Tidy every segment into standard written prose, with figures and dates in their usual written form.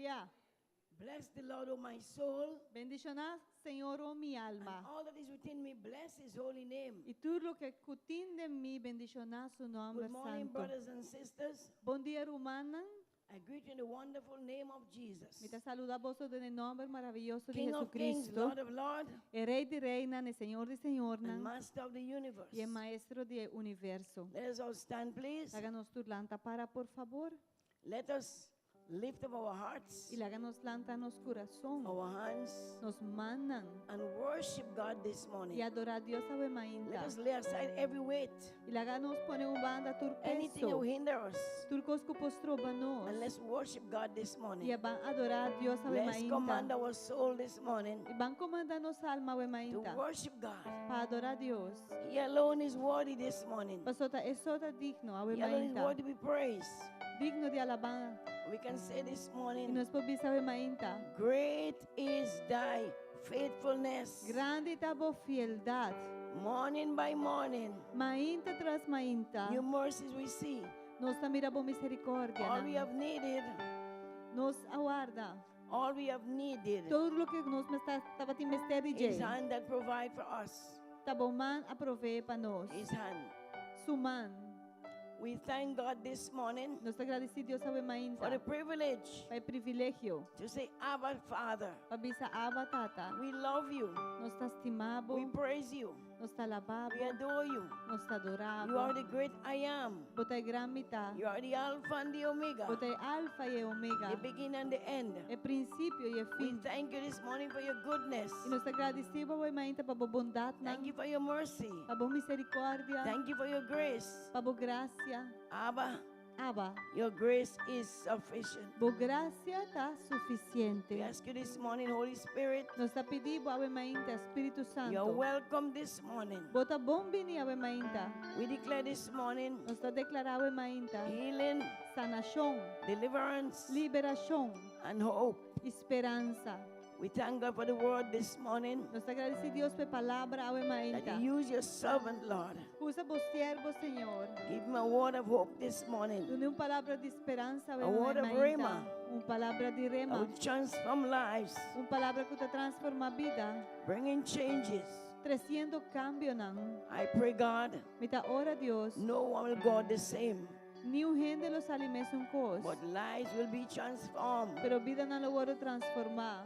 Aleluya. Bless the Lord, O my soul, Bendicioná, Señor, oh mi and alma. all that is within me. Bless His holy name. Y tú lo que contiene en mí, bendicioná su nombre Good morning, santo. brothers and sisters. Bom dia, hermana. I greet you in the wonderful name of Jesus, Me te saluda vos en el nombre maravilloso de King of kings, Jesucristo, Lord of lords, el Rey de reina, el Señor de and señorna Master of the universe. y el Maestro del universo. Let us all stand, please. Háganos tu lanta para, por favor, Let us lift up our hearts, y háganos lanta nos corazón. our hands, Nos mandan and worship God this morning. y adorar a Dios a Let mainta. us lay aside every weight, Y háganos poner un banda anything that turpeso. will hinder us, Turcos cupostrobanos. and let's worship God this Y morning. van a adorar a Dios a Let's command mainta. our soul this morning Y van comandarnos alma a to mainta. worship God. Para adorar a Dios. He alone is worthy this morning. Pasota, eso está digno a He alone is mainta. worthy to be praised. Digno de alabanza. We can say this Y morning, nos podemos saber mainta. great is thy faithfulness. Grande está tu fieldad. Morning by morning, Mainta tras mainta. new mercies we see. Nos mira por misericordia. All we have needed, Nos aguarda. all we have needed Todo lo que nos estaba te mister is DJ. hand that provide for us. Taboman a proveer para nós. His hand. Suman. We thank God this morning Nos agradecidos Dios a for mainta. the privilege Para el privilegio. to say, Abba, Father, Para bisa aba tata. we love you, Nos estimamos. we praise you, Nos alabamos. we adore you. Nos adoramos. You are the great I am. Botay gran mitad. You are the Alpha and the Omega, Botay alfa y omega. the beginning and the end. El principio y el We fin. thank you this morning for your goodness. Y nos agradecemos a mainta para a bondad, Thank you for your mercy. para a misericórdia, Thank you for your grace. para a gracia. Abba, Abba, your grace is sufficient. a gracia está We suficiente. ask you this morning, Holy Spirit, Nos pedimos a mainta, Espíritu you are Santo. welcome this morning. Bota bom vini a mainta. We declare this morning Nos está declarado a mainta. healing, Sanación, deliverance, liberación, and hope. esperanza. We thank God for the word this morning Nos agradecemos Dios por palabra a that mainta. you use your servant, Lord. Usa vos siervo, Señor. Give him a word of hope this morning. Dune una palabra de esperanza A word of mainta. rhema. Una palabra de That rema. will transform lives, Una palabra que te transforma vida. bringing changes. Treciendo cambio nan. I pray, God, Mita ora Dios. no one will go the same, Ni un gente los alimes un cos. but lives will be transformed. Pero vida no lo voy a transformar.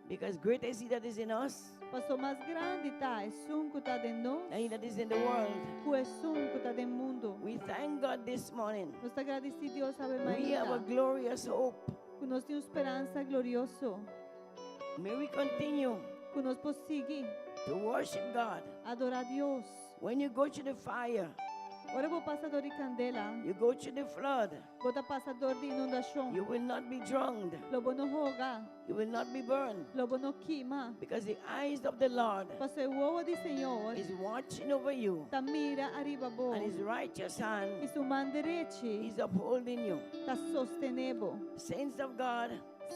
Because greater is he that is in us Paso más grande está. Es un que está de nos. than he that is in the world. Que es un que está del mundo. We thank God this morning. Nos agradecemos Dios a We have a mainta. glorious hope. Que nos tiene esperanza glorioso. May we continue Que nos posigue to worship God. adorar a Dios. When you go to the fire, Ora vou passador de candela. you go to the flood, Bota passador de inundação. you will not be drowned. Lobo no roga. You will not be burned. Lobo no queima. Because the eyes of the Lord Paso o ovo de Senhor. is watching over you, Ta mira arriba bo. and his righteous hand E su man direito. is upholding you. Ta sostenebo. Saints of God,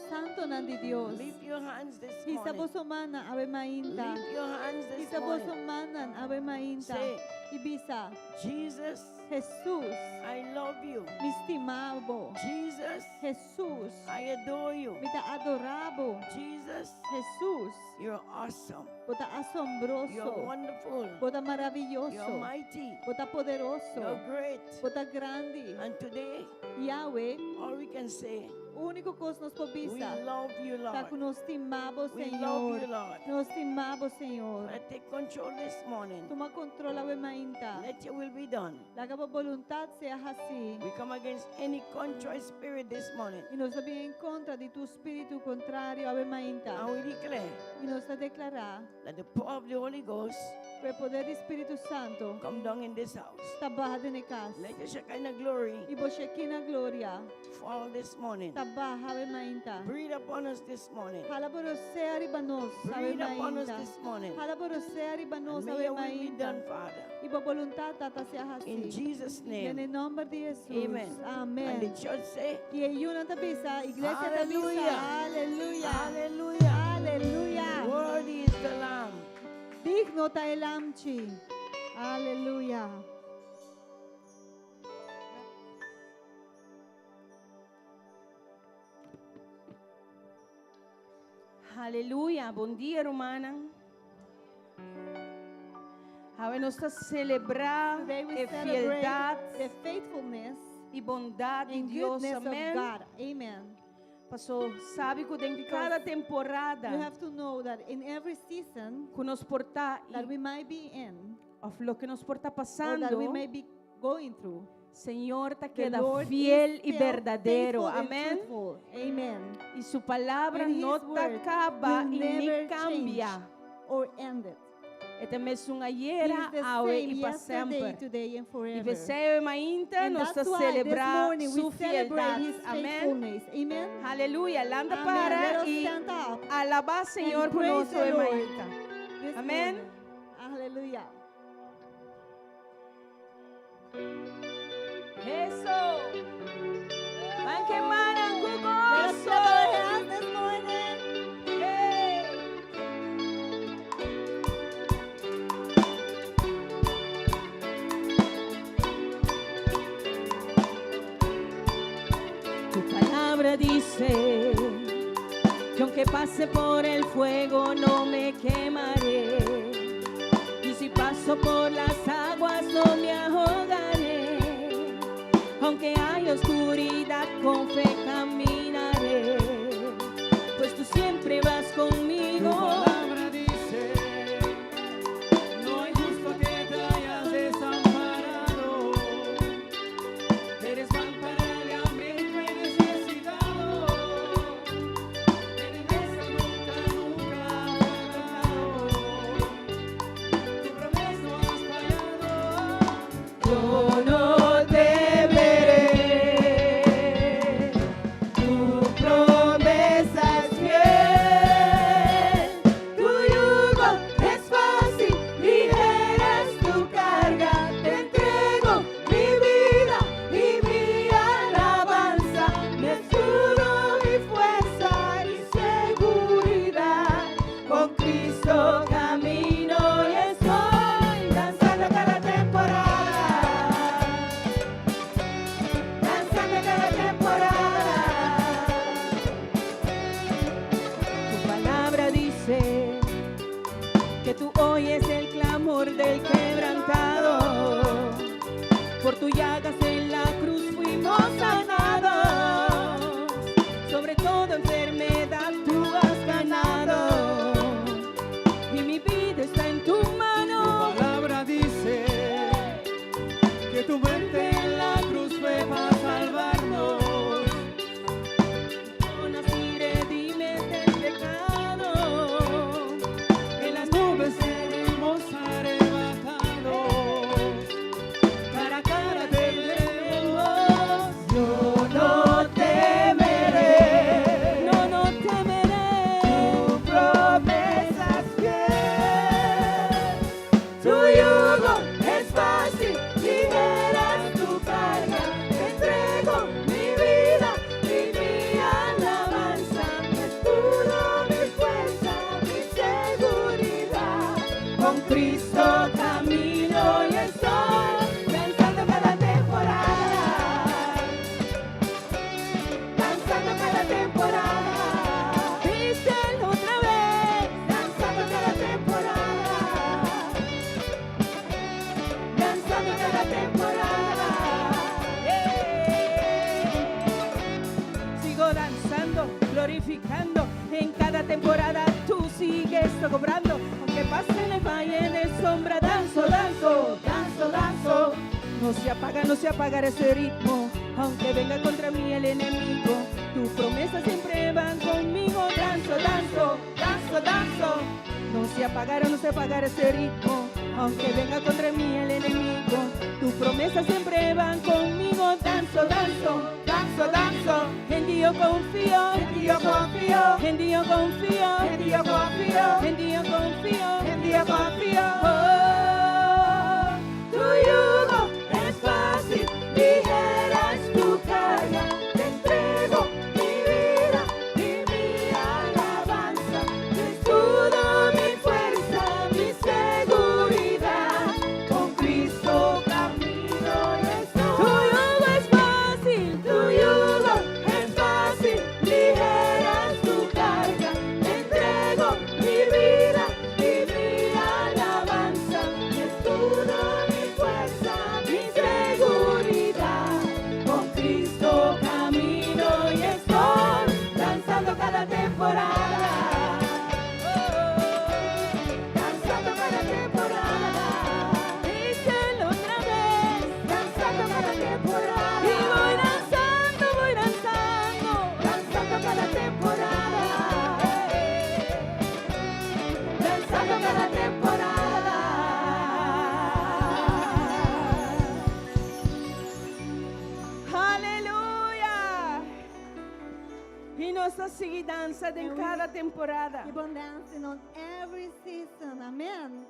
Santo nan de Deus. lift your hands this Isa morning. boso mana ave mainta. Lift your hands this Isa boso morning. manan ave mainta. Say, Ibisa. Jesus, Jesus. I love you. Me estimavo. Jesus, Jesus. I adore you. Me ta adorabo. Jesus, Jesus. you're awesome. Bota You're asombroso. wonderful. Bota You're maravilloso. mighty. Bota poderoso. You're great. Bota grande. And today, Yahweh, all we can say, o único que nos we pobisa. love you, Tá que Lord. nos estimamos, We love Senhor. you, Lord. Nos estimamos, Senhor. I take control this morning. Toma controle a mainta. Let your will be done. La que voluntad sea assim. We come against any contrite spirit this morning. E nos vem em contra de tu espírito contrário a mainta. And we declare E nos a declarar that the power of the Holy Ghost que o poder do Espírito Santo come down in this house. trabalha na casa. Let your Shekinah glory E você aqui na glória fall this morning. trabalha a mainta. Breathe upon us this morning. Hala por você arriba nós, a Breathe upon us mainta. this morning. Hala por você arriba And nós, may a your will be mainta. done, Father. E a voluntad tata sea In assim. Jesus' En name. el nombre de Jesús. Amen. And the Amén. church say, Y hay una tapisa, iglesia Hallelujah. tapisa. Aleluya. Hallelujah. Aleluya. Worthy is the Lamb. Digno ta el amchi. Aleluya. Aleluia, bom dia, irmã. Nós estamos celebrar Today we a celebrate fialdade the faithfulness e bondade de and Deus, goodness of amém? God. Amen. Pastor, sabe que em cada temporada You have to know that in every season que nos porta that we might be in, of lo que nos porta or that we passando, may be going through, Senhor te the queda Lord fiel is y still verdadero, faithful and amén. truthful. Amen. Y su palabra And His no te word acaba will y never ni cambia. or end it. Este mesmo He ayer, is the hoje same e para yesterday, sempre. today, and E forever. você ainda And nos that's está why this celebrar morning we su celebrate fialdade, His amém. faithfulness. Amen. Aleluia, landa Amen. para Let us e stand up alabar Senhor and praise conosco, the Lord irmãita. this Amén. morning. Hallelujah. Eso. Van quemando con Let us gozo. clap our hands this morning. Hey. Tu palabra dice que aunque pase por el fuego no me quemaré, y si paso por las aguas no me ahogaré, aunque haya oscuridad con fe caminaré, pues tú siempre vas conmigo. Tu palabra dice, no hay justo que te hayas desamparado. Eres pan para el hambriento y necesitado. Eres mesa nunca ha faltado. Tu promesa no has fallado. Yo no temeré, tu promesa es fiel, tu yugo es fácil, ligera es tu carga, te entrego mi vida y mi alabanza, mi escudo, mi fuerza y seguridad, con Cristo camino y estoy danzando cada temporada, danzando cada temporada. Tu palabra dice que tú oyes el clamor del quebrantado, por tu llagas en la cruz fuimos sanados, sobre toda enfermedad tú has ganado, y mi vida está en tu Tu mano. palabra dice que tu muerte en la cruz fue para salvarnos. No nací, redime del pecado, En las nubes seremos arrebatados. Cara a cara te veremos. yo no temeré, no temeré, tu promesa es fiel, tu yugo es fácil, ligera es tu carga, te entrego mi vida y mi alabanza, mi escudo, mi fuerza, mi seguridad, con Cristo camino y estoy danzando cada temporada, danzando cada temporada, díselo otra vez, danzando cada temporada, danzando cada temporada. Sigo danzando, glorificando, en cada temporada tú sigues cobrando, aunque pase en el valle de sombra, danzo, danzo, danzo, danzo. No se apagará ese ritmo, aunque venga contra mí el enemigo. Tus promesas siempre van conmigo, danzo, danzo, danzo, danzo. No se apagará ese ritmo, aunque venga contra mí el enemigo. Tus promesas siempre van conmigo, danzo, danzo, danzo, danzo. En ti yo confío, en ti yo confío, en ti yo confío, en ti yo confío, en ti yo confío, en ti yo confío. Oh, tu yugo es fácil, ligera es tu carga, te entrego mi vida y mi alabanza, mi escudo, mi fuerza, mi seguridad, con Cristo camino y estoy. Tu yugo es fácil, tu yugo es fácil, ligera es tu carga, te entrego hay danza en And cada we temporada. keep on dancing on every season. Amen.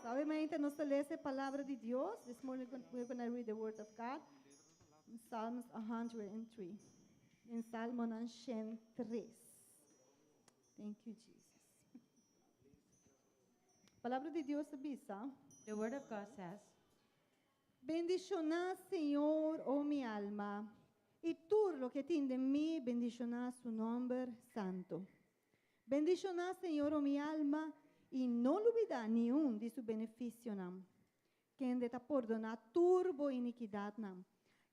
So, obviamente, nos lee esa palabra de Dios. This morning we're going to read the word of God in Psalms 103. En Salmo 103. Thank you, Jesus. Palabra de Dios avisa. The word of God says, Bendicioná, Señor, oh mi alma, y tú lo que tiene en mí, bendicioná su nombre santo. Bendicioná, Señor, oh mi alma, y no olvida ni un de su beneficio nam. Quien de ta perdona turbo iniquidad nam.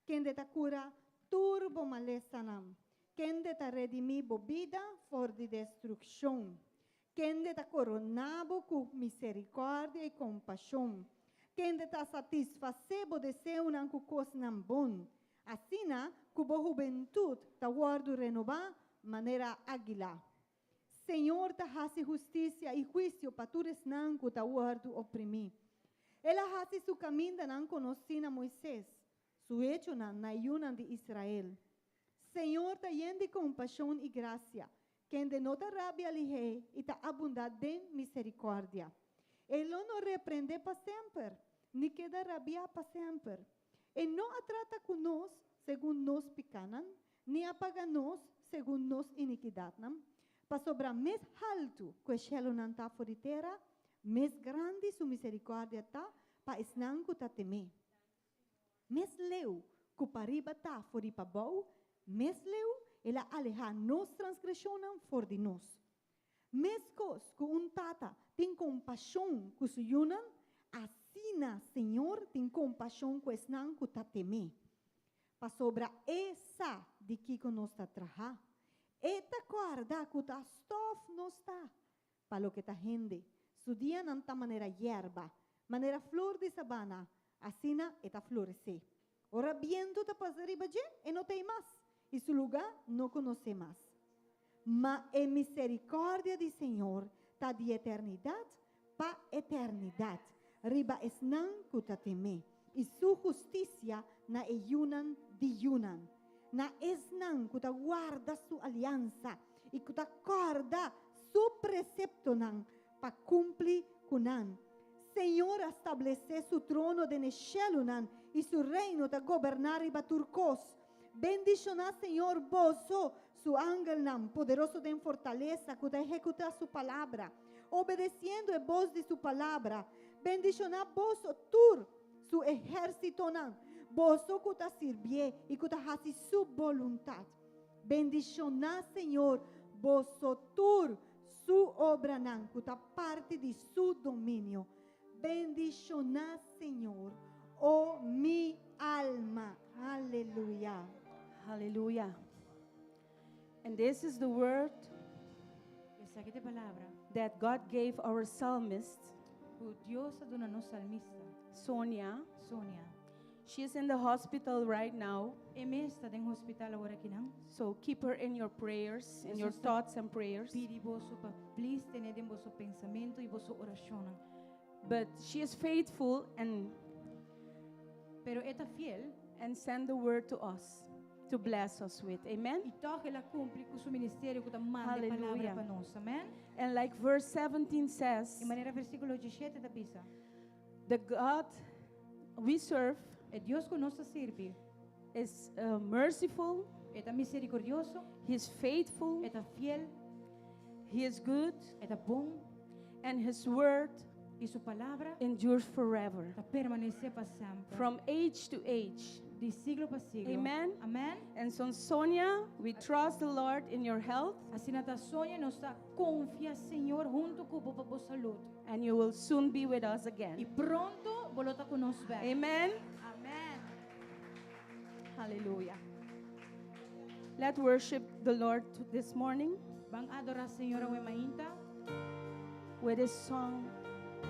Quien de ta cura turbo maleza nam. Quien de ta redimi bobida for de destrucción. Quien de ta coronabo con misericordia y compasión. Quem de ta satisfacer bo deseo nan cu cos nan bon. Asina, cu bo juventud ta guardo renovar manera águila. Senhor ta hace justicia y juicio patures nan cu ta guardo oprimir. Ela hace su caminda nan conocina Moisés, su hecho nan na yunan de Israel. Senhor ta yende compasión y gracia, quem de no ta rabia lige y ta abundad de misericordia. Ele não repreende para sempre, nem queda rabia para sempre. Ele não trata conosco segundo nos picanan, nem apaga nos segundo nos iniquidade. Para sobrar mais alto que o cielo não está fora terra, mais grande sua misericórdia está para esnanco tá temer. Mais leu que para riba está fora para bom, mais leu ela aleja nos transgressões fora de nós. Mescos com tata tem compaixão com o yunan, assina, Senhor, tem compaixão com esnan que tá teme. Para sobra essa de que nós tá traha, eta guarda que tá stof nós tá, para o que tá rende. Su dia não tá maneira hierba, maneira flor de sabana, assina eta florescer. Ora viento tá passar riba e não tem mais, e su lugar não conhece mais. Mas a misericórdia do Senhor está de eternidade para eternidade. Riba esnan kuta teme. E sua justiça na yunan de yunan. Na esnan kuta guarda sua aliança. E kuta guarda su precepto nan para cumprir kunan. Senhor estabelecer su trono de neshelo nan e su reino de governar riba turcos. Bendicioná, Senhor, bozo, su ángel nam, poderoso de fortaleza, que ejecuta su palabra, obedeciendo a voz de su palabra. Bendicioná, bozo, tur, su ejército nam, bozo que te sirve y que te hace su voluntad. Bendicioná, Senhor, bozo, tur, su obra nam, que te parte de su dominio. Bendicioná, Senhor, oh mi alma. Aleluya. Hallelujah. And this is the word esa que te palabra, that God gave our psalmist, que Dios ha dado a nos salmista, Sonia. Sonia. She is in the hospital right now, Eme está en hospital agora aqui não. so keep her in your prayers, in Eso your está- thoughts and prayers. Pidi vosso pa please tened en vosso pensamento e vosso oração. But she is faithful Pero esta fiel and send the word to us to bless us with. e Amen. toca ela cumpre com o seu ministério que manda a Hallelujah. palavra para nós. Amém? And like verse 17 says, De maneira versículo 17 da pisa. the God we serve É Deus que nos serve. is merciful, É misericordioso, He's faithful, é fiel, He is good, é bom and His word e sua palavra endures forever, está permanecer para sempre. from age to age. De siglo para siglo. Amen. Amém. And so, Sonia, we trust the Lord in your health, Assim nata sonha nos confia Senhor junto com a boa saúde. and you will soon be with us E again. pronto volta conosco. Amen. Amém. Hallelujah. Let's worship the Lord this morning Bang adorar Senhor a mainta. with a song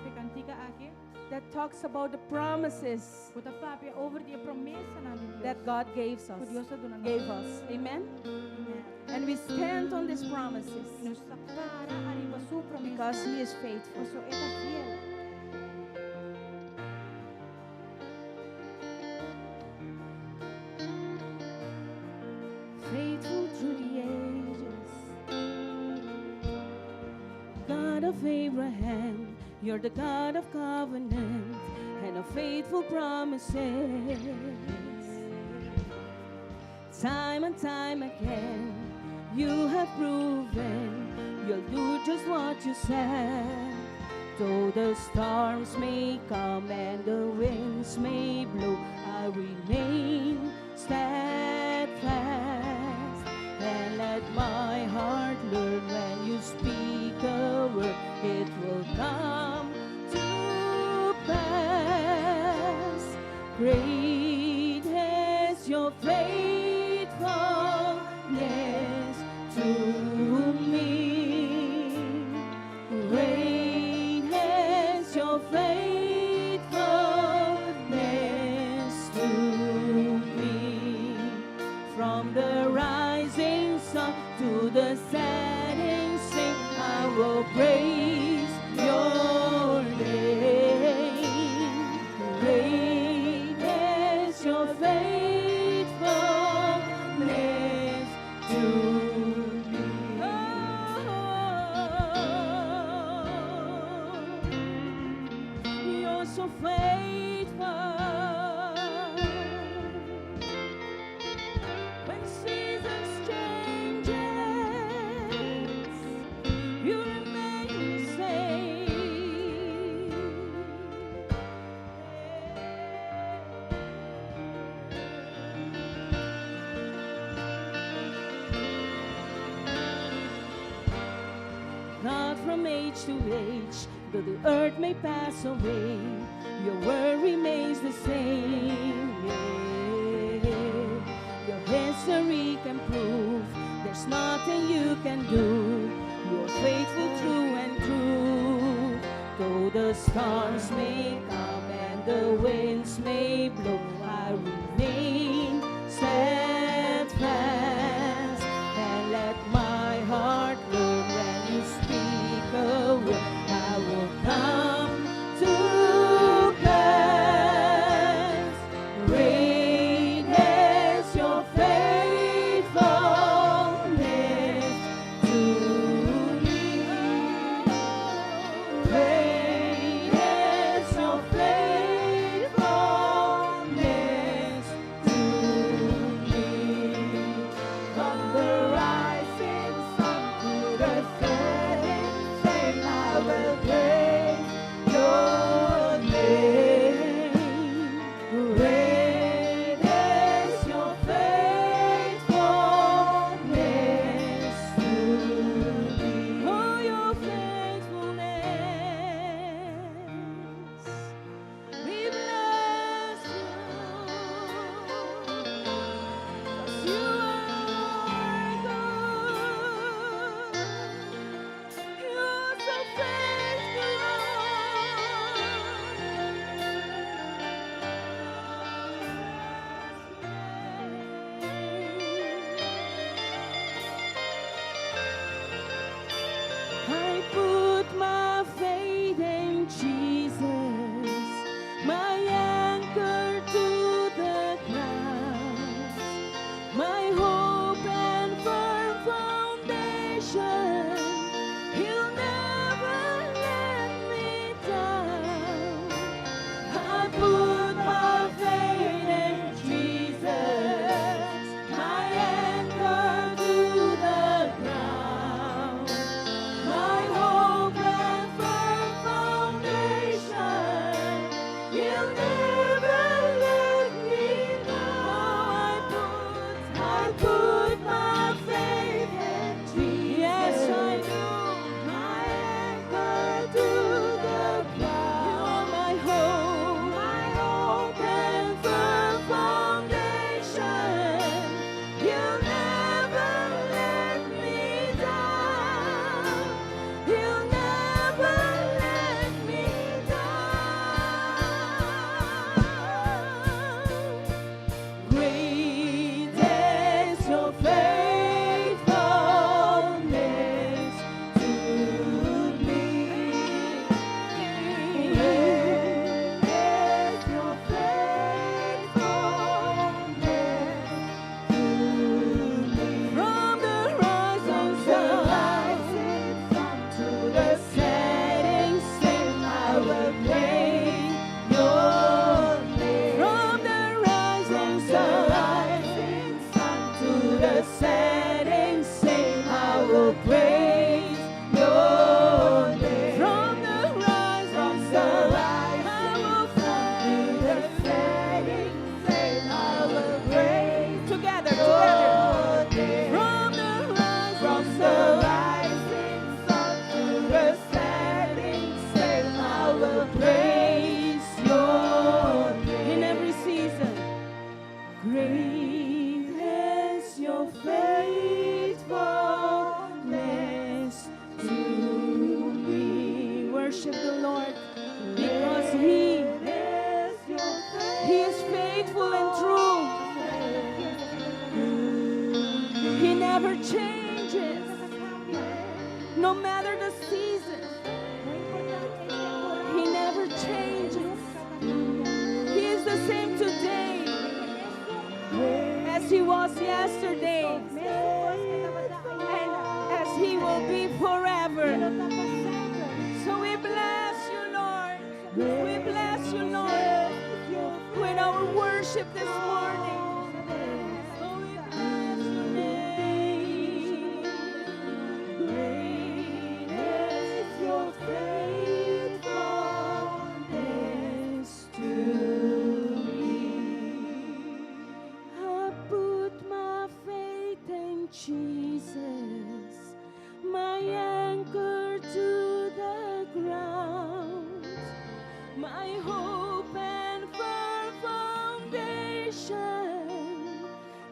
Que cantica aqui. that talks about the promises Kuta papi over die promessa na Deus. that God gave us. Que Deus está dando Gave us. Amen. Amém. And we stand on these promises Nos para arriba sua promessa. because He is faithful. Porque é fiel. Faithful through the God of Abraham, you're the God of covenant and of faithful promises. Time and time again, you have proven you'll do just what you said. Though the storms may come and the winds may blow, I remain steadfast. And let my heart learn when you speak a word, it will come to pass. Great is your faithfulness to me. Great is your faithfulness to me. From the rising sun to the setting sun, I will praise your name. Great is your faithfulness to me. Oh, you're so faithful. When seasons changes, you remain the same. God, from age to age, though the earth may pass away, your word remains the same. Your history can prove there's nothing you can do. You're faithful through and through. Though the storms may come and the winds may blow, I remain steadfast. And let my heart learn when you speak a word, I will come to pass. Great is your faithfulness to me. Great is your faithfulness to me. From the rising sun to the setting sun, I will praise your name. Great is your faithfulness to me. Oh, your faithfulness. We bless you. 'Cause you are good. You are so faithful, I put my faith in Jesus, my anchor to the ground, my hope and firm foundation. He'll never let me down. I put my faith in Jesus, my anchor to the ground, my hope and firm foundation. will praise your name. From the rise of the rise, I will find the setting sun. I will praise together. From the rise of the rising sun to the setting sun, I will praise your name. In every season, great is your faithfulness to me. Worship the Lord because He is faithful and true. He never changes, no matter the season. He never changes. He is the same today as He was yesterday, and as He will be forever. So we bless you, Lord. We bless you, Lord, with our worship this morning. So we bless your name. Great is your faithfulness to me. I put my faith in Jesus, my anchor to the ground, my hope and firm foundation.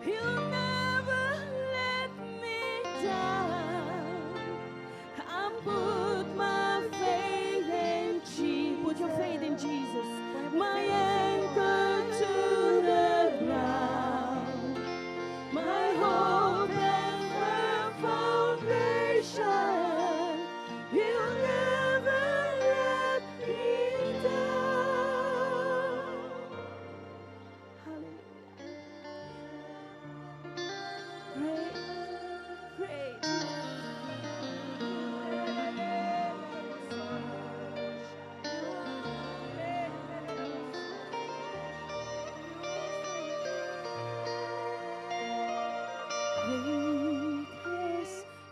He'll never let me down. I put my faith in Jesus. Put your faith in Jesus, my anchor to the ground, my hope and firm foundation. He'll never let me down. Hallelujah. Great. Great is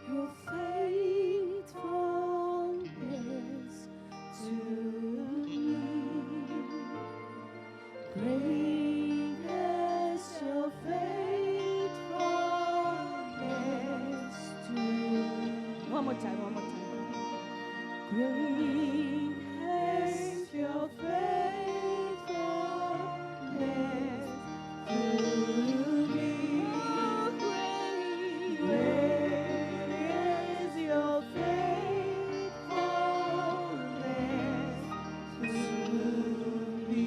your faithfulness to me. Great is your faithfulness to me. One more time. Great is your faithfulness to me. Great is your faithfulness to me.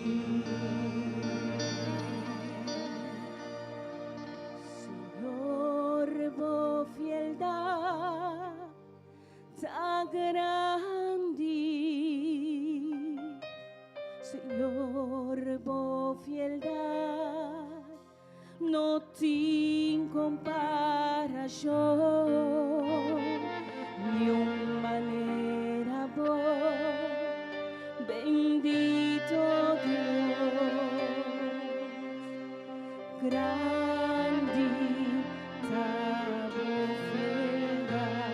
Señor, por fieldad tan grande, Señor, por fieldad no tiene comparación, ni una manera vos, bendito Dios, grande tu fidelidad.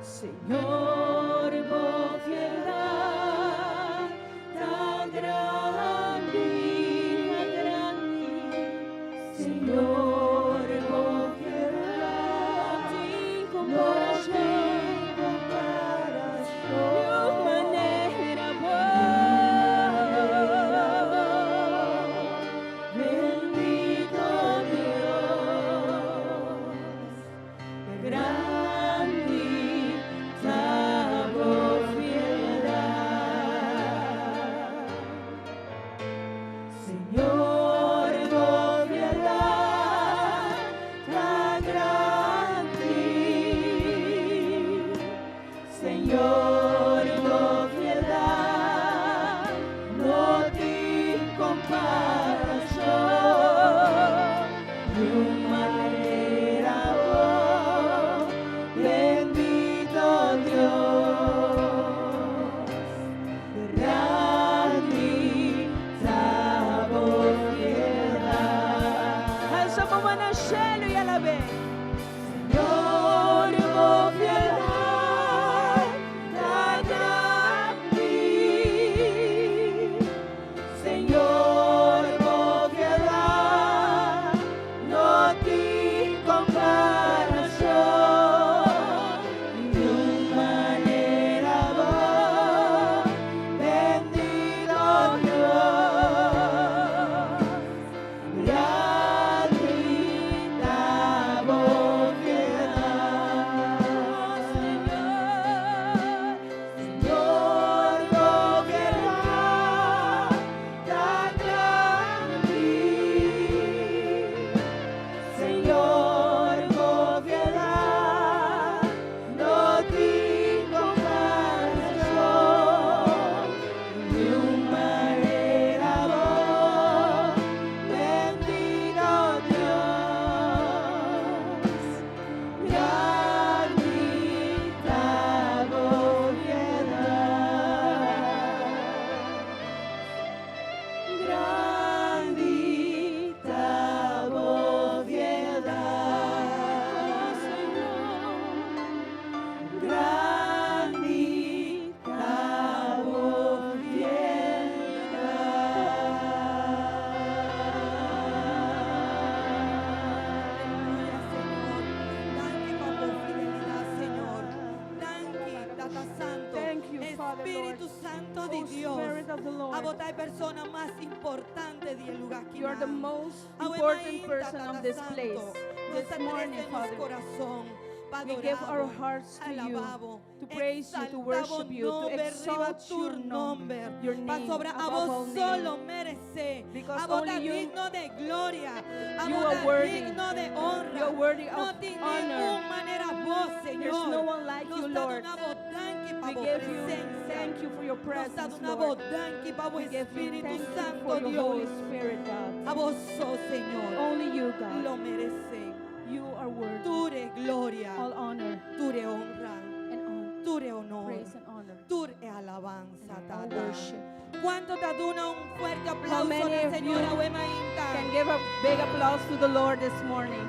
Señor, por fidelidad tan grande, Señor, por fidelidad sin comparación, de manera vos, bendito Dios, grande. Espíritu Santo de Oh, Dios. Spirit of the Lord. A votar persona más importante del lugar que You are the most Awe important Maín, person Tata of this Santo. place. Nos This morning, agradecemos Father, corazón pa' we give our adorarlo, hearts to you, alababo, to praise you, to exaltamos worship you, to nombre, exalt tu your nombre. your Pa' name sobre a above vos all solo name. merece. Because A vos only da you- digno de gloria. A you vos are da worthy. digno de honra. You are worthy No of tiene honor. ninguna manera vos, Señor. There's no one like Nos you, dado Lord. una botanqui pa' We vos give you presencia. thank you for your Nos dado presence, una Lord. botanqui pa' vos We give you Espíritu thank you Santo for your Holy Dios. Spirit, A God. vos sos, Señor. Only you, God. Lo merece. You are worthy. Ture gloria. All honor Ture honra. and honor, Ture honor. praise and honor, Ture alabanza. and all Tata. worship. ¿Cuánto te aduna un fuerte aplauso many a la of señora you Wema Inta? Can give a big applause to the Lord this morning.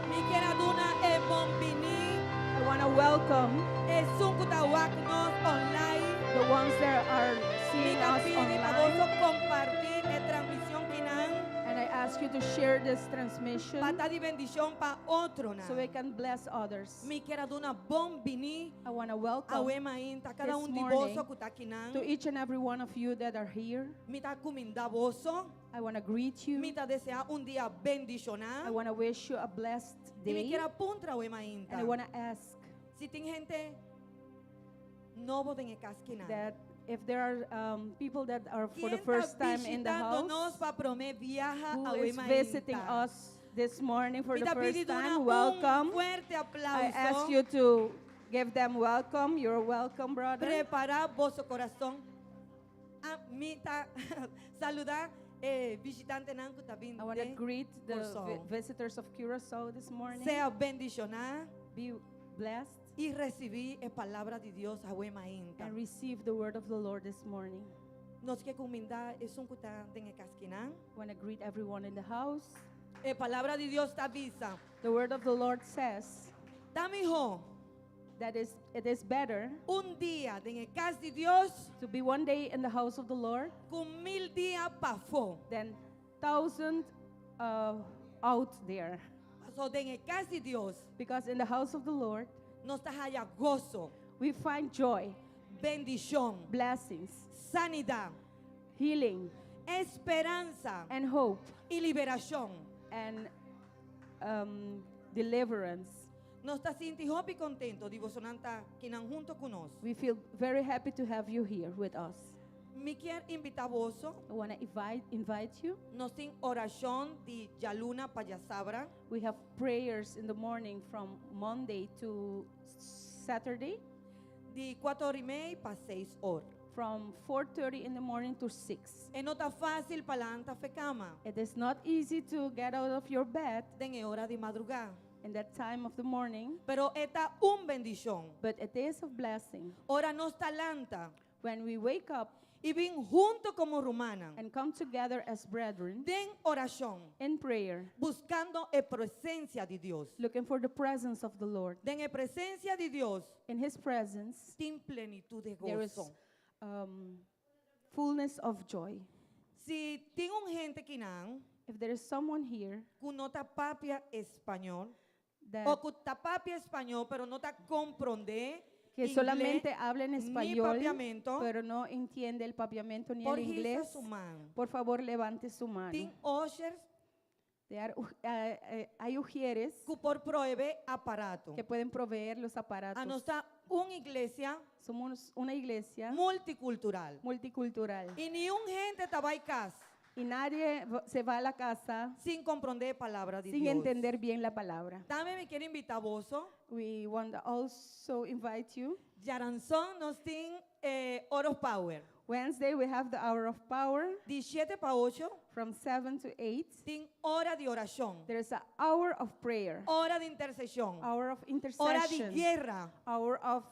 Mi quiera aduna e bombini. I want to welcome E sunkutawak nos online. the ones that are Mi seeing us capini pa online. vos compartir e transmisión kinan. And I ask you to share this transmission Pata di bendición pa otro na. so we can bless others. Mi quiera aduna bombini. I want to A welcome Wema Inta. Cada this un di morning boso kutakinan. to each and every one of you that are here. Mi ta kuminda boso. I want to greet you. Mi ta desea un día bendicionar. I want to wish you a blessed Y mi day. quiera puntra Wema Inta. And I want to ask Si tin gente novo den ekaskina. that if there are people that are for the ¿Quién first está time in the visitándonos house, pa prome viaja who a is Wema visiting Inta? us this morning for Mi the ta first pedido time, un welcome. fuerte I aplauso. ask you to give them welcome. You're welcome, brother. Prepara vosso corazón. A mita saludar visitante nanku I want to tabinde. greet the Curacao. visitors of Curacao this morning. Sea bendicionar Be blessed y recibir palabra de Dios a Wema Inta. and receive the word of the Lord this morning. Nos que cominda es un kuta den ekaskinan. I want to greet everyone in the house. Palabra de Dios te avisa. The word of the Lord says Tamijo, that it is better un día en el casa de Dios to be one day in the house of the Lord con 1000 días pafo. than 1,000 out there. So en el casa de Dios Because in the house of the Lord, nos haya gozo, we find joy, bendición, blessings, sanidad, healing, esperanza and hope, y liberación. and deliverance. Nos está sintiendo y contento de vos sonanta que nan junto con nos. We feel very happy to have you here with us. Me quiero invitar vos, I want to invite you. nos tin oración de Yaluna Payasabra We have prayers in the morning from Monday to Saturday de 4:30 para 6 horas. from 4:30 in the morning to 6. No está fácil para la anta fe cama, It is not easy to get out of your bed den hora de madrugada. in that time of the morning, Pero esta un bendición. but it is a blessing Ora nos talanta when we wake up y ven junto como rumana. and come together as brethren Den oración, in prayer, buscando la presencia de Dios. looking for the presence of the Lord. Den la presencia de Dios, In His presence, tin plenitud de there is gozo. fullness of joy. Si tengo un gente que nan, If there is someone here que no está papia español, that o que está papia español, pero no está comprende que solamente habla en ni español, papiamento, pero no entiende el papiamento ni por el inglés, su mano. por favor levante su mano. Tin oshers Hay ujieres que por prohíbe aparato. que pueden proveer los aparatos. A nos está una iglesia Somos una iglesia multicultural. multicultural Y ni un gente estaba en casa y nadie se va a la casa sin comprender palabra de sin Dios. entender bien la palabra. También me quiero invitar vos. We want to also invite you. Yaranzón nos tiene Oro Power. Wednesday we have the hour of power De 7 para 8, from 7 to 8. tiene hora de oración, There's an hour of prayer, hora de intercesión, hour of hora de intercession, guerra. hour of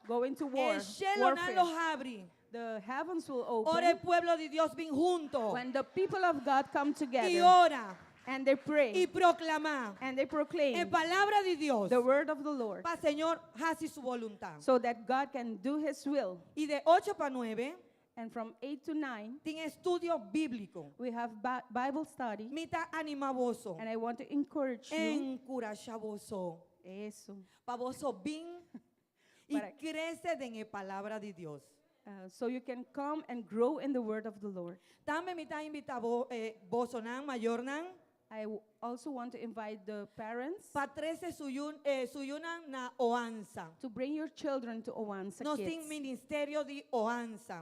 going to war, El cielo no warfare. los abre. The heavens will Ora el open pueblo de Dios bien junto. when the people of God come Y together ora and they y pray proclama and they en proclaim palabra de Dios. the word of the Lord Para Señor, hace su voluntad. so that God can do His will. Y de 8 para 9, And from 8 to 9, tiene estudio bíblico. we have Bible study, Mita animavoso. and I want to encourage you. Encouragavoso. Eso. Para vos bien y Para- crece en la palabra de Dios. so you can come and grow in the word of the Lord. También me está invitado Bosonan, Mayornan, I also want to invite the parents pa 13 suyunan na Oansa. to bring your children to Oansa Nos Kids. tem ministerio de Oansa.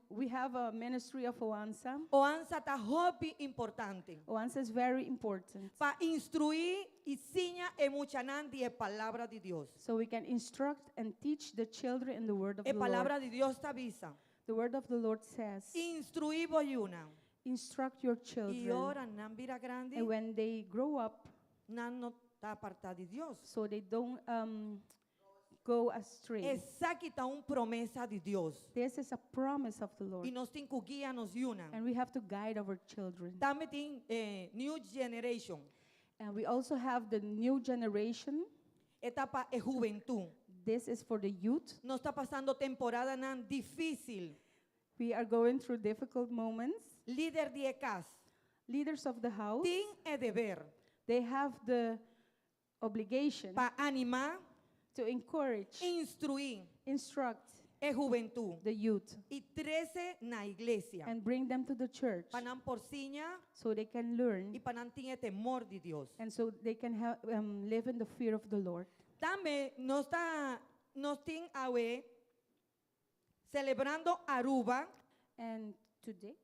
We have a ministry of Oansa. Oansa está hobby importante. Oansa is very important. Pa instruir y siña e muchanan de palabra de Dios. So we can instruct and teach the children in the word of E the palabra Lord. de Dios te avisa. The word of the Lord says, Instruir boyuna. instruct your Y children. ahora nan vira grande, And when they grow up, nan no está apartada de Dios. so they don't go astray. Esa quita un promesa de Dios. This is a promise of the Lord. Y nos tin guía nos yuna. And we have to guide our children. Dame tin new generation. And we also have the new generation. Etapa e juventud. This is for the youth. No está pasando temporada nan difícil. We are going through difficult moments. Líder de casa. Leaders of the house, Tin e deber. they have the obligation Pa animar, to encourage, instruir instruct e juventud. the youth Y 13 na iglesia. and bring them to the church Panan porciña so they can learn y panan tin e temor de Dios. and so they can live in the fear of the Lord. También nos tin awe celebrando Aruba And today,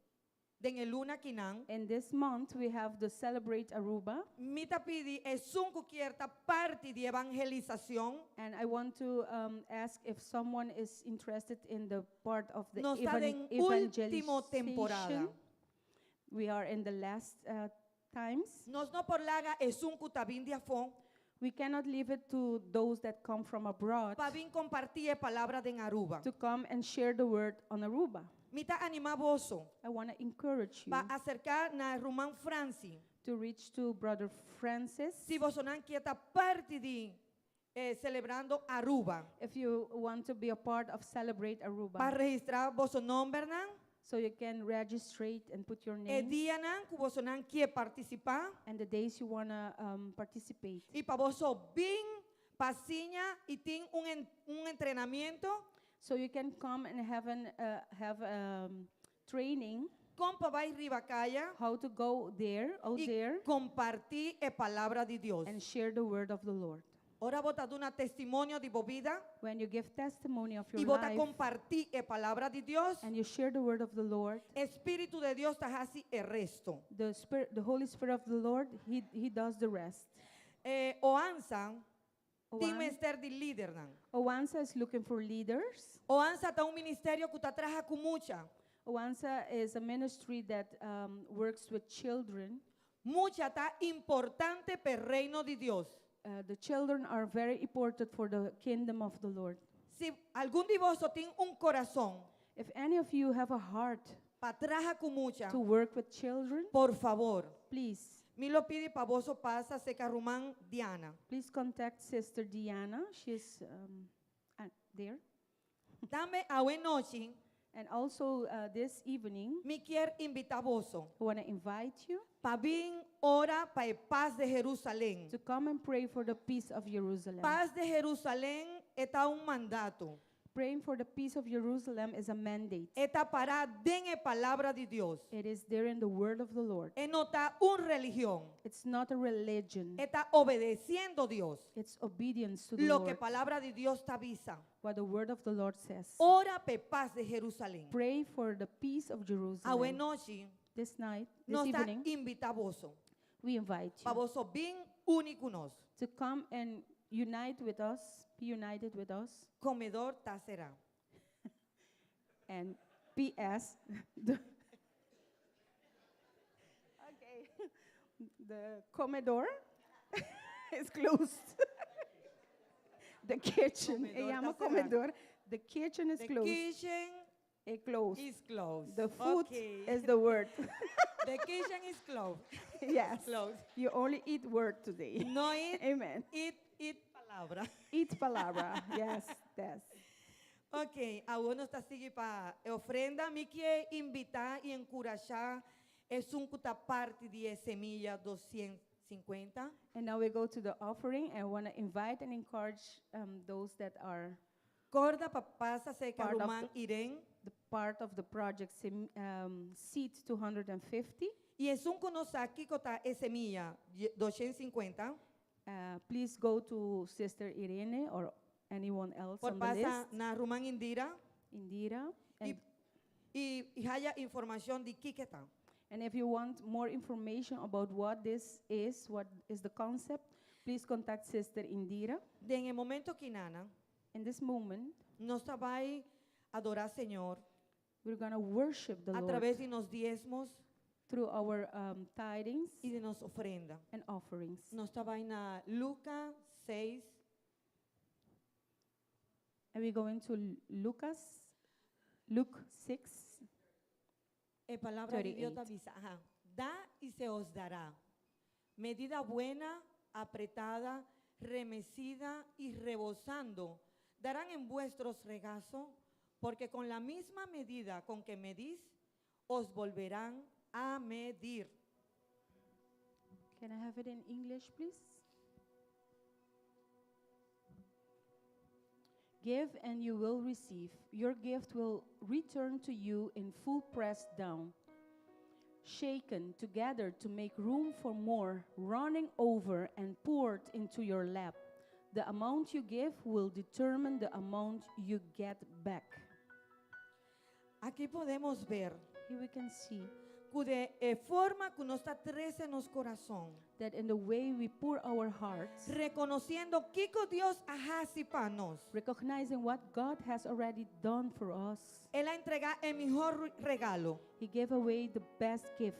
den el luna kinan. in this month, we have the Celebrate Aruba. Mita pidi es un cierta parte de evangelización. And I want to ask if someone is interested in the part of the Nos está en último temporada. evangelization. We are in the last times. Nos no por laga es un cutabín de afón. We cannot leave it to those that come from abroad Pa bien compartir palabra de Aruba. to come and share the word on Aruba. Mita animavoso. I want to encourage you Va acercar na Román Franci. to reach to Brother Francis. Si vos sonan quieta parte de celebrando Aruba. If you want to be a part of Celebrate Aruba, Va registrar vos nombre nan. so you can registrate and put your E name día nan que vos sonan quiere participar. and the days you want to participate. Y pa vos bien pasiña y tin un entrenamiento. So you can come and have training Con Pabay Ribacaya how to go there, out y there, compartir palabra de Dios. and share the word of the Lord. Ahora vota una testimonio de vida When you give testimony of y your vota life compartir palabra de Dios. and you share the word of the Lord, Espíritu de Dios está así el resto. the Holy Spirit of the Lord, He does the rest. Oansa, tin Oan- mester de líder nan. Oansa is looking for leaders. Oansa está un ministerio que está traja con mucha. Oansa is a ministry that works with children. Mucha está importante per reino de Dios. The children are very important for the kingdom of the Lord. Si algún de vos tiene un corazón If any of you have a heart para traja con mucha, to work with children, por favor, please, me lo pide para vos pasa seca Román Diana. please contact Sister Diana. She's there. Dame a buen noche, And also this evening, me quiero invitar vos I want to invite you para bien ora para paz de Jerusalén. to come and pray for the peace of Jerusalem. Paz de Jerusalén está un mandato. Praying for the peace of Jerusalem is a mandate. Está para den palabra de Dios. It is there in the word of the Lord. No está un religión. It's not a religion. Está obedeciendo a Dios. It's obedience to the Lo que Lord. palabra de Dios te avisa. What the word of the Lord says. Ora pe paz de Jerusalén. Pray for the peace of A Jerusalem. buen noche, This night, this nos está evening, invitavoso. we invite Para you vos bien único nos. to come and unite with us, be united with us, Comedor ta será. and PS. the okay, the comedor is closed. The kitchen, Comedor llama está cerrado. comedor. The kitchen is The closed. kitchen Closed. is closed. The food Okay. is the word. The kitchen is closed. Yes. Closed. You only eat word today. No eat, Amen. eat palabra. Eat palabra. Yes, yes. Ok, a uno está sigue para ofrenda. Me quiere invitar y encorajar. Es un cuta parte de semilla 250. And now we go to the offering. I want to invite and encourage those that are Corda papasa seca Part of rumán irén. the part of the project seat 250. Y es un conosaki cota semilla 250. Please go to Sister Irene or anyone else Por on the pasa list. na rumán indira. Indira. Y haya información de Kiketa. And if you want more information about what this is, what is the concept, please contact Sister Indira. De en el momento que nana, In this moment, nos vai adorar Señor we're going to worship the a Lord través de nos diezmos through our tidings y de nos ofrenda. and offerings. Nos vai na Lucas 6, And we go into Luke 6. palabra de Dios 38. avisa, ajá, da y se os dará. Medida buena, apretada, remecida y rebosando, darán en vuestros regazos, porque con la misma medida con que medís, os volverán a medir. Can I have it in English, please? Give and you will receive. Your gift will return to you in full pressed down, shaken together to make room for more, running over and poured into your lap. The amount you give will determine the amount you get back. Aquí podemos ver Here we can see que de forma que nos está trece en nos corazón, that in the way we pour our hearts, reconociendo que Dios ajasi para nos. recognizing what God has already done for us, Él ha entregado el mejor regalo, He gave away the best gift.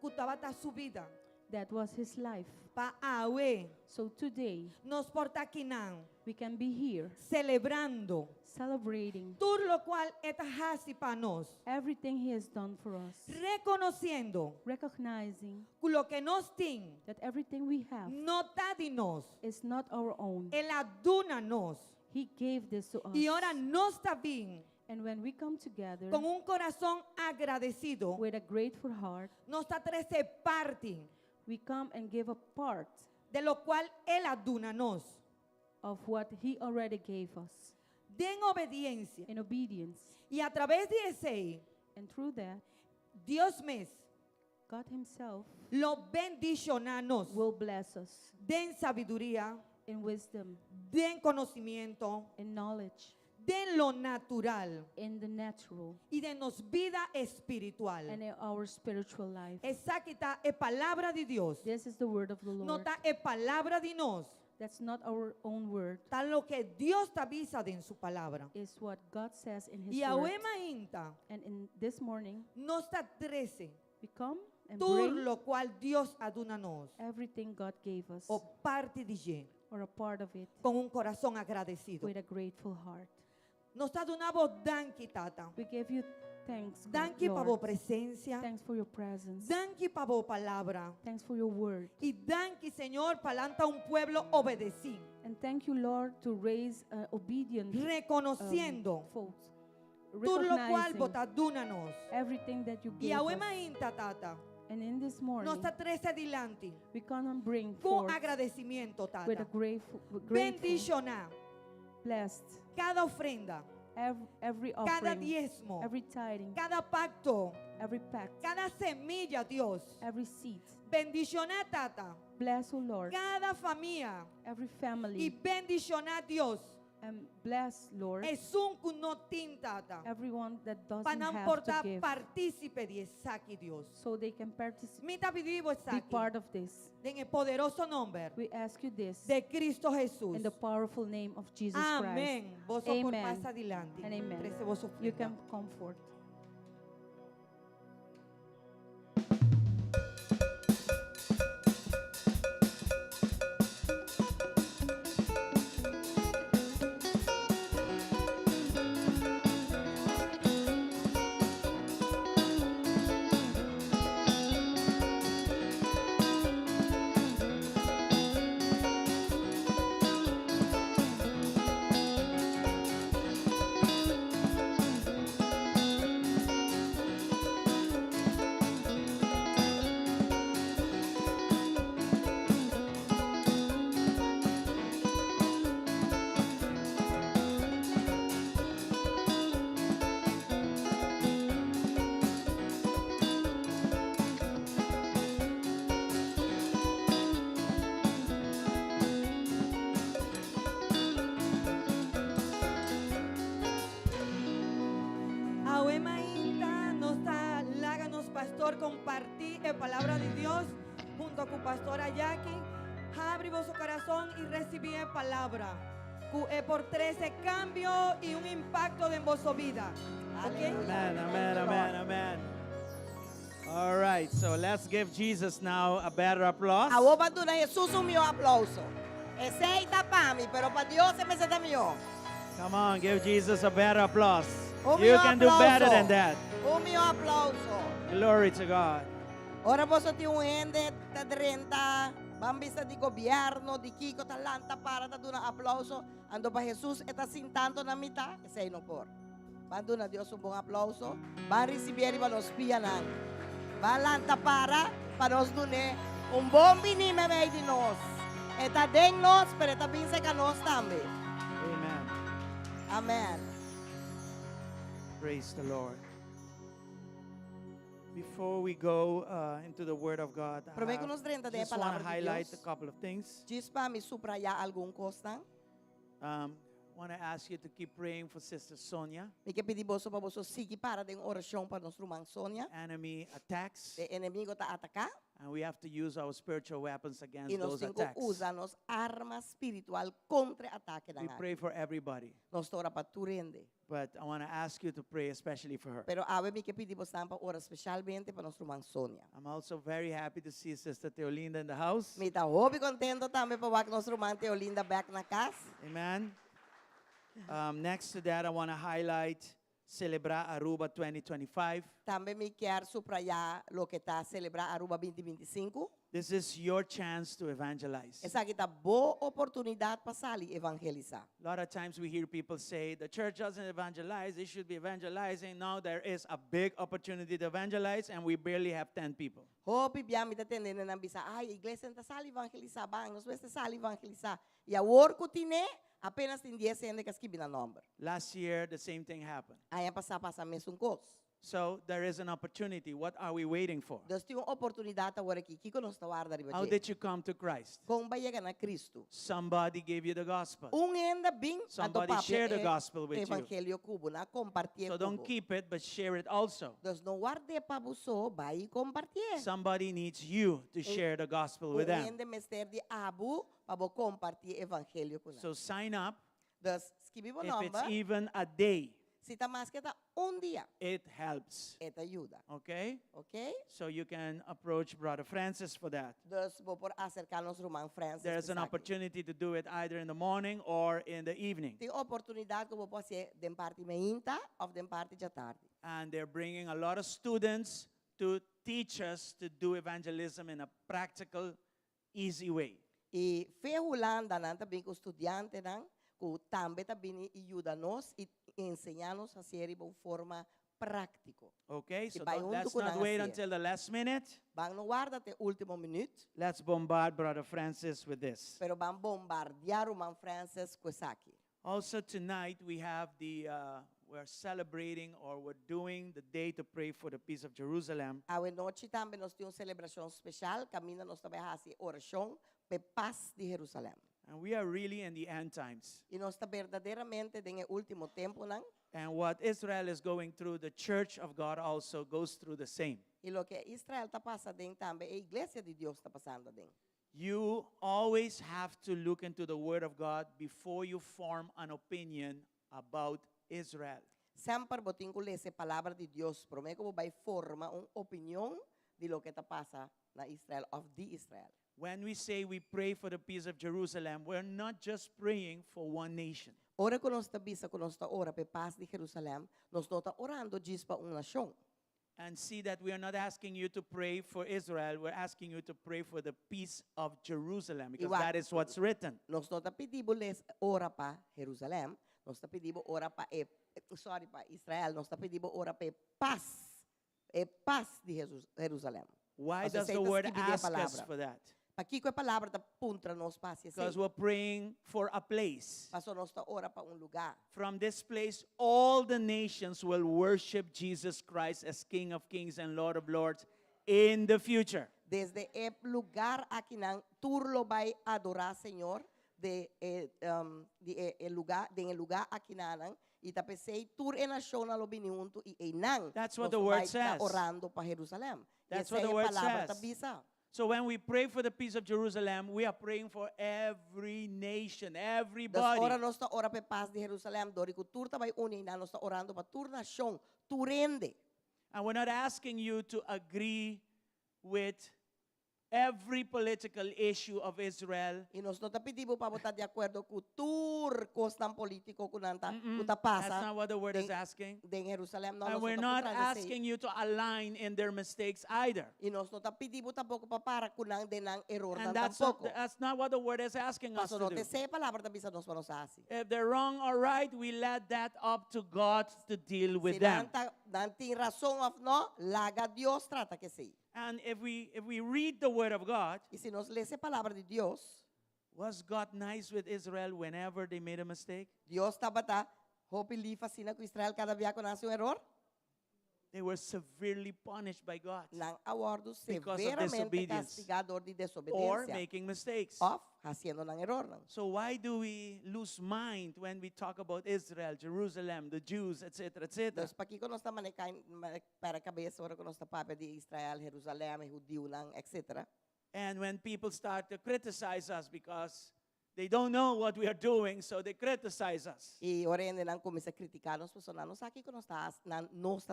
que estaba su vida, That was His life. para Awe, So today, nos porta quinan, we can be here celebrando celebrating todo lo cual está ajasi para nos, everything He has done for us, reconociendo recognizing que lo que nos tiene that everything we have no está de nos, is not our own. Él aduna nos, He gave this to us. y ahora no está bien, And when we come together con un corazón agradecido, with a grateful heart, nos está trece parte we come and give a part de lo cual Él aduna nos. of what He already gave us Den obediencia. in obedience. Y a través de ese, And through that, Dios mes God Himself lo bendicionanos. will bless us Den sabiduría, in wisdom, den conocimiento, in knowledge, den lo natural in the natural, y denos vida espiritual. and in our spiritual life. Esa que está es palabra de Dios. This is the word of the No Lord. está es palabra de nos. That's not our own word. Está lo que Dios te avisa de en su palabra. It's what God says in His Y a word. inta And in this morning, no está trece. we come and Todo bring lo cual Dios aduna nos. everything God gave us, O parte de ye, or a part of it, con un corazón agradecido. with a grateful heart. Nos está donando danki tata. We give you thanks, God, Danki para Lord. vos presencia. Thanks for your presence. Danki para vos palabra. Thanks for your word. Y danki, Señor, palanta un pueblo obedecí. And thank you, Lord, to raise obedient Reconociendo folks, todo lo cual recognizing votadúnanos. everything that you Y gave a us. inta tata. And in this morning, Nos está trece adelante. we come and bring Con forth agradecimiento, with a tata. grateful, Bendicionar blessed, cada ofrenda, every cada offering, diezmo, every tiding, cada pacto, every pact, cada semilla, Dios. every seed. Bendicionar, tata. Bless, O Lord, Cada familia. every Y family, bendicionar, Dios. and bless, Lord, Es un cunotín, tata. everyone that doesn't Para have to importar give, partícipe de Saki, Dios. so they can participate, Mita vivo be Saki. part of this. En el poderoso nombre We ask you this de Cristo Jesús. in the powerful name of Jesus Amén. Vos Christ. por Amen paz adelante. and amen. Trece vos You ofrenda. can comfort. compartir la palabra de Dios junto con pastora Jackie. Abre vuestro corazón y recibí la palabra. Que es por 13 cambios y un impacto en vuestra vida. ¿Ok? Amen, amen, amen, amen. All right, so let's give Jesus now a better applause. A vos para tu Jesús un mío aplauso. Ese ahí está para mí, pero para Dios se me está mío. Come on, give Jesus a better applause. Un You mío can do better aplauso. than that. Un mío aplauso. Glory to God. Ora posso ti un ende ta drenta, bambisa di governo, di Kiko talanta para ta duna applauso, ando para Jesus e ta sintando na mita, e sei no por. Mando na Dios un buon applauso, va a ricevere va nos pianan. Va lanta para nos dune un buon binime mei di nos. E ta den nos per ta binse ka nos tambe. Amen. Amen. Praise the Lord. Before we go into the Word of God, I Prometo nos drenta de just want palavra to de highlight a Dios. couple of things. Diz para me subrayar algum costa. Want to ask you to keep praying for Sister Sonia. Me que pedir bolso para você seguir para de oração para nosso irmão Sônia. Enemy attacks, O inimigo está a atacar and we have to use our spiritual weapons against e nós those temos que attacks. usar nossa arma espiritual contra ataque da We pray for everybody, Nós ora para tu rende. but I want to ask you to pray especially for her. Pero ave me que pedir você para ora especialmente para nosso irmão Sônia. I'm also very happy to see Sister Teolinda in the house. Me está hobby contento também para ver nosso irmão Teolinda back na casa. Amen. Next to that, I want to highlight Celebrar Aruba 2025. Também me quer subrayar o que está celebrar Aruba 2025. This is your chance to evangelize. Essa aqui tá boa oportunidade para sair evangelizar. A lot of times we hear people say the church doesn't evangelize, they should be evangelizing. Now there is a big opportunity to evangelize, and we barely have 10 people. Hopi bia me tá tendendo na bisa, ai, igreja não tá sala evangelizar, bang, nós vamos sala evangelizar. E a work tine apenas tem 10 gente que escrevi na number. Last year, the same thing happened. Aí é passa mesmo coisa. So there is an opportunity. What are we waiting for? Deus tem uma oportunidade agora aqui, que nós está guardando How did you come to Christ? Como vai chegar na Cristo? Somebody gave you the gospel. Ainda bem Somebody share the gospel with you. evangelho cubo, na compartilhar So don't cubo. keep it, but share it also. Deus não guarde para você, vai compartilhar. Somebody needs you to share the gospel with them. Ainda mestre de abu para você compartilhar evangelho com So sign up. Deus escreve o If it's nome. even a day, Se está mais que tá dia, it helps. te ajuda, Okay? ok? So you can approach Brother Francis for that. Deus vou por acercar nos irmãos Francis. There's an que está aqui. opportunity to do it either in the morning or in the evening. Tem oportunidade que eu posso fazer de parte meinta ou de parte da tarde. And they're bringing a lot of students to teach us to do evangelism in a practical, easy way. E ferrulanda nan também com estudante nan, que também também ajuda nós e ensinar-nos a ser de uma forma prática. Okay? So vai let's junto com not a wait hacer. until the last minute. Van no guarda até o último minuto, Let's bombard Brother Francis with this. pero van bombardear o man Francis com isso aqui. Also tonight we have we're celebrating or we're doing the day to pray for the peace of Jerusalem. A noite também nós temos uma celebração especial, caminha nós também fazer oração para paz de Jerusalém. And we are really in the end times. E nós está verdadeiramente no último tempo, não? And what Israel is going through, the church of God also goes through the same. E o que Israel está passando também, a igreja de Deus está passando dentro. You always have to look into the Word of God before you form an opinion about Israel. Sempre vou ter que ler a palavra de Deus, para mim que vou formar uma opinião de lo que está passando na Israel, of the Israel. When we say we pray for the peace of Jerusalem, we're not just praying for one nation. Ora que nós está bisa, que nós está ora para paz de Jerusalém, nós não está orando diz para uma nação. And see that we are not asking you to pray for Israel, we're asking you to pray for the peace of Jerusalem, because Igual. that is what's written. Nós não está pedindo les ora para Jerusalém, nós está pedindo ora para para Israel, nós está pedindo ora para paz de Jerusalém. Why Você does the aceita word escrever a ask us palavra? for that? Para que a palavra está puntra nós passa Because assim. we're praying for a place. Passou nós está ora para lugar. From this place, all the nations will worship Jesus Christ as King of Kings and Lord of Lords in the future. Desde lugar aqui não, turlo vai adorar Senhor, en el lugar aquí nanan y tapesei tur en nación a lo biniunto y enang. That's what the word says. Orando para Jerusalem. That's Y what the esa word palabra says. tabisa. So when we pray for the peace of Jerusalem, we are praying for every nation, Das everybody. ora nós está ora pe paz de Jerusalem, dori ku tur tabay uni na nós está orando para tur nación, turende. And we're not asking you to agree with every political issue of Israel. Y nós não está pedindo para votar de acordo com tur costan político kunanta, Mm-mm. kuta That's pasa not what the word is den- asking. de Jerusalem. Não, And nós we're não not está asking you to align in their mistakes either. E nós não está pedindo tampoco para kunang denang error And nan tampoco. that's not what the word is asking us Paso to no do. te sei palavra da bisa nós vamos assim. If they're wrong or right, we let that up to God to deal with Se them. não tem razão of no, laga Dios trata que sei. And if we read the word of God, E se nós lesse a palavra de Deus, was God nice with Israel whenever they made a mistake? Deus estava tá hope lifa sina com Israel cada vez que nasce error, They were severely punished by God não awardo Because of severamente disobedience. castigador de or desobediência. making mistakes. Of haciendo nan error nan. So why do we lose mind when we talk about Israel, Jerusalem, the Jews, etc., etc.? Dos pa kiko nós está manecain para cabeça ora que nós está papa de Israel, Jerusalém, judeu nan, etc. And when people start to criticize us because they don't know what we are doing, so they criticize us. E ora ainda não começa a criticar nós pessoas, não sabe que nós está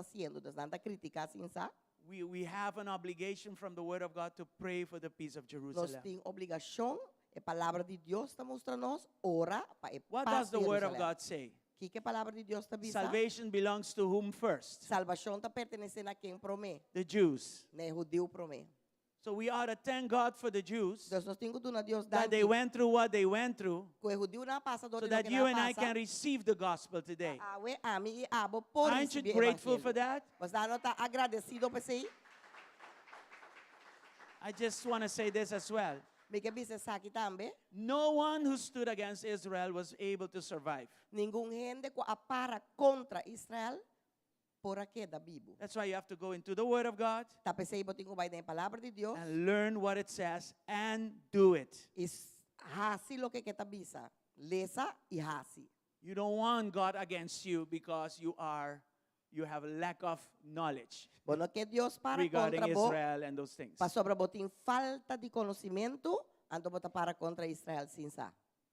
haciendo, nós não está criticar assim, sabe? We have an obligation from the Word of God to pray for the peace of Nós Jerusalem. temos obrigação, a palavra de Deus está mostrando nós, ora para a What paz does the de Word of Jerusalém. God say? Que a palavra de Deus está dizendo? Salvation belongs to whom first? Salvação está pertencendo a quem promete, The Jews. né? Judeu promete. So we ought to thank God for the Jews Então nós temos que dar a Deus that they went through what they went through que o judeu não passa so that you and I can receive the gospel today. Ami e abo por Aren't you receber grateful for evangelho. that? Você não está agradecido por isso aí? I just want to say this as well. Me que bisa aqui também. No one who stood against Israel was able to survive. Nenhum gente que apara contra Israel por aqui da Bíblia. That's why you have to go into the Word of God Tá pensei botin ko vai na palavra de Deus and learn what it says and do it. e hasi lo que tá bisa. Lesa e hasi. You don't want God against you because you have a lack of knowledge Bueno que Deus para regarding contra bo, Israel and those things. pa sobra botin falta de conhecimento, ando bota para contra Israel sin sa.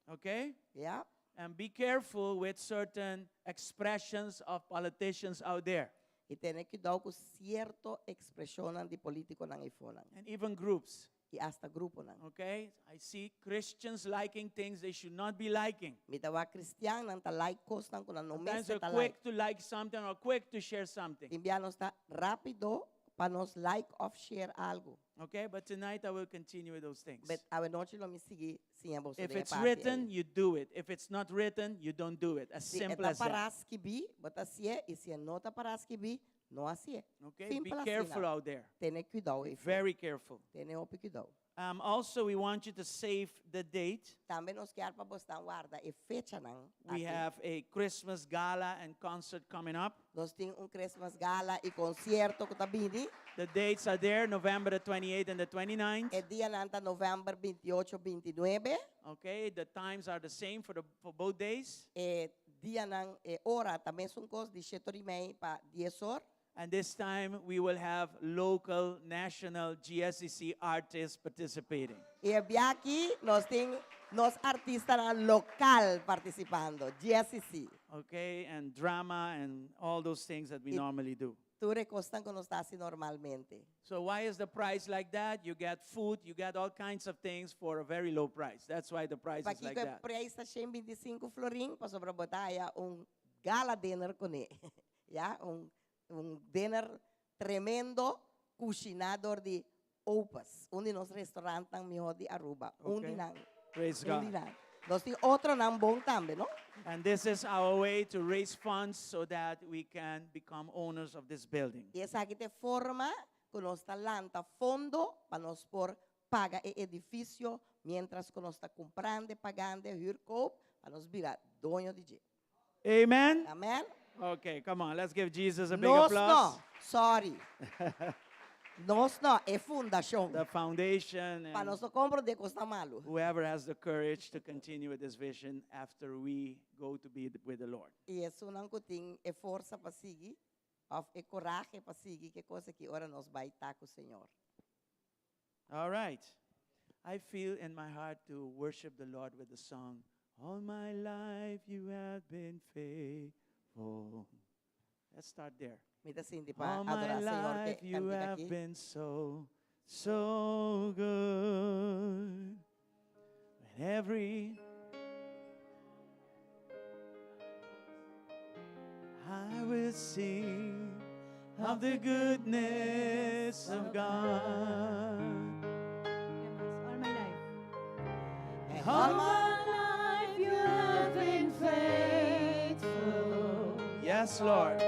Okay? Yeah? And be careful with certain expressions of politicians out there E tem que dar com cierto expressão de político nan ifonan. and even groups. E hasta grupo nan. Okay? I see Christians liking things they should not be liking. Mitawa Cristian nan ta like cos nan kunan no mes Sometimes they're ta like. quick to like something or quick to share something. Timbiano está rápido para nos like of share algo. Okay? But tonight I will continue with those things. But a noche lo me sigue sin ambos. If it's written, you do it. If it's not written, you don't do it. As Si simple eta as that. para escribir, bota assim é, e se não tá para escribir, não assim é. Okay? Be Simple assim, careful não. out there. Tem cuidado, Very careful. tem o cuidado. Also, we want you to save the date. Também nos quer para postar guarda e fecha não. We have a Christmas gala and concert coming up. Nós tem Christmas gala e concerto que tá vindo. The dates are there, November the 28th and the 29th. É dia nanta novembro 28, 29. Okay, the times are the same for both days. É dia nan hora também são coisas de 7h30 para 10 horas. And this time we will have local, national GSCC artists participating. E aqui nós tem nos artistas local participando, GSC. Okay, and drama and all those things that we normally do. Tu recostan que nós está assim normalmente. So why is the price like that? You get food, you get all kinds of things for a very low price. That's why the price Para is que like o that. preço está 125 florim, para sobre botar gala dinner com ele. Ya, dinner tremendo, cocinador de opas. De nos restaurantes melhor de Aruba. Okay. De Praise God. Nós tem outro não bom também, não? And this is our way to raise funds so that we can become owners of this building. E essa aqui tem forma que nós está lanta fundo para nós por pagar o edifício, mientras que nós está comprando, pagando, huurkoop, para nós virar dono de jeito. Amen? Amém? Okay, come on, let's give Jesus a big Nós applause. não, sorry. Nós não, é fundação. the foundation, Para and nós não comprar de costa malo. whoever has the courage to continue with this vision after we go to be with the Lord. E isso não tem é força para seguir, é coragem para seguir, que coisa que ora nós vai estar com o Senhor. All right. I feel in my heart to worship the Lord with the song, All my life you have been faithful. Let's start there. Me dá assim de para All my adorar o Senhor life que you canta have aqui. been so, so good. And every I will sing of the goodness of God. All my life. And All my life you have been faithful. Yes, Lord.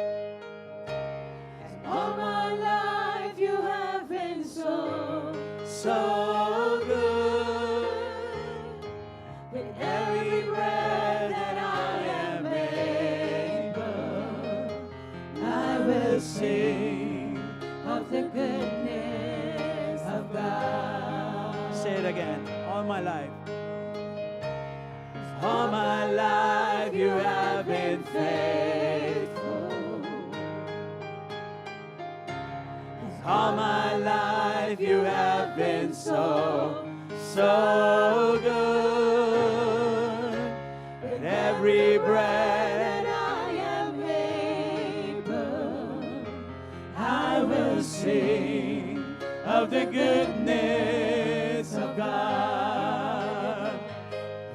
All my life you have been so, So good. with every breath that I am able, I will sing of the goodness of God. Say it again. All my life. All my life you have been faithful. All my life you have been so, so good. With every breath That I am able, I will sing of the goodness of God.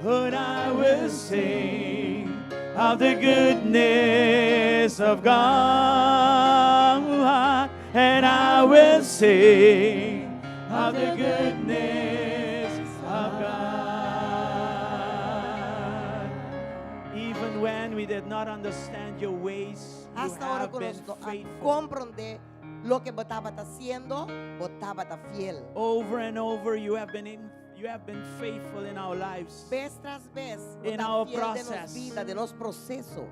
But I will sing of the goodness of God. And I will sing of the goodness of God. Even when we did not understand your ways, you hasta ahora have que been nós não faithful. comprender lo que botava está haciendo, botava está fiel. Over and over, you have been faithful in our lives. Vez tras vez, In botava our fiel de nos process. vida, de nos processo.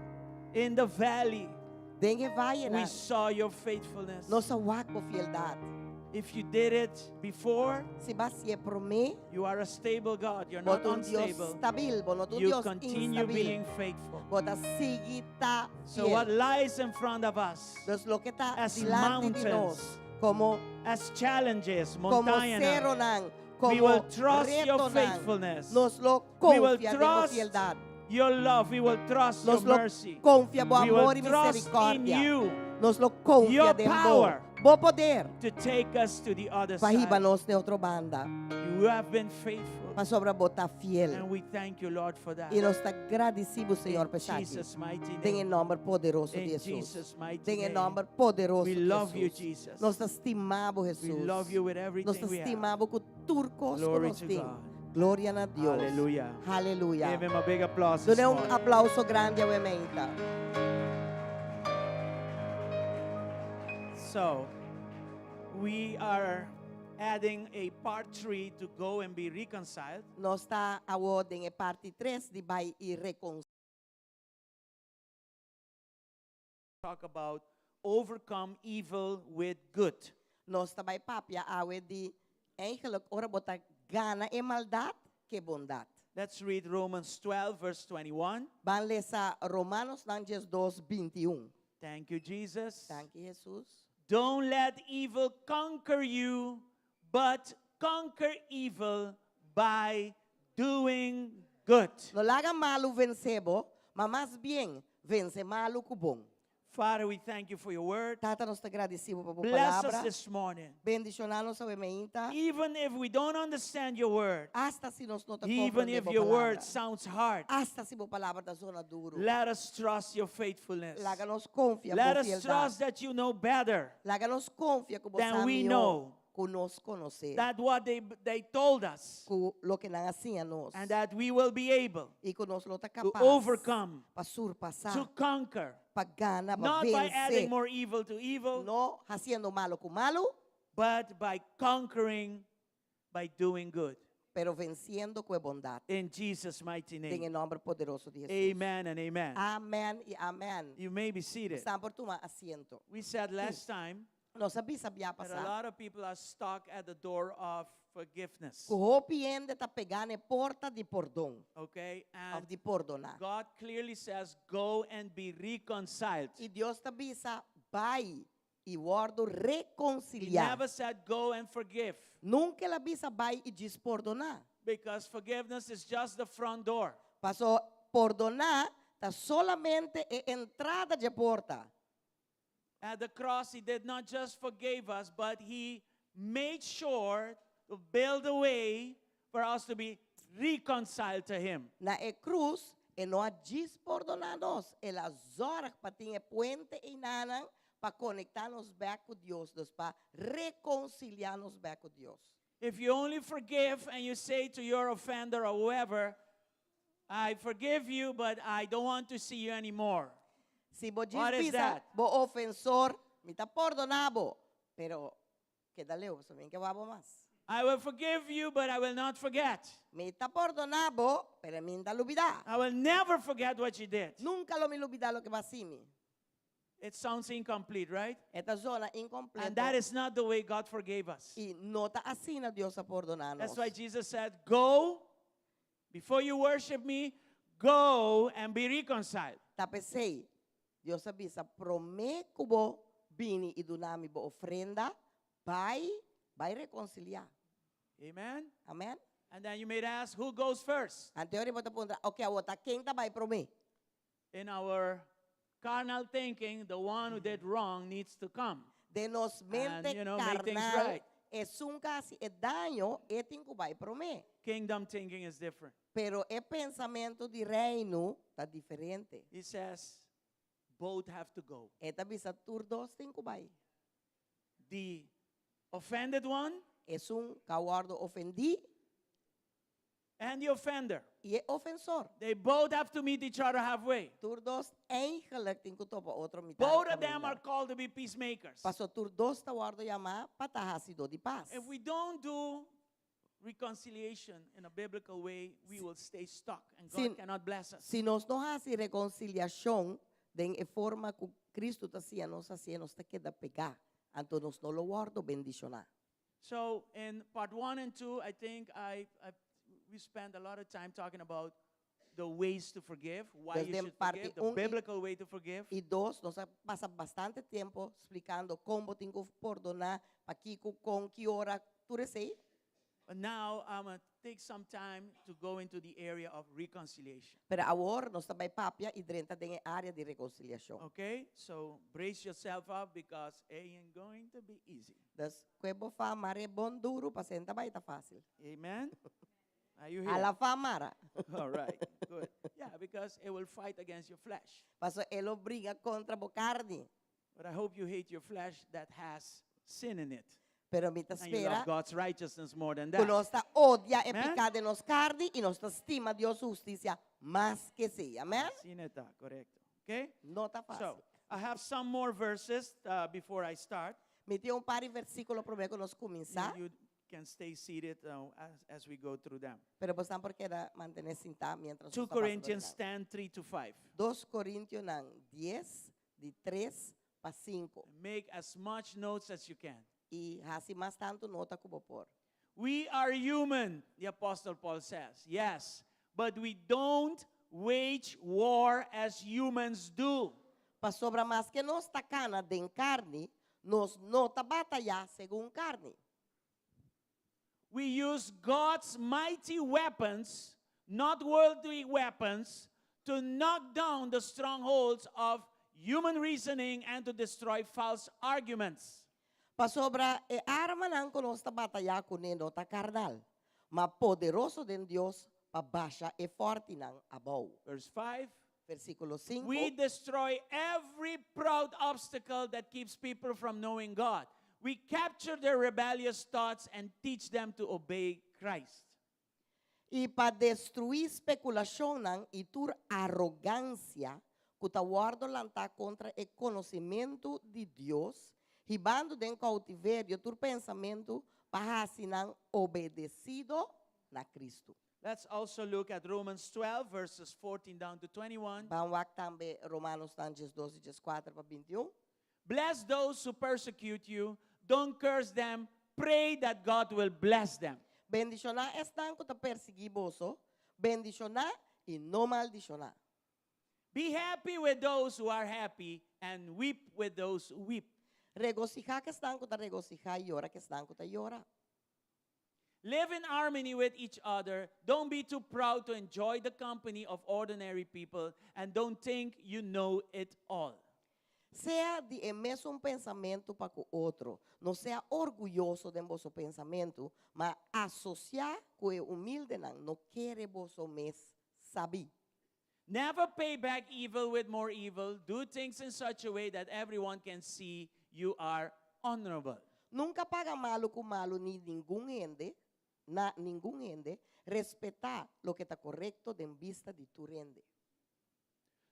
In the valley, Dengue vai we saw your faithfulness. nossa waco fieldade. If you did it before, Se baseia por mim, you are a stable God. You're not bota Deus unstable. stabil, bota You Deus continue instabil. being faithful. Bota seguita So what fiel. lies in front of us Deus lo que está as delante de nós, mountains, como as challenges, como montaña, cero nan, we will como trust your reto nan, faithfulness. nos lo We will confia de trust fialdade. your love. We will trust your Nos lo mercy. confia bo We amor will e trust in misericórdia. you Nos lo confia Your de power. bo poder. to take us to the other Para riba side. nós de outra banda. You have been faithful. Para sobra botar fiel. And we thank you, Lord, for that. E nós está agradecidos, Senhor, In por estar aqui. Jesus' mighty Tem em name. nome poderoso de In Jesus. Jesus' mighty Tem em name. nome poderoso We de love you, Jesus. Jesus. Nós estimamos We Jesus. love you with Nós everything we have. estimamos com tudo que Glory nós to temos. God. Glória a Deus. Hallelujah. Aleluia. Give him a big applause this Dê morning. aplauso grande ao ementa. So, we are adding a part 3 to go and be reconciled. Nós está a ordem é parte 3 de vai e reconciliar. Talk about overcome evil with good. Nós também papia a de eigenlijk ora botar gana e maldade que bondade. Let's read Romans 12, verse 21. Van lesa Romanos 2:21. Thank you, Jesus. Thank you, Jesus. Don't let evil conquer you, but conquer evil by doing good. No laga malo vencebo, mas mais bem vence malo com bom. Father, we thank you for your word. Tata, nós te agradecemos por Bless us palavra. this morning. Bendicionar-nos ao ementa. Even if we don't understand your word, Hasta se nós não te even if compreendemos your palavra. word sounds hard, Hasta se a palavra da zona duro. let us trust your faithfulness. Laga nos confia Let por us fialdade. trust that you know better Laga nos confia que você than we sabe know. nos conhecer. that what they told us, Com lo que não assim a nós. and that we will be able E que nós não tá to capaz. overcome, Para surpassar. to conquer, Para ganhar. Para not by adding vencer. more evil to evil, Não haciendo malo com malo. but by conquering by doing good. Pero venciendo com bondade. In Jesus' mighty Em name. nome poderoso de Jesus. Amen and amen. Amém e amém. You may be seated. Está por tomar asiento. We said last time Não sabia sabia But a passar. lot of people are stuck at the door of forgiveness. Kuhopiende ta pegane porta di perdão, Okay? of And di perdonar. God clearly says, go and be reconciled. E Deus ta bisa, vai e guardo He reconciliar. never said, go and forgive. Nunca ela bisa vai e diz perdonar. Because forgiveness is just the front door. Passou perdonar ta solamente a entrada de porta. At the cross, He did not just forgive us, but He made sure to build a way for us to be reconciled to Him. Na cruz, e não diz perdonar nós. Ela zora para ter puente e nanang para conectar-nos back com Deus, para reconciliar-nos back com Deus. If you only forgive and you say to your offender or whoever, I forgive you, but I don't want to see you anymore. Se você What is diz that? bo ofensor, me está perdonado, pero que dale o também que vamos mais. I will forgive you, but I will not forget. Me está perdonado, pero me está olvidar. I will never forget what you did. Nunca lo me olvidar lo que va a hacer. It sounds incomplete, right? Esta zona incompleta. And that is not the way God forgave us. Y no está así na Dios a perdonarnos. That's why Jesus said, go, before you worship me, go and be reconciled. Tapesei, Dios avisa, promé kubo bini e dunami bo ofrenda, vai reconciliar. Amen? Amen? And then you may ask, who goes first? Anteori mo tapundra, okay, awota, quem tá vai promé? In our carnal thinking, the one who did wrong needs to come. De nos mente And, make things carnal, right. es un casi e daño, e tinko vai promé. Kingdom thinking is different. Pero e pensamento di reino tá diferente. He says, both have to go. E tabisa turdos tinko vai. The offended one Es un cawardo ofendi and the offender. e e ofensor. They both have to meet each other halfway. Turdos eigenlijk tinko to pa otro mitad. Both of them are called to be peacemakers. Paso turdos tawardo yama patahasido di paz. If we don't do reconciliation in a biblical way, we will stay stuck and God Sin- cannot bless us. Si nos no hasi reconciliación den e forma que Cristo ta sia nos hacía nos te queda pegar. Anto nos no lo guardo bendicionar. So in part 1 and 2, I think we spent a lot of time talking about the ways to forgive, why you Desde should parte forgive, the un y- biblical way to forgive. Y dos, nos pasa bastante tiempo explicando cómo tengo que perdonar, pa kiko con que hora tú recibes. But now I'm going to take some time to go into the area of reconciliation. Pero agora nos também papia e drenta den área de reconciliação. Okay? So brace yourself up because it ain't going to be easy. Das quebo fa mare bon duro, pa senta vai tá fácil. Amen? Are you here? A la fa mara. All right, good. Yeah, because it will fight against your flesh. Paso elo briga contra bo carne. But I hope you hate your flesh that has sin in it. Pero mi ta And you love spera, God's righteousness more than que that. nos ta odia e Amen? picade nos carne y nos ta stima Dios justicia más que sí. Amen? Sin eta, correcto. Okay? No tá So, fácil. I have some more verses before I start. Me tem par de versículo primeiro que nós começar, You can stay seated as we go through them. pero bastante porque era mantener sentado mientras 2 nós tá passando Corinthians adelante. 10, 3 to 5. 2 Coríntios 10, de 3 para 5. Make as much notes as you can. E assim mais tanto nota como por. We are human, the Apostle Paul says. Yes, but we don't wage war as humans do. Para sobra mais que nós tá cana de carne, nós não tá batalhar segundo carne. We use God's mighty weapons, not worldly weapons, to knock down the strongholds of human reasoning and to destroy false arguments. Para sobra e arma não que nós tá batalhar com nem nota carnal, mas poderoso de Deus para baixa e forte não abau. Verse 5. Versículo 5. We destroy every proud obstacle that keeps people from knowing God. We capture their rebellious thoughts and teach them to obey Christ. E para destruir especulação não e tur arrogância, que tá guardo lantar contra o conhecimento de Deus, ribando den cautiverio tur pensamento para não obedecido na Cristo. Let's also look at Romans 12, verses 14 down to 21. Vamos também Romanos 12, 14 para 21. Bless those who persecute you. Don't curse them. Pray that God will bless them. Bendicionar están que te persegui boso. Bendicionar y no maldicionar. Be happy with those who are happy and weep with those who weep. Regocijar que están que te regocijar y llora que están que te llora. Live in harmony with each other. Don't be too proud to enjoy the company of ordinary people, and don't think you know it all. Sea de emeso un pensamento para con otro. No sea orgulloso de vuestro pensamiento, mas asociar con el humilde no quiere vosso mes saber. Never pay back evil with more evil. Do things in such a way that everyone can see you are honorable. Nunca paga malo con malo ni ningún ende, ningún ende. Respetar lo que está correcto de vista de tu rende.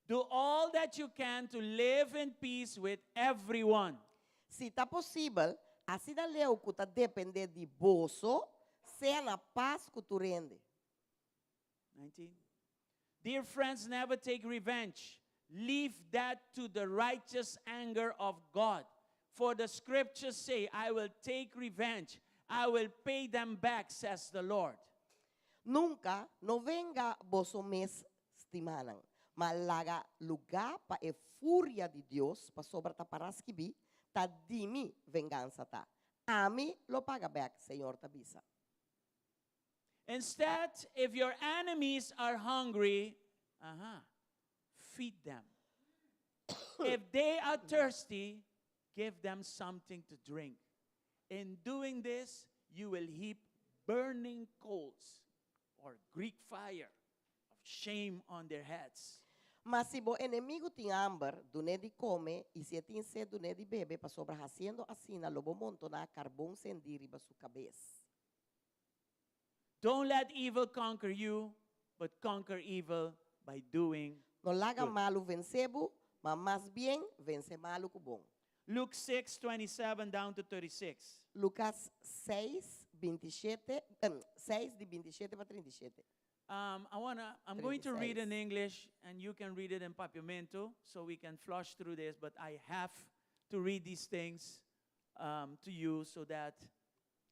Do all that you can to live in peace with everyone. Si está posible, así da leo que está depende de vosso, sea na paz que tu rende. 19. Dear friends, never take revenge. Leave that to the righteous anger of God. For the scriptures say, I will take revenge. I will pay them back, says the Lord. Nunca no venga vosso mes stimanan, malaga lugar pa e furia de Dios pa sobra ta paraskibi, ta dimi venganza ta. A mí lo paga back, Señor tabisa. Instead, if your enemies are hungry, feed them. If they are thirsty, give them something to drink. In doing this, you will heap burning coals or Greek fire of shame on their heads. Mas si bo enemigo tin hambre, dune di come, y si tin sed dune di bebe, pa sobra haciendo así na lobo montona carbón sendiri ba su cabeza. Don't let evil conquer you, but conquer evil by doing No laga good. malo vencebo, mas más bien vence malo ku bom. Luke 6:27 down to 36. Lucas 6, 27, 6 de 27 para 37. I'm going to read 36. in English, and you can read it in Papiamento, so we can flush through this. But I have to read these things to you, so that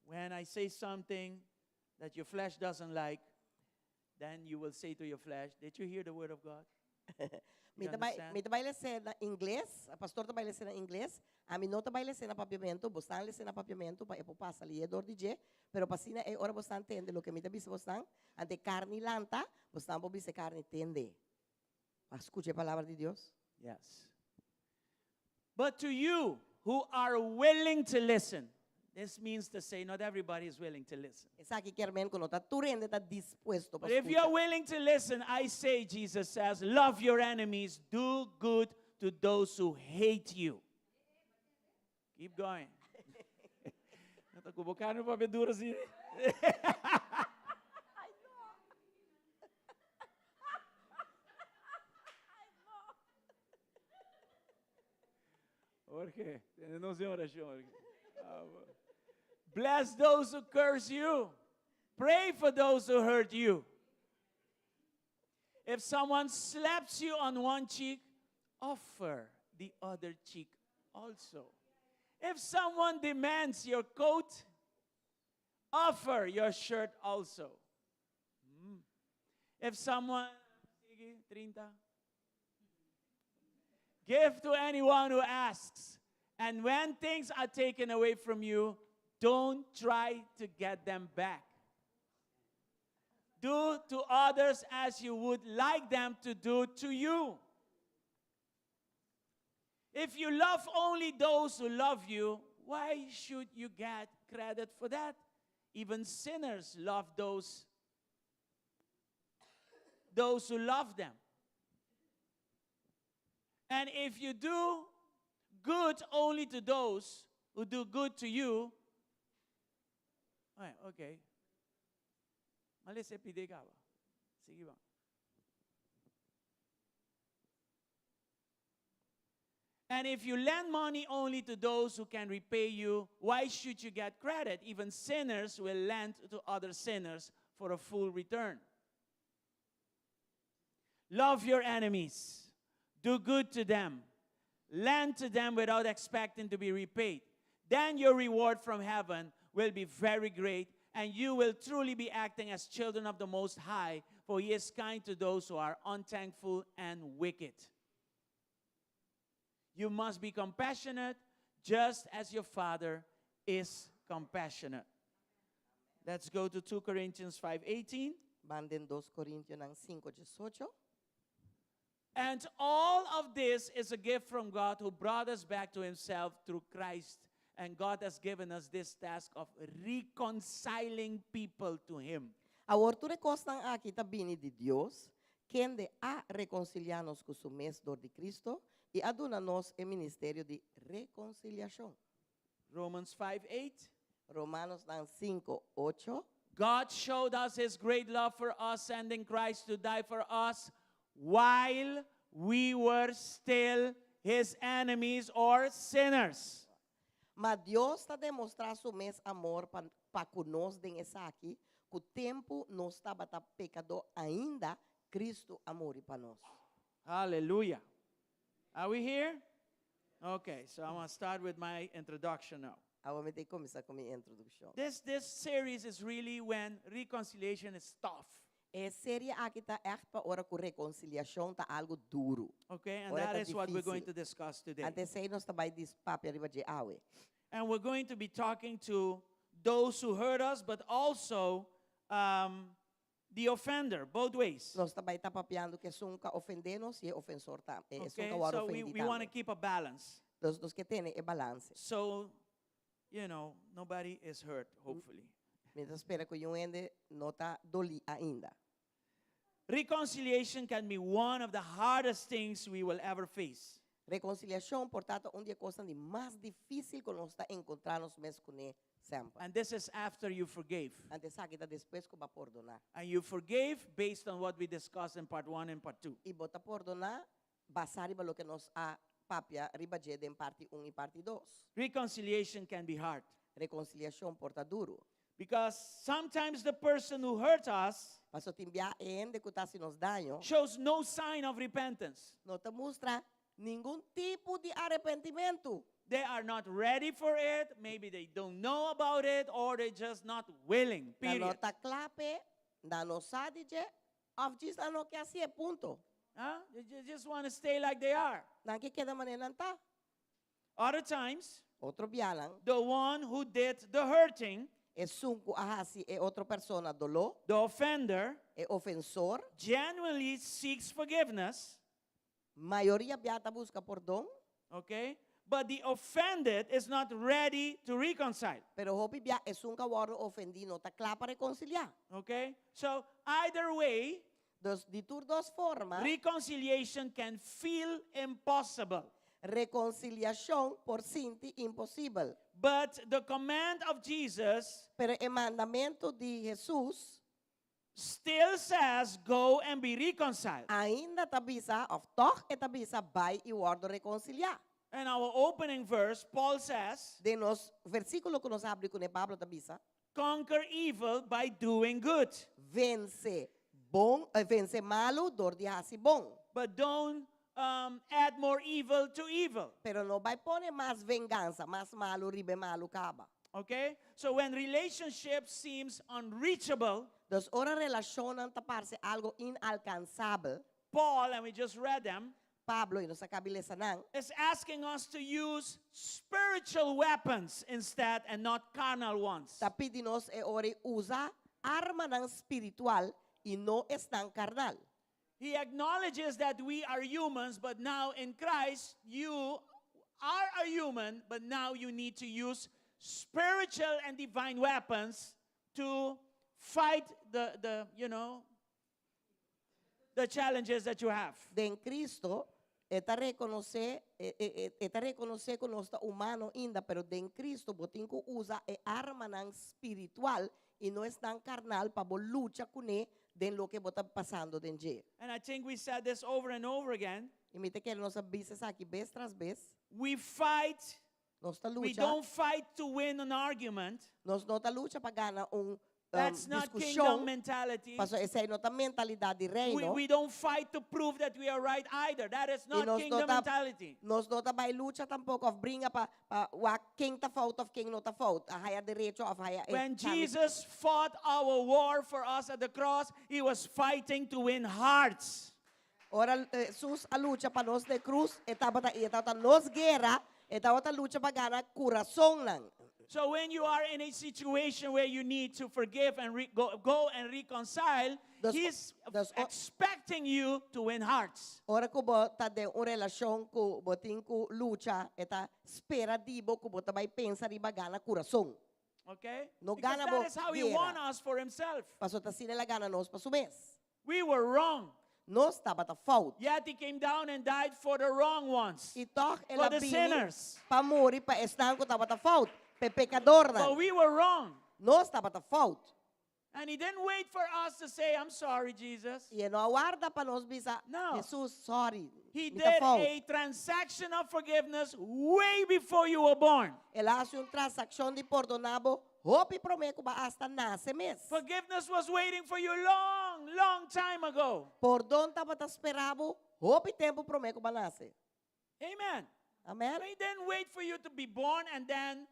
when I say something that your flesh doesn't like, then you will say to your flesh, "Did you hear the word of God?" You understand? Me trabalha na inglês, a pastor trabalha na inglês, a mim não trabalha na papiamento, bostan na papiamento, para eu passa ali dor de pero pasina é hora bostan entende lo que me tabi bostan, ante carne lanta, bostan bo bise carne tende. Escuche a palavra de Deus. Yes. But to you who are willing to listen, this means to say not everybody is willing to listen. Esa que quer men quando tá turende tá disposto para But if you're willing to listen, I say, Jesus says, love your enemies, do good to those who hate you. Keep going. Natakubukan pa bedura si. Jorge, tenemos oración. Bless those who curse you. Pray for those who hurt you. If someone slaps you on one cheek, offer the other cheek also. If someone demands your coat, offer your shirt also. If someone, sige, 30. Give to anyone who asks. And when things are taken away from you, don't try to get them back. Do to others as you would like them to do to you. If you love only those who love you, why should you get credit for that? Even sinners love those who love them. And if you do good only to those who do good to you, okay. Mali se pide ka ba? Sige ba? And if you lend money only to those who can repay you, why should you get credit? Even sinners will lend to other sinners for a full return. Love your enemies. Do good to them. lend to them without expecting to be repaid. Then your reward from heaven will be very great, and you will truly be acting as children of the Most High, for He is kind to those who are unthankful and wicked. You must be compassionate, just as your Father is compassionate. Let's go to 2 Corinthians 5:18. Manden 2 Corintios ng 5:18. And all of this is a gift from God who brought us back to Himself through Christ. And God has given us this task of reconciling people to Him. A orture costan aqui ta bini di Dios, kende a reconciliarnos com o mesdor de Cristo e aduna-nos e ministério de reconciliação. Romans 5:8. Romanos ng 5:8. God showed us His great love for us, sending Christ to die for us while we were still His enemies or sinners. Mas Deus está demonstrando o mesmo amor para conosco den essa aqui, que o tempo não estava tá pecador ainda, Cristo amor para nós. Hallelujah. Are we here? Okay, so I'm going to start with my introduction now. Agora me começar com a minha introdução. This series is really when reconciliation is tough. É série aqui tá echt para hora com reconciliação tá algo duro. Okay, and Ora that tá is what we're difícil. going to discuss today. Antes aí nós trabalhamos de papo arriba de awe. And we're going to be talking to those who hurt us, but also the offender, both ways. Nós também tá papiando que sunca ofender-nos e ofensor tá. Okay, Sunca war so we want to ofendido. keep a balance. Dos que tem é balance. So, nobody is hurt, hopefully. Mientras espera que o ende não tá doli ainda. Reconciliation can be one of the hardest things we will ever face. Reconciliação, portanto, dia coisa de mais difícil que nós está encontrarnos mesmo com ele sempre. And this is after you forgave. Antes aqui tá depois que vai perdonar. And you forgave based on what we discussed in part 1 and part 2. E bota perdonar, basar riba lo que nós a papia riba de em parte 1 e parte 2. Reconciliation can be hard Reconciliação porta duro. because sometimes the person who hurt us Mas o timbia ende que tá se nos daño, shows no sign of repentance. não te mostra nenhum tipo de arrependimento. They are not ready for it. Maybe they don't know about it, or they're just not willing. Na Period. nota clape, na no sadije, of just ano que assim é ponto. Huh? They just want to stay like they are. Na que queda maneira tá. Other times, Outro bialang, the one who did the hurting, é sunco ahasi é outra persona dolo, the offender, é ofensor, genuinely seeks forgiveness, maioria biata busca perdão, okay? But the offended is not ready to reconcile, pero hopi bia é sunca waro ofendido, ta clapa reconciliar. okay? So either way, De tur dos formas, reconciliation can feel impossible. reconciliação por sinti impossível. But the command of Jesus Pero o mandamento de Jesus still says, go and be reconciled. ainda tabisa, of toch e tabisa, vai e waro reconciliar. And our opening verse, Paul says, De nos versículo que nos abre com o Pablo tabisa, conquer evil by doing good. vence vence malo, dor de hasi bom. But don't add more evil to evil. Pero no vai pone mais vengança, mais malo, ribe malo caba. Okay? So when relationship seems unreachable, Dos ora relacionan taparse algo inalcanzable. Paul, and we just read them, Pablo, y nos cabilesa nang, is asking us to use spiritual weapons instead and not carnal ones. tapidinos e ori usa arma ng spiritual y no es tan carnal. He acknowledges that we are humans, but now in Christ, you are a human, but now you need to use spiritual and divine weapons to fight the challenges that you have. De en Cristo, eta reconoce que no está humano ainda, pero de en Cristo, botinco usa e arma ng spiritual y no es tan carnal para lucha con él de lo que bota pasando de And I think we said this over and over again. Y mite que nos avises aquí vez tras vez, We fight, nos ta we lucha, don't fight to win an argument. nos nota lucha para ganar That's not kingdom discussão, mentality. pastor, essa é a mentalidade de reino. We don't fight to prove that we are right either. That is not nós kingdom não tá- mentality. Nós não vai luta tampouco of brinca para quem tá fault of quem não tá fault. A haya direito of haya. When Jesus fought our war for us at the cross, he was fighting to win hearts. Ora Jesus a luta para nós de cruz, etapa nos guerra, etapa luta para ganhar coração lang. So when you are in a situation where you need to forgive and go and reconcile, he's expecting you to win hearts. Ora ko bo ta de uma relação ko botin ko luta, eta espera dibo ko bota vai pensar e bagana coração. Okay? No Because gana that bo is how he guerra. won us for himself. Paso ta sila la gana nos paso mes. We were wrong. Nós estava ta fault. Yet he came down and died for the wrong ones. E toch For ela the bini sinners. pa muri pa estan ko tava ta fault. Pe pecador na. But we were wrong. Nós estava ta fault. And he didn't wait for us to say, I'm sorry, Jesus. E não aguarda para nós bisa. No. Jesus, sorry. He me ta did fault. a transaction of forgiveness way before you were born. Ela hace transação de perdonabo. Hope prometo ba hasta nasce mes. Forgiveness was waiting for you long time ago. Perdão tava ta esperabo. Hope tempo prometo ba nasce. Amen. Amen. So he didn't wait for you to be born and then,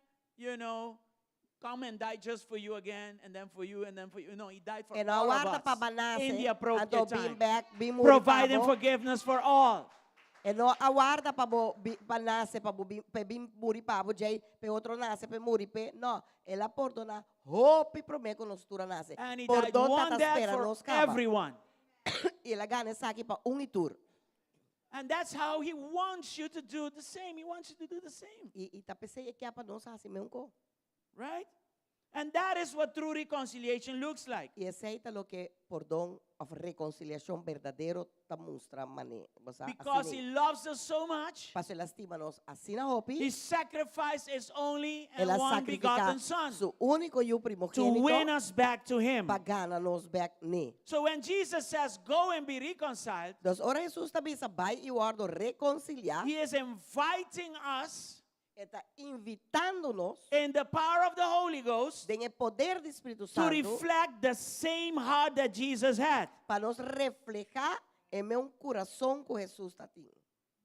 come and die just for you again, and then for you, and then for you. No, he died for E não all aguarda pa of ba us nasce. in the appropriate Anto time. bim back, bim muri Providing pabo. forgiveness for all. E não aguarda pa nasce pa bim muri pabo jay pe outro nasce pe muri pe. No, ela perdona. Hope prometo nos tura nasce. And he died Perdão one ta death espera for nos caba. everyone. E ela gana saki pa itur. And that's how he wants you to do the same. He wants you to do the same. E ta pensei que apa nos assim mesmo ko. Right? And that is what true reconciliation looks like. E aceita lo que perdão of reconciliação verdadeiro ta mostra mané. Because he loves us so much, Paso ela estima nos assim na hopi. he sacrificed his only and Ela one sacrifica begotten son su único e o to win primogênito us back to him. pa gana nos back ni. So when Jesus says, go and be reconciled, Dos ora Jesus tabi sa bay e guardo reconciliar. he is inviting us Está invitándonos in the power of the Holy Ghost en el poder del Espíritu to Santo reflect the same heart that Jesus had. para nos reflejar en un corazón que Jesús está tiene.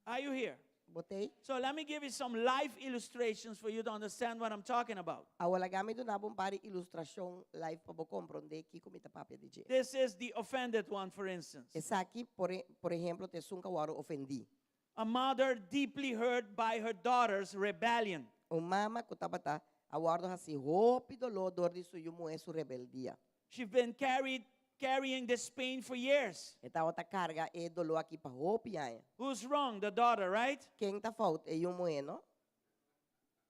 Are you here? Botei? So let me give you some life illustrations for you to understand what I'm talking about. Agora gamit do nabo para ilustração live para compreender que como está papel de. This is the offended one, for instance. Essa aqui, por exemplo, te sunca waro ofendi. A mother deeply hurt by her daughter's rebellion. Mama que estava tá aguardo assim, rápido lo dor de suyo moe su rebeldia. She's been carrying this pain for years. Estava tá carga e dolor aqui para hopiar. Who's wrong? The daughter, right? Quem tá falta é o moe, não?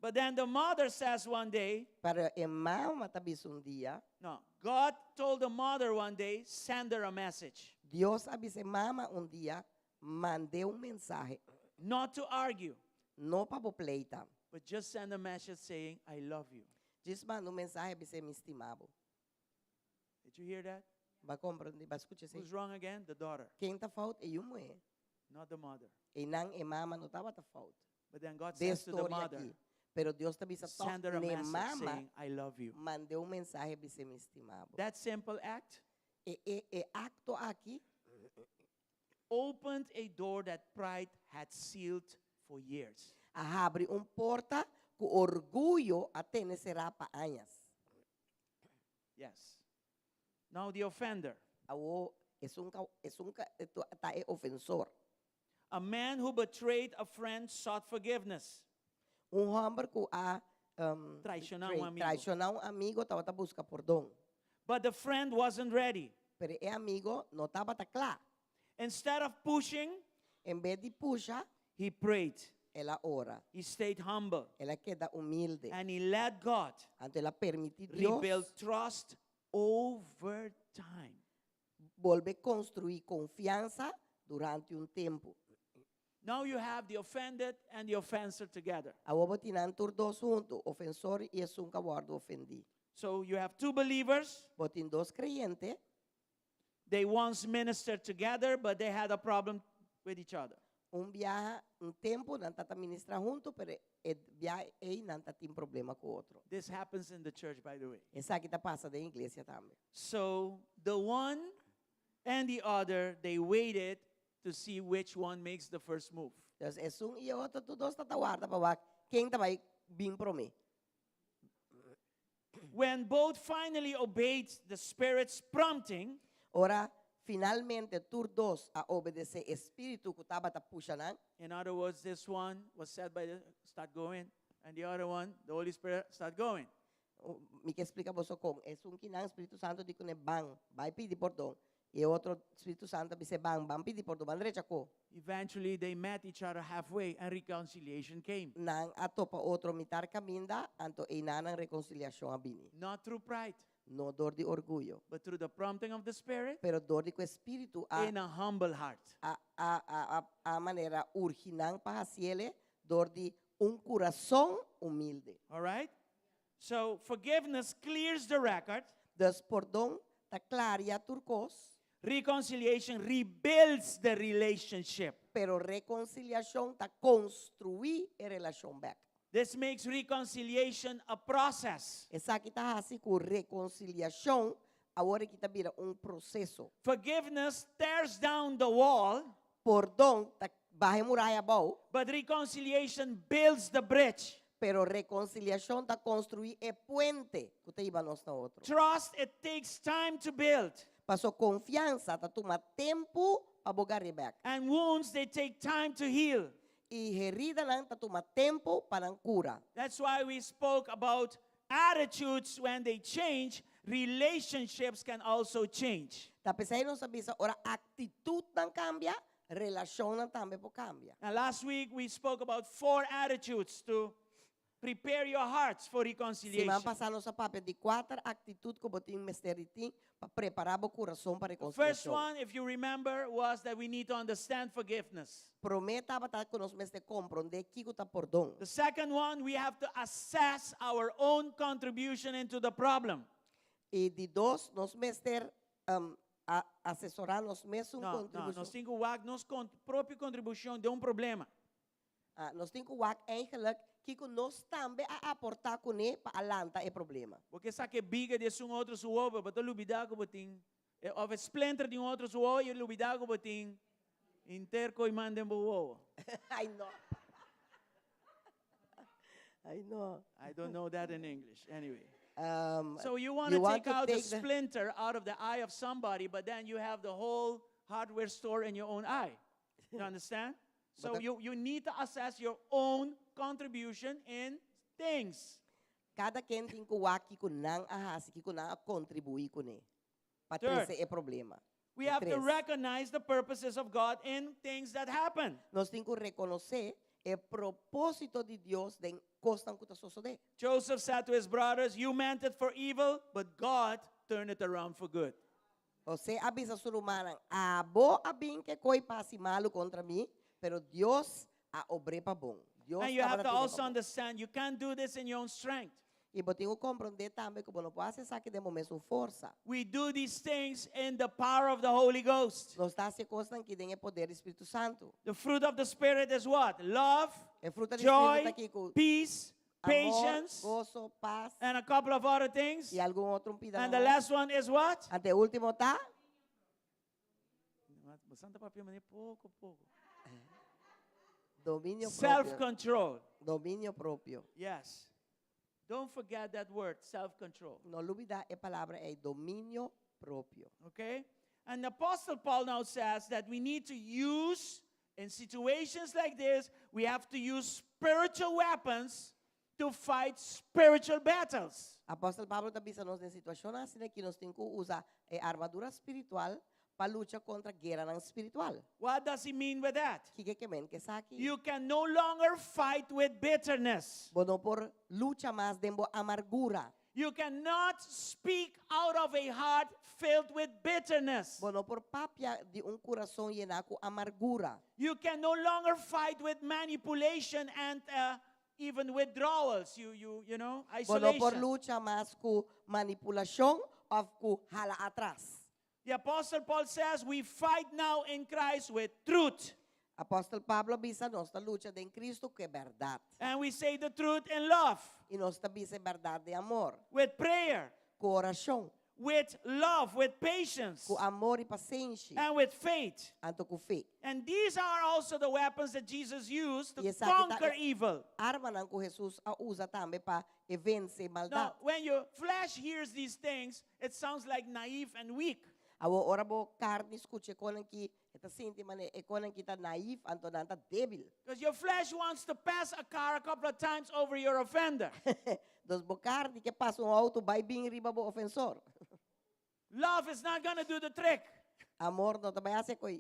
But then the mother says one day, Para a mama tá bis dia, no, God told the mother one day, send her a message. Deus avise mama dia, mandei mensaje, Not to argue, não para pleita. but just send a message saying, I love you. Diz manda mensaje avise me estimado. Did you hear that? Vai compreender, vai escutar assim. Who's wrong again? The daughter, Quem tá falta é o moe. not the mother. E não é mama não tava tá falta. But then God De says to the história mother, aqui. Pero Deus tá bisa send her a ne message mama saying, I love you. mandei mensaje avise me estimado. That simple act E acto aqui opened a door that pride had sealed for years. abre porta que orgulho até será para anos. Yes. Now the offender, Awo tá é ofensor. a man who betrayed a friend sought forgiveness. Homem que Traicionar amigo. traicionar amigo estava tá busca perdão. But the friend wasn't ready. Pero amigo não estava tá claro. Instead of pushing, Em vez de puxa, he prayed. ela ora. He stayed humble. Ela queda humilde. And he let God Ante ela permite Deus rebuild trust over time. volver construir confiança durante tempo. Now you have the offended and the offenser together. Awo tinan tur dos juntos, ofensor e un guardo ofendi. So you have two believers. Botin dos creyentes, They once ministered together, but they had a problem with each other. un viaje, un tempo, não está ministrar junto, pero o viaje aí não está tem problema com o outro. This happens in the church, by the way. Essa aqui está passa da igreja também. So the one and the other, they waited to see which one makes the first move. Então, é um e outro, tu dois está guarda para ver quem tá vai vir para mim. When both finally obeyed the Spirit's prompting, Ora, finalmente, tu dois a obedecer espírito que estava te puxando. in other words, this one was said by the start going, and the other one, the Holy Spirit, start going. Me que explica você como é um que não Espírito Santo diz que não é bang, vai pedir perdão. E outro Espírito Santo diz bang, pedir perdão, bang direita ko. Eventually, they met each other halfway, and reconciliation came. Nang atopa outro mitar caminda, anto e nanang reconciliação abini. Not through pride, No dor de orgulho, but through the prompting of the Spirit pero dor de que espírito in a humble heart. a maneira urginang pahaciele, dor de coração humilde. All right? So forgiveness clears the record. Dus perdão ta claria turcos, Reconciliation rebuilds the relationship. pero reconciliação ta construir a relação back. This makes reconciliation a process. Essa aqui tá assim com reconciliação, agora que tá vira processo. Forgiveness tears down the wall, Perdão ta barre muralha bom, but reconciliation builds the bridge. pero reconciliação ta construir e puente que te iba nós na outro. Trust, it takes time to build. Passou confiança, ta toma tempo para bogar back. And wounds, they take time to heal. E herida lang ta toma tempo para cura. That's why we spoke about attitudes when they change, relationships can also change. Tapos aí nós sabemos, ora atitude não cambia, relação não também pode cambiar. Now, last week we spoke about 4 attitudes to prepare your hearts for reconciliation. Semana passada nós papel de 4 atitudes que botim mesteritim para preparar o coração para The first reconciliação. one, if you remember, was that we need to understand forgiveness. Prometa batalha que nós mestre compreender que está perdão. The second one, we have to assess our own contribution into the problem. E de 2, nós mestre assessorar nós mesmos No, contribuição. nós temos que wag nos própria contribuição de problema. Nós temos que work eigenlijk que nós também a aportar com ele para alanta o problema. Porque sa que biga de outro suoba, but lubida ko boting of a splinter de outro suo, e lubida ko boting interco e mandem bo. I know. I know. I don't know that in English. Anyway. Um, So you want you to want take to out a take the- splinter out of the eye of somebody, but then you have the whole hardware store in your own eye. You understand? So But you need to assess your own contribution in things. cada quem tem que work que não ahas, que não contribuir com ele. Para Third, trazer o problema. We E have to três, recognize the purposes of God in things that happen. nós temos que reconhecer o propósito de Deus em coisas que está sucedendo. Joseph said to his brothers, "You meant it for evil, but God turned it around for good." Você avisa a sua humana, abo a bem que coi passe malo contra mim, pero Deus a obre para bom. Deus And you have to trabalha also para bom. understand you can't do this in your own strength. E eu tenho que compreender também que não pode acessar que de momento força. We do these things in the power of the Holy Ghost. Nós está se constam que tem o poder do Espírito Santo. The fruit of the Spirit is what? Love, É fruta do joy, Espírito aqui com peace, amor, patience, gozo, paz and a couple of other things. e algum outro pedaço. And the last one is what? Até o último tá Santa papel, mas é pouco, pouco. domínio próprio. Self-control. Domínio próprio. Yes. Don't forget that word, self-control. Não olvidar a palavra é domínio próprio. Okay? And the Apostle Paul now says that we need to use, in situations like this, we have to use spiritual weapons to fight spiritual battles. Apóstolo Pablo está dizendo em situação assim que nós temos que usar a armadura espiritual para lutar contra a guerra não espiritual. What does he mean with that? Que men que sabe? You can no longer fight with bitterness. Bueno por lucha mais dembo amargura. You cannot speak out of a heart filled with bitterness. Bueno por papia de coração llena com amargura. You can no longer fight with manipulation and even withdrawals. You know, Bueno por isolation. lucha mais com manipulação ou com hala atrás. The Apostle Paul says we fight now in Christ with truth. Apóstol Pablo bisa nossa luta em Cristo que é verdade. And we say the truth in love, E nós bisa verdade de amor, with prayer, com oração, with love, with patience, com amor e paciência, and with faith. anto com fé. And these are also the weapons that Jesus used to Yes, kita- conquer evil. Arma nang ko Jesus a usa também para vencer maldade. Now, when your flesh hears these things, it sounds like naive and weak. Awo ora bo carne escute konan ki eta sinti mane e konan kita naif anto nanta débil. Because your flesh wants to pass a car a couple of times over your offender. Dos bo carne que passa auto vai bem riba bo ofensor. Love is not going to do the trick. Amor no também hace koi.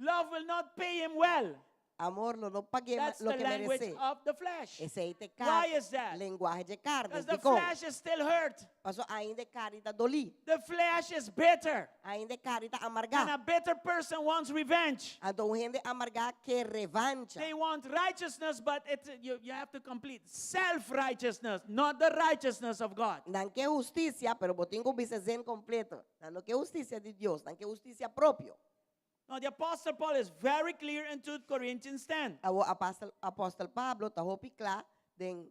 Love will not pay him well. Amor no pague That's lo the que language merece. of the flesh. Esse te Why carne. is that? Linguagem de carne. Because the Ficou. flesh is still hurt. Paso ainda carne ta doli. The flesh is bitter. Ainda carne ta And amarga. a bitter person wants revenge. Anto gente amarga que revancha. They want righteousness, but you have to complete self-righteousness, not the righteousness of God. Não que justiça, pero botingo bisezen completo. Não que justiça de Deus, não que justiça próprio. Now, the Apostle Paul is very clear in 2 Corinthians 10. O apóstol Pablo ta hopikla den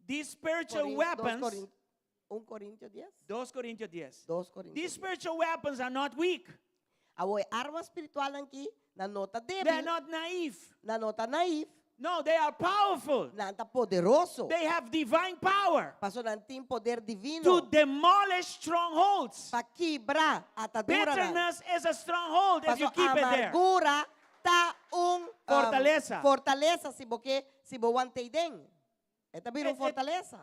These spiritual weapons, 1 Coríntios 10? 2 Corinthians 10. 2 Coríntios These 10. spiritual weapons are not weak. Awo arma espiritual aqui na nota They're débil, not naive. na nota naif, No, they are powerful. nanta poderoso. They have divine power Paso nan tim poder to divino demolish strongholds. pa quebrar atadura. Bitterness is a stronghold if Paso you keep it there. amargura ta Fortaleza. fortaleza si bo wantay den. Eta biro It- fortaleza.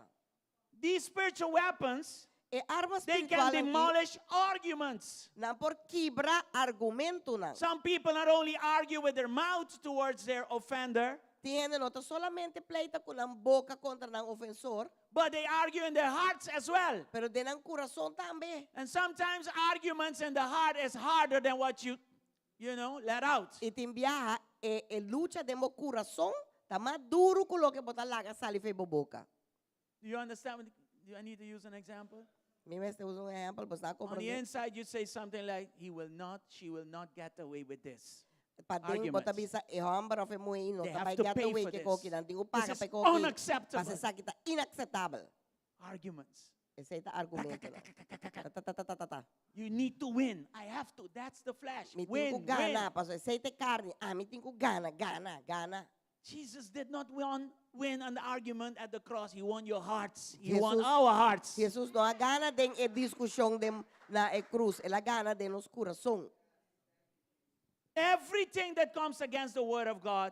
These spiritual weapons, E arma they espiritual can aqui, demolish arguments. nan por quebrar argumento nan. Some people not only argue with their mouths towards their offender, Tiene nota solamente pleita con la boca contra el ofensor, but they argue in their hearts as well. pero de el corazón también. And sometimes arguments in the heart is harder than what you let out. Y te envía lucha de mo corazón, está más duro con lo que botar la sale fe boca. Do you understand? Do I need to use an example? Mi me usa un ejemplo, pues está On the comprando. inside, you say something like, she will not get away with this. Padeng arguments. bota bisa hombre of muy no They está have vai to gata pay way for que this. coqui dan tingo This paga is pe coqui. unacceptable. Pasa sa kita inacceptable. Arguments. Ese está argumento. Na. Ta ta ta ta ta ta. You need to win. I have to. That's the flesh. Mi Win, tingo gana, win. paso ese te carne. Ah, mi tingo gana. Jesus did not win an argument at the cross. He won your hearts. He Jesus- won our hearts. Jesus não gana den discussão dem na cruz, ela gana de nos coração. Everything that comes against the word of God,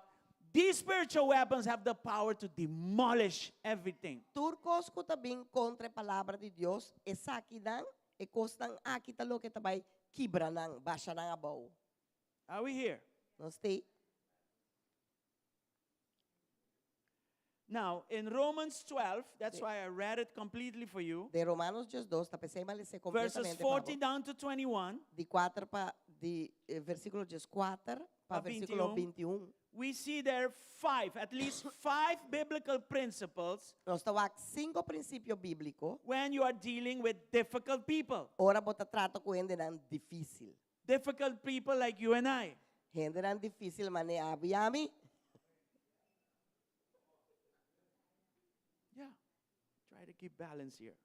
these spiritual weapons have the power to demolish everything. Turcos ko tabing contra a palavra de Deus, e sa aqui dan, e costan aqui talo que tabay kibra nang, basa nang abaw. Are we here? No stay. Now, in Romans 12, that's why I read it completely for you. De Romanos 2, tapos ay malise Verses completamente 40 pa down to 21. de 4 pa de versículo 4 pa Pa versículo 21. 21. We see there at least five biblical principles Nós tawag 5 princípio bíblico. when you are dealing with difficult people. Ora bota trato ko hindi nang difícil. Difficult people like you and I. Hindi nang difícil mane abiyami. Yeah. Try to keep balance here.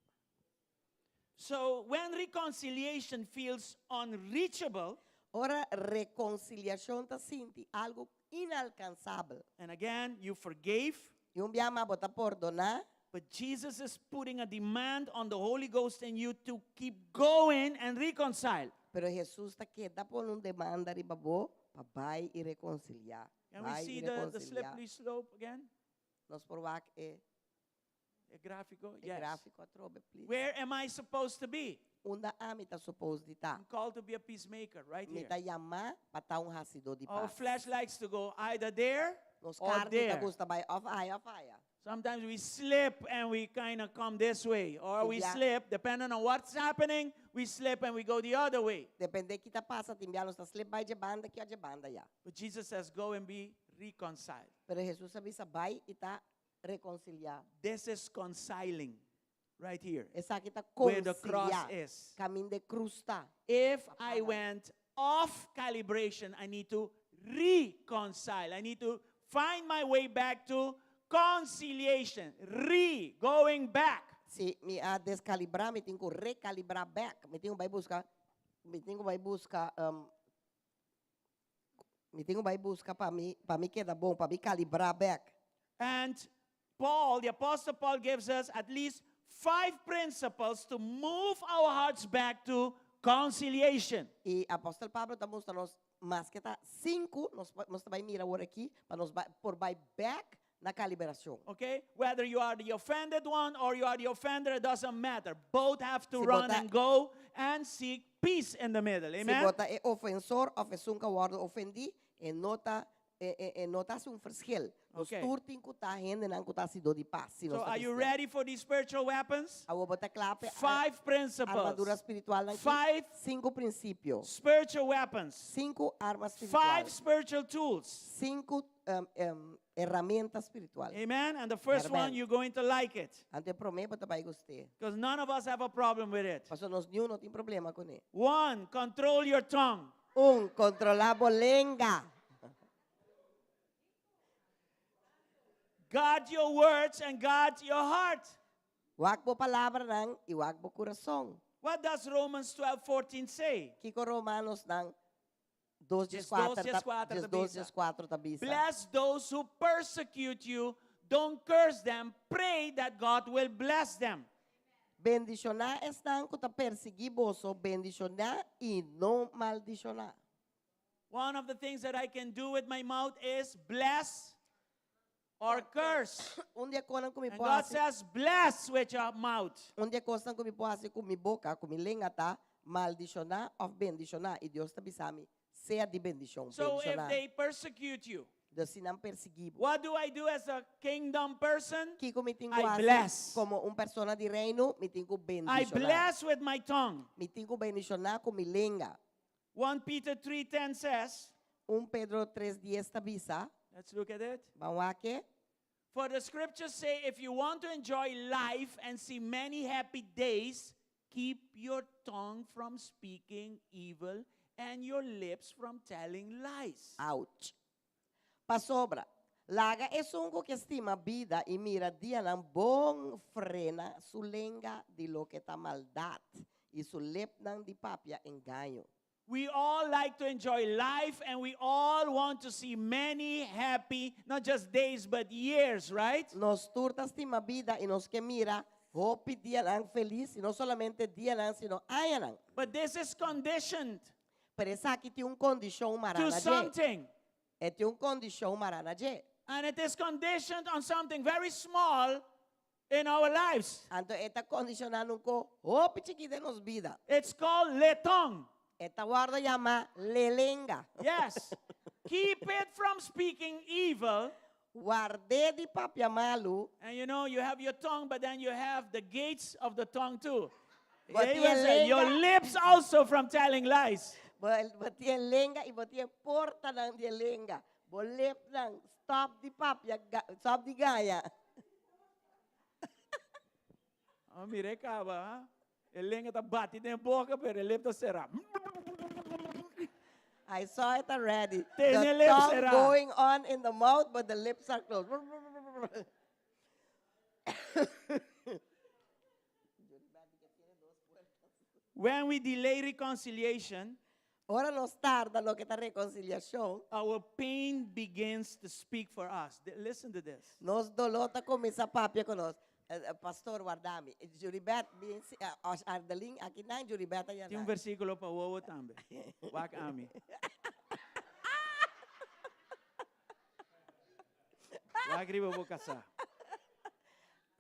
So when reconciliation feels unreachable, Ora reconciliación ta sinti algo inalcanzable. and again, you forgave, Yung biyama bota perdonar, but Jesus is putting a demand on the Holy Ghost in you to keep going and reconcile. pero Jesus ta queda por un demanda ribabo, pa vai e reconciliar. Can we Vai see e the reconciliar. slippery slope again? Nos provac A gráfico? e Yes. gráfico atrobe, please. Where am I supposed to be? Unda ami ta supposed di ta. I'm called to be a peacemaker right Mi here. ta yama pa taong hasido di Our paz. flesh likes to go either there Nos or carne ta there. gusta bay of aya. Sometimes we slip and we kind of come this way, or we Yeah. slip, depending on what's happening, we slip and we go the other way. Depende kita pasa timbianos ta slip bay de banda que de banda ya. But Jesus says, go and be reconciled. Pero Jesus sabi sa bay ita reconciliar. This is reconciling right here, Esa kita where the cross conciliar. is. Camin de cruz ta. If I went off calibration, I need to reconcile. I need to find my way back to conciliation. Going back. Si mi a descalibrar, me tenho que recalibrar back. Me tenho que buscar, me tenho que buscar, me tenho que buscar para mim queda bom, para me calibrar back. And Paul, the Apostle Paul, gives us at least 5 principles to move our hearts back to conciliation. E apóstolo Pablo está mostrando mais que tá 5, nós vai mirar agora aqui para nós por by back na calibração. Okay? Whether you are the offended one or you are the offender, it doesn't matter. Both have to Si run bota- and go and seek peace in the middle. Se Amen? bota é ofensor, ofensor que word ofendi, e nota se verschil. Nos Okay. turting ko ta hen en ko ta si do di paz. Si So are you ready for these spiritual weapons? Awo bota klape 5 armadura principles. espiritual na 5 5 princípios. spiritual weapons. 5 armas 5 espirituais. spiritual tools. 5 herramientas espirituais. Amen? And the first Amen. one, you're going to like it. Ante prometo ta vai gostar. Because none of us have a problem with it. Pastor nós nenhum não tem problema com ele. 1, control your tongue. Controlar a lenga. Guard your words and guard your heart. Wag mo palavra nang iwag mo coração. What does Romans 12:14 say? Kiko Romanos nang 12 Just 12, 4 tabisa. Bless those who persecute you. Don't curse them. Pray that God will bless them. Bendicionar estão que tá perseguiboso, bendicionar e não maldicionar. One of the things that I can do with my mouth is bless or curse. Dia konan ko mi And God poase, says, bless with your mouth. dia konan ko mi poase com mi boca, com mi língua tá maldicionar ou bendicionar. E Deus tá bisami, seja de bendição, So if bendicionar. they persecute you, Deus se não perseguibo. what do I do as a kingdom person? Kiko mi tingo I assim, bless. como persona de reino, mi tingo I bendicionar. bless with my tongue. Mi tingo bendicionar com mi língua. 1 Peter 3:10 says, Pedro 3:10 tabisa, let's look at it. vamos aqui. For the scriptures say, if you want to enjoy life and see many happy days, keep your tongue from speaking evil and your lips from telling lies. Ouch. Pasobra. Laga é songo que estima vida e mira dia ng bom frena su lenga di lo que ta maldade e su lep ng di papia engaño. We all like to enjoy life and we all want to see many happy, not just days, but years, right? Nos turta estima vida e nos que mira hopi dia lang feliz e não solamente dia lang sino aya lang. But this is conditioned Pero esa aqui tem condição to marana je. something. É tem condição marana je. And it is conditioned on something very small in our lives. Anto eta condicionando ko hopi chiquita nos vida. It's called letong. Eta guarda llama lelenga. Yes. Keep it from speaking evil. Guarde di papia malu. And you know, you have your tongue, but then you have the gates of the tongue too. But They even say, your lips also from telling lies. Batia lenga e batia porta ng dia lenga. Bolep lang stop di papia, stop di gaya. Oh, mire acaba, ha? El lenga tá batido em boca, pero el lip tá cerrado. I saw it already. Tiene The lips tongue era. going on in the mouth, but the lips are closed. When we delay reconciliation, Ora nos tarda lo que está reconciliación. our pain begins to speak for us. Listen to this. Nos dolota começa papia con nos. Pastor, guardami. Juribet, Ardaling, aqui na Juribeta yan. Tem versículo para wowo tambe. Wak ami. Wak riba bo kasa.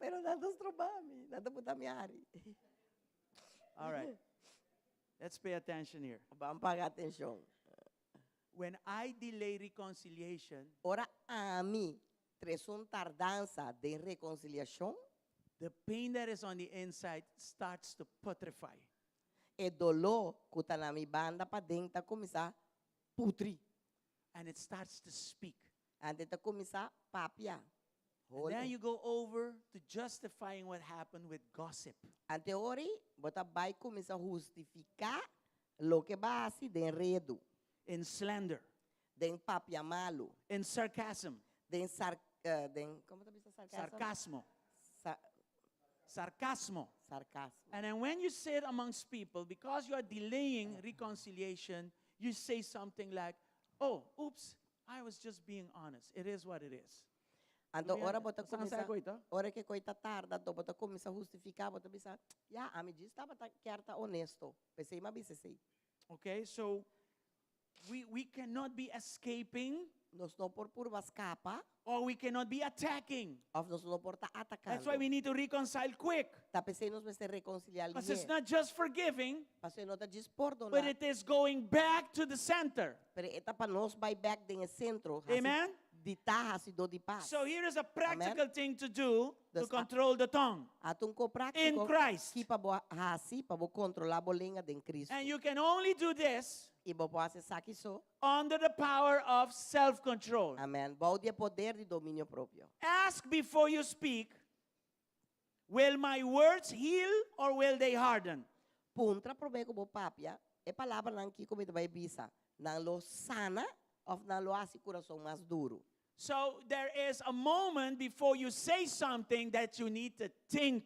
Pero nandos trobami, nando puta miari. All right. Let's pay attention here. Vamos pagar atenção. When I delay reconciliation, Ora a mim, tresun tardança de reconciliação, the pain that is on the inside starts to putrefy. e dolor que tá na minha banda para dentro começar putri. And it starts to speak. Antes de começar papia. And then you go over to justifying what happened with gossip. Ante ori, bota vai começar a justificar lo que base de enredo, In slander. Den papia malo. in sarcasm, ¿Cómo te dice sarcasmo? sarcasmo, Sa- sarcasmo. sarcasmo. And then when you sit amongst people, because you are delaying reconciliation, you say something like, oh, oops, I was just being honest. It is what it is. Anto Ano ora yan? bota Saan kumisa, sa ko ito? ora que coita tarda, to bota kumisa justificar, bota bisa, ya, ami diz tava carta honesto. Pensei mabisa sei. Okay, so we cannot be escaping Nós não por purvas capa, or we cannot be attacking. of nós não por tá atacando. That's why we need to reconcile quick. Tá pensei nós vai se reconciliar Because it's ali. not just forgiving, Passei não tá diz perdonar, but it is going back to the center. pero eta para nós vai back den centro. Amen? De tarra se do de paz. So here is a practical thing to do to Das- control the tongue Atun ko in prático Christ. que para bo hasi para bo controlar a língua de Cristo. And you can only do this E bo pode saque isso. under the power of self-control. Amém. Bom dia poder de domínio próprio. Ask before you speak, will my words heal or will they harden? Puntra probego bo papia. E palavra não que como vai bisa. Não lo sana of não lo hace coração mais duro. So there is a moment before you say something that you need to think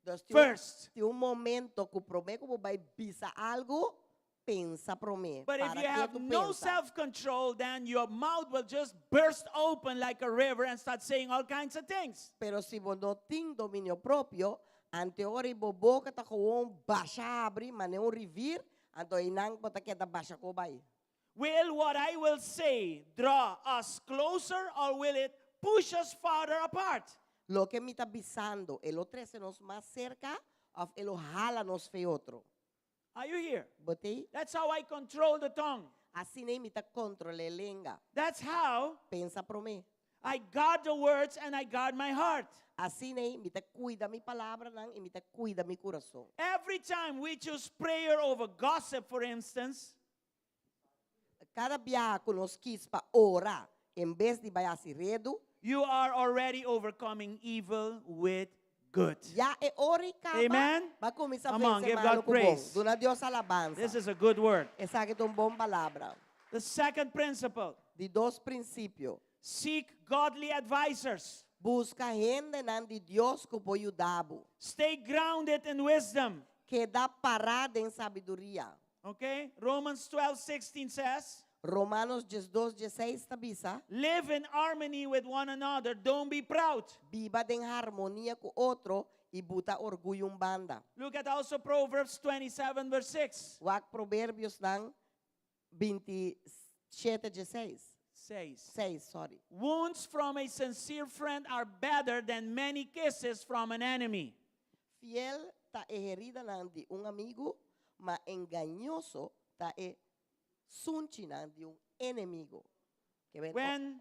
Dus first. tem momento que o probego bo vai bisa algo, pensa pro me. But if Para you que have tu no pensa. self-control, then your mouth will just burst open like a river and start saying all kinds of things. Pero se você não tem domínio próprio, ante ora bo boca tá com baixa abre, mas não revir, anto inang bota que da baixa ko vai. Will what I will say draw us closer or will it push us farther apart? Lo que me está bisando, el otro se nos más cerca, of el jala nos fe otro. Are you here? Botei, That's how I control the tongue. assim nem me está controle lenga. That's how Pensa pro me. I guard the words and I guard my heart. Assim nem me está cuida mi palavra nang e me está cuida mi coração. Every time we choose prayer over gossip, for instance, Cada dia que nos quis para orar, em vez de vai assim redo, you are already overcoming evil with good. já é ora e capa. Amen. Vai começar a Come on, vencer give malo God com bom. praise. Dona Deus alabança. This is a good word. Essa aqui é uma boa palavra. The second principle, De dois princípios. seek godly advisors. Busca gente nan de Deus que pode ajudar. Stay grounded in wisdom. Que dá parada em sabedoria. Okay? Romans 12:16 says, Romanos 12:16 tabisa. live in harmony with one another. Don't be proud. Viva em harmonia com outro e buta orgulho banda. Look at also Proverbs 27 verse 6 Wak Provérbios nang 27:16. says, 6, sorry. wounds from a sincere friend are better than many kisses from an enemy. Fiel ta é herida nang de amigo, mas engañoso ta é sunchi nang de inimigo. Que ven,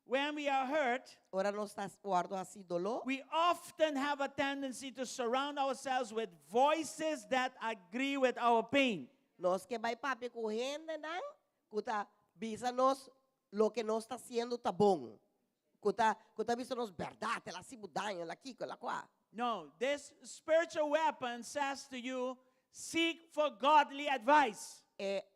When we are hurt, ora nos está guardo así dolor. we often have a tendency to surround ourselves with voices that agree with our pain. Nos que vai papi correndo nang, kuta bisa nos lo que nos está haciendo tá bom. Kuta bisa nos verdade, ela se mudanha, ela aqui, ela qua. No, this spiritual weapon says to you, seek for godly advice.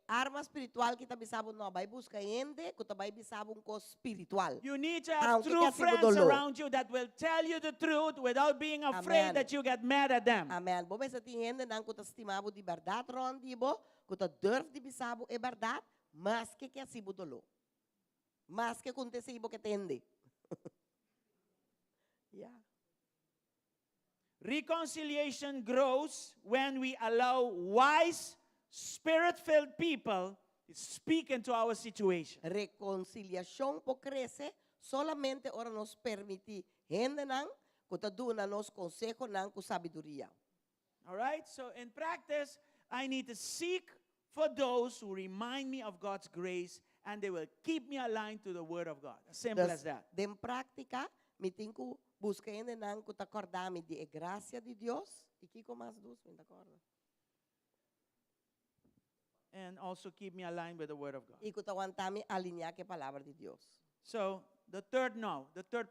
Arma espiritual que tá bisabo não vai buscar ende, kuta vai bisabo co espiritual. You need to have Aunque true kasi friends budolo. around you that will tell you the truth without being afraid Amen. that you get mad at them. Amen. Bo bisa tiende nang kuta estimabo di verdade rondibo, kuta durf di bisabo é verdade, mas que assim budolo. Mas que acontece ibo que tende. Yeah. Reconciliation grows when we allow wise, spirit-filled people to speak into our situation. Reconciliação po cresce solamente ora nos permite gente nang kuta duna nos consejo nang ku sabedoria. All right? So in practice, I need to seek for those who remind me of God's grace and they will keep me aligned to the Word of God. As simple as that. Den prática, me tenho busca gente nang kuta acordar-me de graça de Deus e que com mais dos me acorda. And also keep me aligned with the Word of God. E kuta aguantar-me alinhar com a palavra de Deus. So the third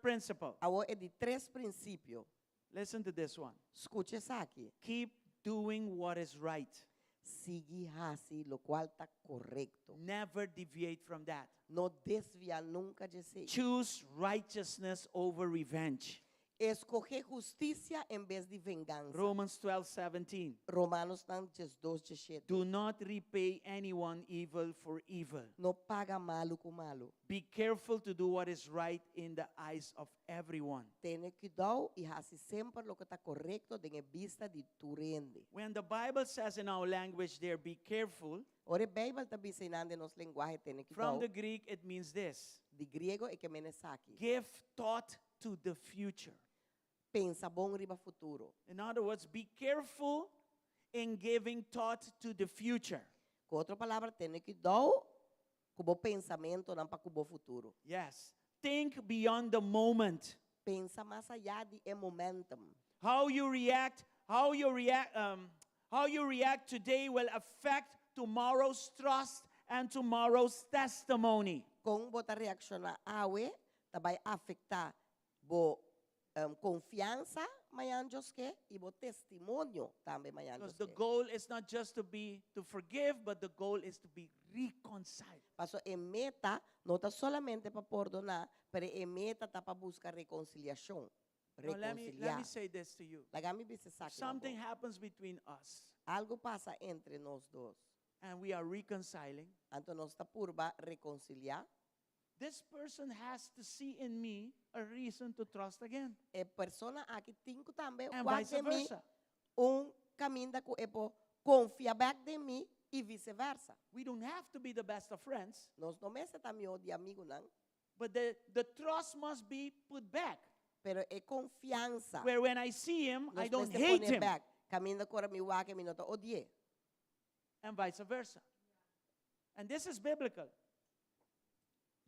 principle. Agora é de 3 princípios. Listen to this one. Escute essa aqui. Keep doing what is right. Sigue assim, lo qual está correto. Never deviate from that. No desviar nunca de si. Choose righteousness over revenge. Escoger justicia en vez de venganza. Romans 12:17. Romanos 12:17. Do not repay anyone evil for evil. No paga malo com malo. Be careful to do what is right in the eyes of everyone. Tiene cuidado y hace sempre lo que está correcto de vista de tu rende. When the Bible says in our language there, be careful, Ora Bíblia está ensinando nos linguagem tiene from cuidado. the Greek it means this. De grego é que menesaki. Give thought to the future. Pensa bom riba futuro. In other words, be careful in giving thought to the future. Com outra palavra, tiene cuidado com o pensamento não para com o futuro. Yes. Think beyond the moment. Pensa mais allá de momentum. How you react today will affect tomorrow's trust and tomorrow's testimony. Como você reaccionar hoje, vai afetar bo confiança amanhã que e bo testemunho também amanhã. Because the goal is not just to forgive, but the goal is to be reconciled. Paso a meta não está solamente para perdonar, mas a meta está para buscar reconciliação. Now, let me Reconciliar. say this to you. Lagami bisa sa akin Something ako. happens between us, Algo pasa entre nós dois. and we are reconciling. Anto nós está purba reconciliar. This person has to see in me a reason to trust again, E persona aqui tinko também and guarda vice de mim versa. caminho da epo confia back de mim e vice-versa. We don't have to be the best of friends, Nós não me também de amigo não, but the trust must be put back. pero é confiança. Where when I see him, I Nós don't pode hate poner him, back. Caminho da cora mi wake mi nota odie. and vice versa. And this is biblical.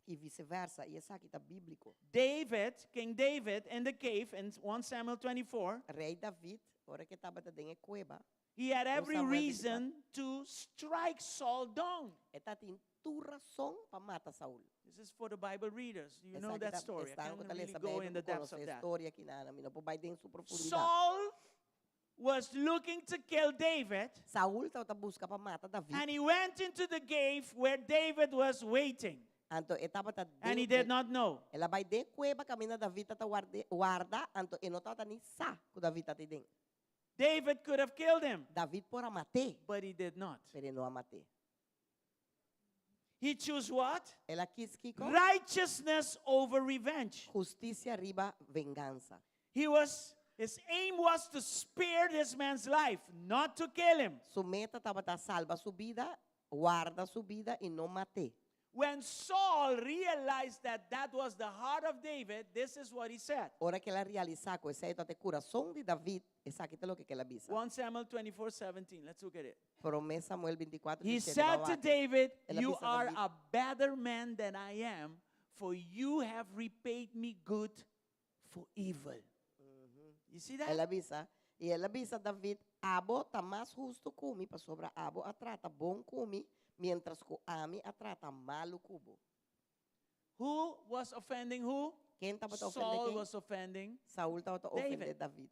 E vice-versa. E essa aqui está bíblico. King David, in the cave in 1 Samuel 24, Rei David, hora que estava dentro cueva, he had every Samuel 24. reason to strike Saul down. está tem tu razão para matar Saul. This is for the Bible readers. You Essa know aqui that tá- story. I está can't algo que tá really lesa go bem, in the depths conoce of a that. história aqui na mina, por vai dentro su profundidade. Saul was looking to kill David, Saul estava busca para matar David. and he went into the cave where David was waiting, Anto estava tá and he did not know. Ela vai de cueva caminha David tá guarda, anto e não estava nem sa que David tá dentro. David could have killed him, David por matar, but he did not. pero não a matar. He chose what? Ela quis que Righteousness over revenge. justiça riba vengança. His aim was to spare this man's life, not to kill him. Su meta estava tá salva sua vida, guarda sua vida e não matar. When Saul realized that that was the heart of David, this is what he said. Ora que ela realizar com esse ato de coração de David, essa aqui é o que ela avisa. 1 Samuel 24:17. Let's look at it. Promessa Samuel 24, He 17, said to babake. David, Ela "You avisa are David. a better man than I am, for you have repaid me good for evil." You see that? Ela avisa. E ela avisa David, abo tá mais justo comigo, para sobra abo a trata bom comigo, mientras que ami a trata malo cubo. Who was offending who? Quem estava tá Saul ofendendo quem? was offending. Saul estava tá David. ofendendo David.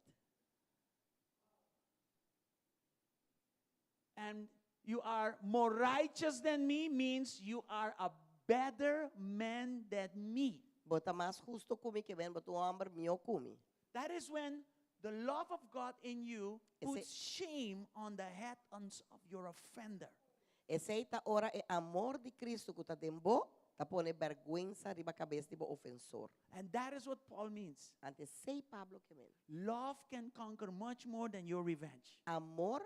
And you are more righteous than me means you are a better man than me. Bota mais justo comigo que vem, bota homem meu comigo. That is when the love of God in you Ese- puts shame on the head of your offender. Essa ora é amor de Cristo que está dentro, tá pone vergüenza riba cabeça de ofensor. And that is what Paul means. Ante sei Pablo que men. Love can conquer much more than your revenge. Amor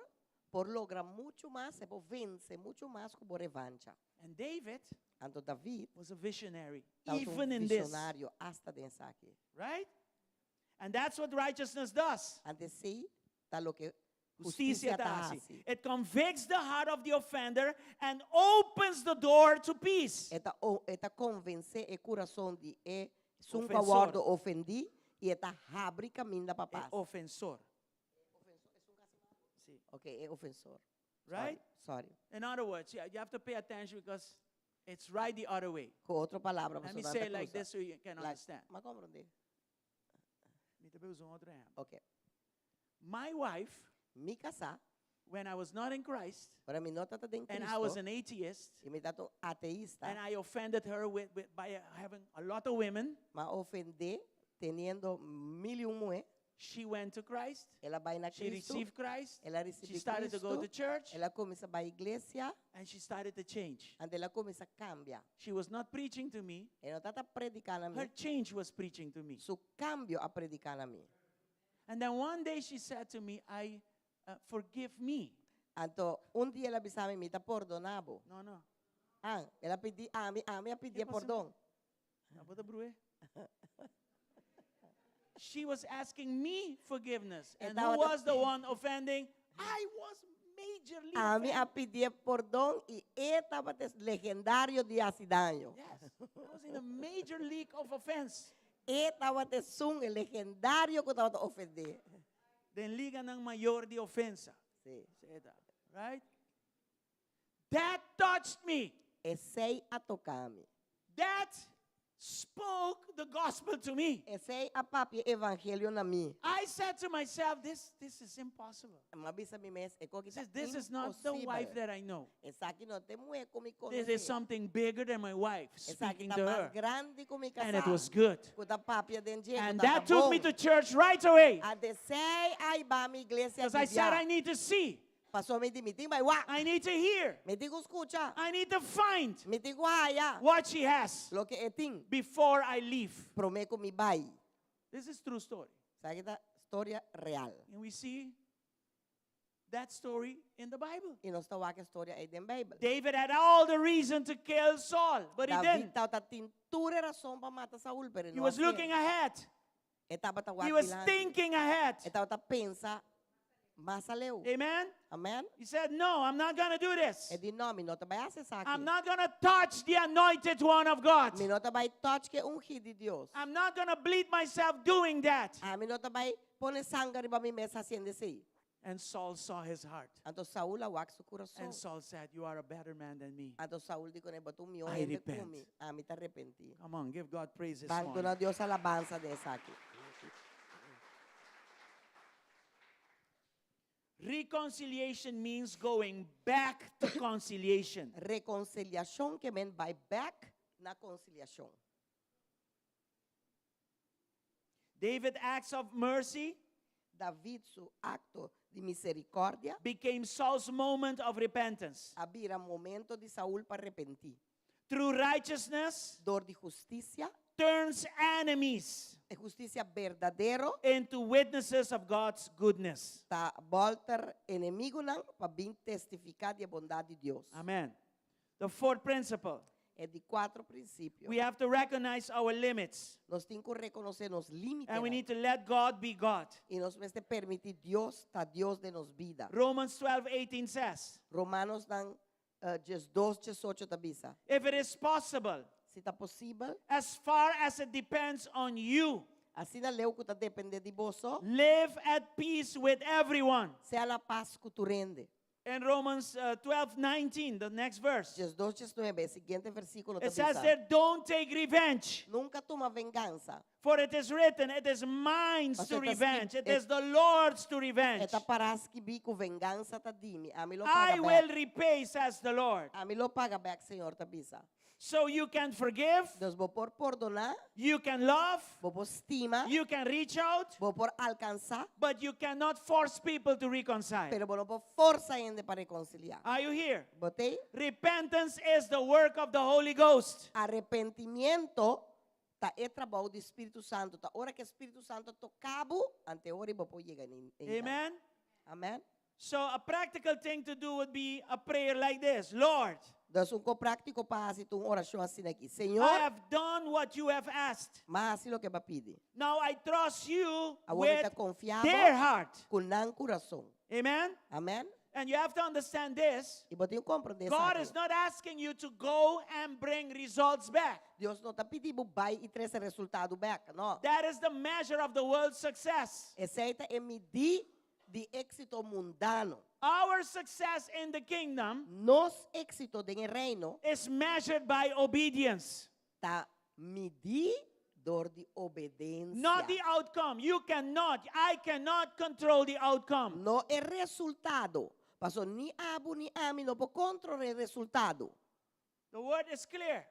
por logra mucho más, se vence mucho más como revancha. And David Anto David, was a visionary, estava even in this, visionário hasta dessa aqui. right? And that's what righteousness does. Ante sei, tá lo que Justicia justicia ta tá hace. assim. It convicts the heart of the offender and opens the door to peace. Eta convence o coração de sunca Ofensor. guardo ofendi e eta abre caminho da El paz. ofensor, sí, Ok, é ofensor. right? Sorry. In other words, you have to pay attention because it's right the other way. Com outra palavra, Let você me não say tá it like cruzando. this so you can understand. Mas compreender? Me te uso outro exemplo. Ok. My wife Me casar, when I was not in Christ, para mi nota ta din and I was Cristo, an atheist, y mi tato ateísta, and I offended her by having a lot of women, ma ofendí teniendo mil y un mujer, she went to Christ. ela vai na She Cristo, received Christ. ela She recebe started to go Cristo, to church, ela começa a vai à igreja, and she started to change. ande ela começa a cambiar. She was not preaching to me. Ela não está predicando a Her mim, change was preaching to me. su cambio a predicar a mim. And then one day she said to me, forgive me. Então, dia ela avisava me, tá perdonado. No. Ela pedi a mim a pedir passou? perdão. Nabota bruhe. She was asking me forgiveness. And Estaba who te- was the one offending? I was majorly A mí a offended. pedir perdão e estava legendário de acidão. Yes, I was in a major league of offense. Estava te um legendário que estava a ofender. Then liga ng mayor de ofensa. Sim. Say that, right? That touched me. Esse a tocar-me. That spoke the gospel to me. Esse a papi evangelho na mim. I said to myself, this is impossible. Mas bisa mi mes, e ko This kita is, this is not the wife that I know. Esa aqui não tem mulher como This is something bigger than my wife Esa aqui speaking tá to mais her. grande como And it was casar. good. Kuta papi dentro. And that took me to church right away. A descer ai ba mi igreja. Because I said, I need to see. Passou me dimitir, vai wa. I need to hear. Me digo escucha. I need to find Me digo haya. what she has Lo que etin. before I leave. Prometo mi bai. This is true story. Sa kita história real. And we see that story in the Bible. E nós está a história aí dentro da Bíblia. David had all the reason to kill Saul, but he David didn't. estava tintura razão para matar Saul, pero He não was looking ahead. Estava He was thinking ahead. Estava a pensar mais aleu. Amen? Amen. He said, no, I'm not going to do this. E di no, mi não vai acessar aqui. I'm not going to touch the anointed one of God. Mi não vai touch que ungido de Deus. I'm not going to bleed myself doing that. A mi não vai pôr sangue riba mi mesa haciendo assim. And Saul saw his heart. Então Saul awak su coração. And Saul said, you are a better man than me. Então Saul dijo, ne botou mi I de repent. cumi. A mi te arrepenti. Come on, give God praise this Banto morning. na Dios alabanza dessa aqui. Reconciliation means going back to conciliation. Reconciliação que men vai back na conciliação. David acts of mercy David su acto de misericórdia became Saul's moment of repentance. abira momento de Saul para arrepentir. Through righteousness, Dor de justiça, turns enemies de justiça verdadeiro, into witnesses of God's goodness. ta voltar inimigo não para vir testificar de bondade de Deus. Amen. The fourth principle, É de 4 princípios. we have to recognize our limits. Nós temos que reconhecer os limites And we need to let God be God. e nós temos que permitir Deus tá Deus de nos vida. Romans 12:18 says, Romanos dan 2:18 da bisa. if it is possible, Se tá possível, as far as it depends on you, assim na leu que tá depende de você, live at peace with everyone. seja na paz que tu rende. In Romans 12:19, the next verse, 2:19, seguinte versículo da it says bisa. there, don't take revenge. Nunca toma vingança. For it is written, it is mine Mas to está revenge. escrito, It is the Lord's to revenge. Eta parece que bico vingança tá dimi. A mi lo I paga will back. repay, says the Lord. A mi lo paga back, Senhor, tá bisa. So you can forgive, Deus vou por perdonar, you can love, vou por estima, you can reach out, vou por alcançar, but you cannot force people to reconcile. pero vou por força ainda para reconciliar. Are you here? Botei? Repentance is the work of the Holy Ghost. Arrepentimiento tá é trabalho do Espírito Santo. Tá hora que o Espírito Santo tocabo, ante hora vou por chegar em. Amen? Amen. So a practical thing to do would be a prayer like this. Lord, Deus prático para fazer uma oração assim aqui. I Senhor, have done what you have asked. mas assim o que vai pedir. Now I trust you Agora with está confiado their heart. com o coração. Amen? Amém. And you have to understand this. E botei compreender God is not asking you to go and bring results back. Deus não está pedindo vai e trazer resultado back, não. That is the measure of the world's success. Essa é medir de êxito mundano. Our success in the kingdom Nos êxito do reino is measured by obedience, tá medir dor de obediência. not the outcome. I cannot control the outcome. Não é resultado, Pastor, ni abo ni ami no po controle resultado. The word is clear.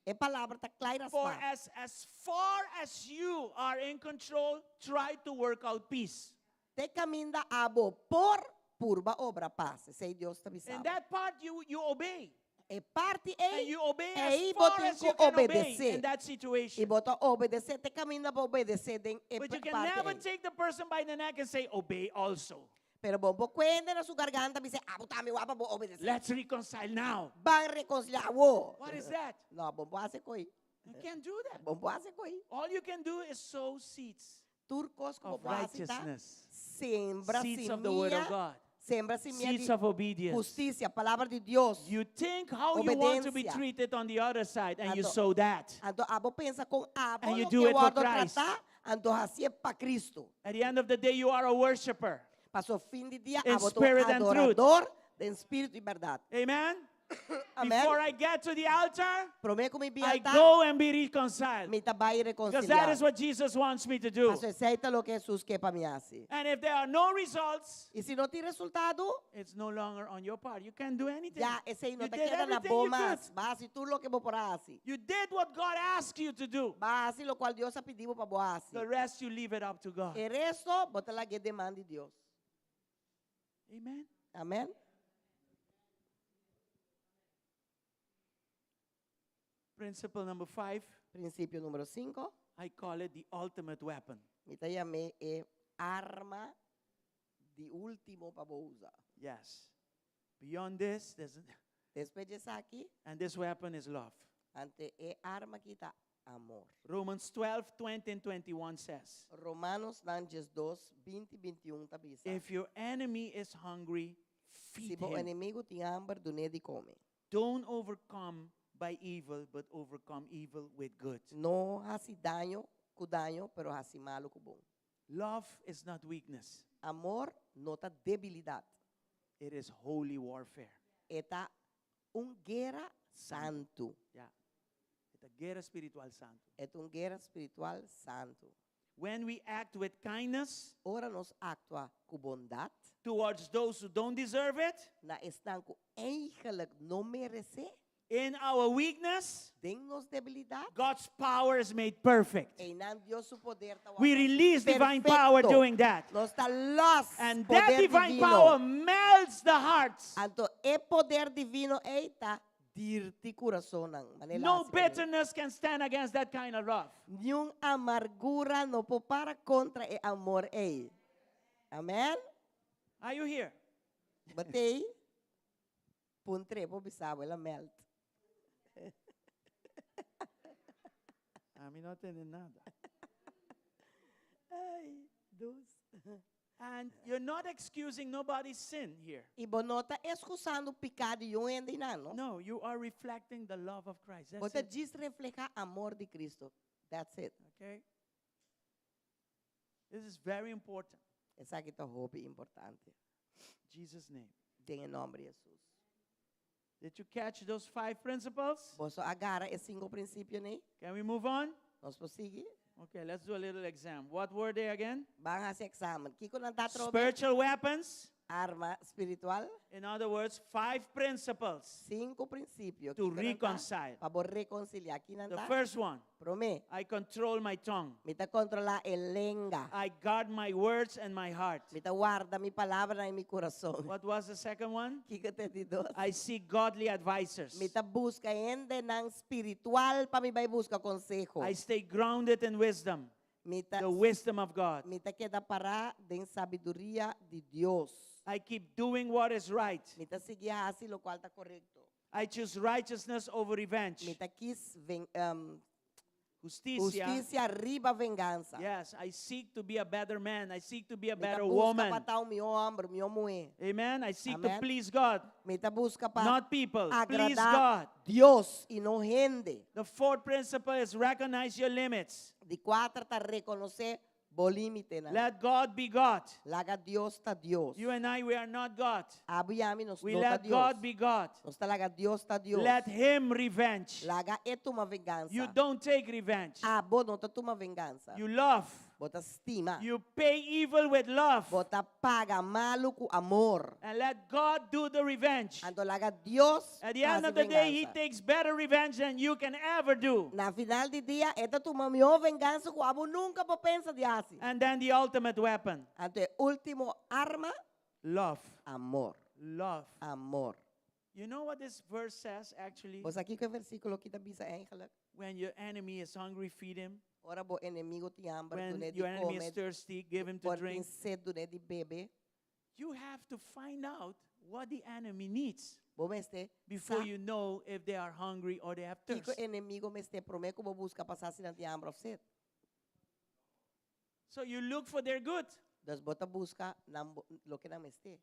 E palavra tá clara For pa. as far as you are in control, try to work out peace. Te caminda abo por purba obra paz. Sei Deus tá In bisaba. that part, you obey. E parte And e you obey e as far botin as you ko can obey obedecer. in that e situation. bota obedecer, te caminda para obedecer den e But you can parte never e. take the person by the neck and say, obey also. Pero bombo cuende na su garganta dice, abo tami wapa bo obedecer. Let's reconcile now. Van reconciliar wo. What is that? No, bombo hace coi. You can't do that. Bombo hace coi. All you can do is sow seeds Turcos como of boasita. righteousness, Sembra seeds of the word of semilla. God, Sembra semilla seeds de of obedience. justicia, palabra de Dios. You think how you want to be Obediencia. treated on the other side, and you Ando- sow that. Ando abo pensa com abo And you lo do que it for guardo Christ. tratar, ando hacer para Cristo. At the end of the day, you are a worshiper. Pasó fin de dia, In abo tu spirit and truth. adorador de espírito y verdad. Amen? Amén. Before I get to the altar, Prometo mi I altar, go and be reconciled. mi tabai Because that reconciliar. is what Jesus wants me to do. Pasó aceita lo que Jesús que para mí hace. And if there are no results, Y si no tiene resultado, it's no longer on your part. You can't do anything. ya ese ahí no You te did queda na everything boa you más. could. Vas a hacer tú lo que vos podrás hacer. You did what God asked you to do. Vas a hacer lo cual Dios ha pedido para vos The hacer. rest, you leave it up to God. El resto, bota la que demande Dios. Amen? Amén. Principle number 5, Principio número 5. I call it the ultimate weapon. Mi te llamé arma de último para vos usar. Yes. Beyond this, Después de eso aquí, and this weapon is love. ante arma quita amor. Romans 12, 20 and 21 says, Romanos Nanges 2, 20 21 tabisa. if your enemy is hungry, Si feed bo him. inimigo tem hambre, do ne di come. Don't overcome by evil, but overcome evil with good. No hasi daño com daño, pero hasi malo com bom. Love is not weakness. Amor nota debilidade. It is holy warfare. Eta guerra santo. Yeah. It's a guerra espiritual santo. É guerra espiritual santo. When we act with kindness Ora nos actua com bondade, towards those who don't deserve it, na estanco eigenlijk não merece, in our weakness, den nos debilidade, God's power is made perfect. e nan Dios su poder ta We release divine power perfecto. doing that. Nos está los And poder that divine divino. power melts the hearts. Anto e poder divino eita dirti coração No bitterness can stand against that kind of love. Nenhum amargura não pode para contra e amor ei. Amém? Are you here? Batei. Puntre po bisabo ela melt. A mí no tienen nada. Ai, Deus. And you're not excusing nobody's sin here. E bonota excusando o pecado de um ainda não. No, you are reflecting the love of Christ. That's Bota it. diz reflejar amor de Cristo. That's it. Okay? This is very important. Essa aqui tá roupa importante. Jesus' name. Em nome de Jesus. Did you catch those 5 principles? Posso agarrar esses 5 princípios, né? Can we move on? Nós podemos seguir. Okay, let's do a little exam. What were they again? Vamos fazer exame. Kiko não tá trobando. Spiritual weapons. Arma espiritual. In other words, 5 principles 5 princípios. to reconcile. Para reconciliar. Aqui não The tá. first one, Promê. I control my tongue. Me tá controlar a língua. I guard my words and my heart. Me tá guarda minha palavra em meu coração. What was the second one? Kiko te di dos. I seek godly advisors. Me tá busca ainda ng espiritual para me vai buscar consejo. I stay grounded in wisdom, Me tá the wisdom of God. me tá queda para den sabedoria de Deus. I keep doing what is right. Me tá seguir assim lo qual tá correto. I choose righteousness over revenge. Me tá quis Justicia. justiça riba vingança. Yes, I seek to be a better man. I seek to be a Me tá better busca woman. para tal meu homem, meu mulher. Amen. I seek to Amen. please God, Me tá busca para not people. Please agradar God. Deus e não gente. The fourth principle is recognize your limits. De 4 tá reconhecer o limite na. Let God be God. Laga Deus tá Deus. You and I, we are not God. Abiami nos We nota let Deus. God be God. Nos tá laga Deus tá Deus. Let Him revenge. Laga é toma vingança. You don't take revenge. Abo não tá toma vingança. You love. Bota estima. You pay evil with love. Bota paga malo ku amor. And let God do the revenge. Ando laga Dios At the end hace of the day, He venganza. takes better revenge than you can ever do. Na final di dia, ito tu mamiyo venganza ku abo nunca po pensa di asi. And then the ultimate weapon, Anto e último arma, love. amor. Love. Amor. You know what this verse says actually? Bos aqui que versículo kita bisa eigenlijk. When your enemy is hungry, feed him. Ora bo enemigo ti amber When dune di your enemy is come, thirsty, give him to por drink. sed dune di bebe. You have to find out what the enemy needs Bo meste, before you know if they are hungry or they have Iko thirst. enemigo meste promeco bo busca pasasi ng ti amber of sed. So you look for their good. Das bota busca nam lo que nam meste.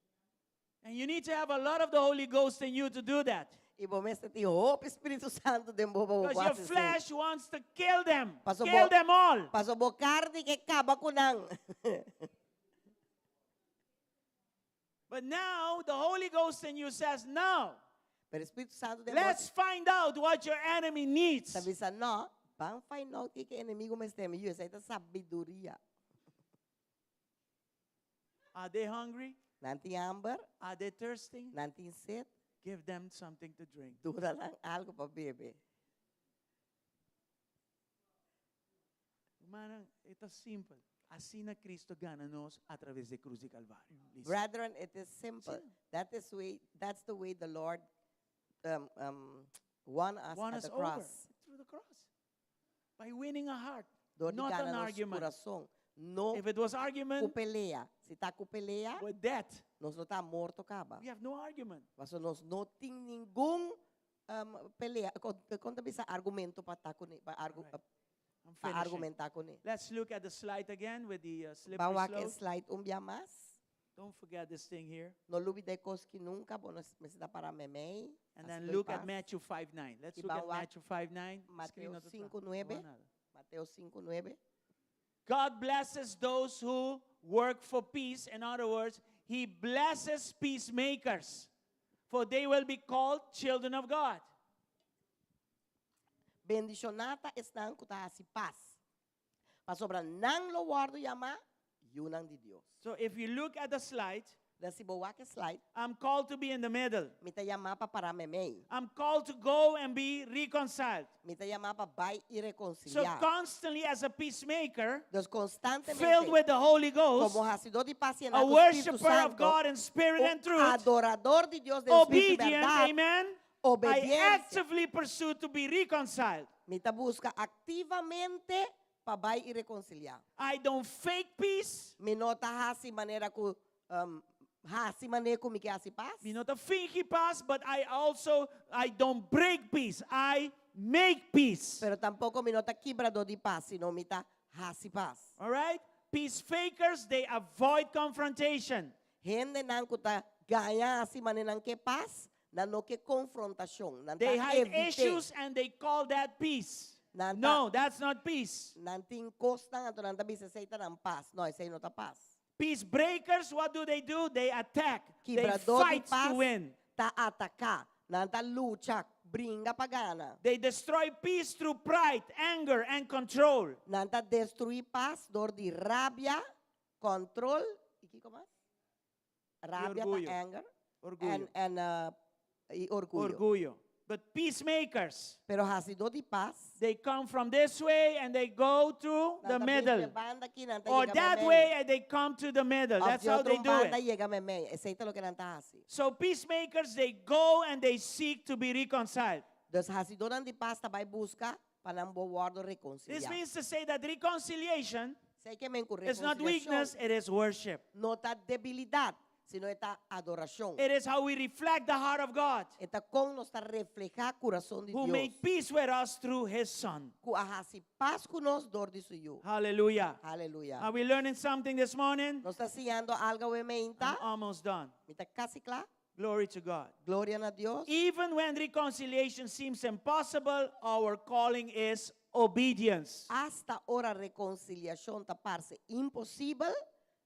And you need to have a lot of the Holy Ghost in you to do that. Ibo meste ti hope Espiritu Santo den bo bo Because your flesh wants to kill them. Paso Kill bo- them all. Paso bo carne que kaba ko nang. But now the Holy Ghost in you says, no, Pero Espiritu Santo den let's find out what your enemy needs. sabi sa no, bang find out que enemigo meste me yu sa ita sabiduria. Are they hungry? Nanti amber, Are they thirsty? nanti sed, Give them something to drink. dura lang algo pa bebe. Manang, ito simple. Así na Cristo gana-nos a través de Cruz y Calvario. Listen. Brethren, it is simple. That's the way the Lord won us Won at us the over cross. through the cross. By winning a heart. Doon Not gana an nos argument. corazón. No If it was argument, kupelea. Si ta kupelea, with death, nos no ta morto ka ba? we have no argument. Paso nos no ting ningún pelea. Konta bisa argumento pa ta kuni, pa I'm pa finishing. argumenta kuni. Let's look at the slide again with the slippery Bawa ke slope. slide mas. Don't forget this thing here. No lubi de koski nunca, bonos mesita para memei. And then look at Matthew 5:9. Let's look at Ibawa- Matthew 5:9. Mateo Screen na to, 5:9. Wala. Mateo 5:9. God blesses those who work for peace. In other words, He blesses peacemakers, for they will be called children of God. Bendicionata están kuta si paz. Pasobra nang lo wardo yama, yun ang di Dios. So if you look at the slide, Da si bawa ke slide, I'm called to be in the middle. mita yama pa para memei. I'm called to go and be reconciled. Mita yama pa bay So irreconciliar. constantly as a peacemaker, Dos constantemente, filled with the Holy Ghost, como hasidor di paz y en a el Espíritu worshiper of Santo, God in spirit and un truth, adorador de Dios de Espíritu y obedient, verdad, amen. I obediencia. actively pursue to be reconciled. Mita busca activamente pa bay irreconciliar. I don't fake peace. Minota hasi manera ku hasi manera ku miki hasi paz. Me not a finky pass, but I don't break peace. I make peace. Pero tampoco minota quebrado di paz, sino mita hasi paz. All right? Peace fakers, they avoid confrontation. Gente nang kuta gaya hasi manenang ke paz, na no ke konfrontasyon. Nanta They hide evite. issues and they call that peace. Nanta, No, that's not peace. Nanting costa nga to nanta bisa sa ita ng paz. No, isa no ta paz. Peace breakers, what do? They attack. They Quebrador fight de paz, to win. ta ataka. Nanta lucha, bringa pagana. They destroy peace through pride, anger, and control. Nanta destruir paz, dor di rabia, control, iki ko mas? Rabia orgullo. ta anger, Orgullo. y orgullo. Orgullo. But peacemakers, Pero hasido di paz, they come from this way and they go through the nanta middle. bisbe banda ki, nanta Or llega that memei. way and they come to the middle. Of That's di how they otrong do banda it. llega memei. Esa ita lo que nanta hasi. So peacemakers, they go and they seek to be reconciled. Dos hasido nan di paz, tabay busca, panambo wardo This reconciliar. means to say that reconciliation Say que men con is not reconciliación, weakness, it is worship. no ta debilidad, sino esta adoración. It is how we reflect the heart of God, Esta con nos ta refleja corazón de who Dios. made peace with us through His Son. Ku ahasi paz con nos dor di suyo. Hallelujah. Hallelujah. Are we learning something this morning? Nos está siguiendo algo I'm meinta. almost done. Mita casi cla. Glory to God. Gloria a Dios. Even when reconciliation seems impossible, our calling is obedience. Hasta ahora reconciliación ta parece imposible.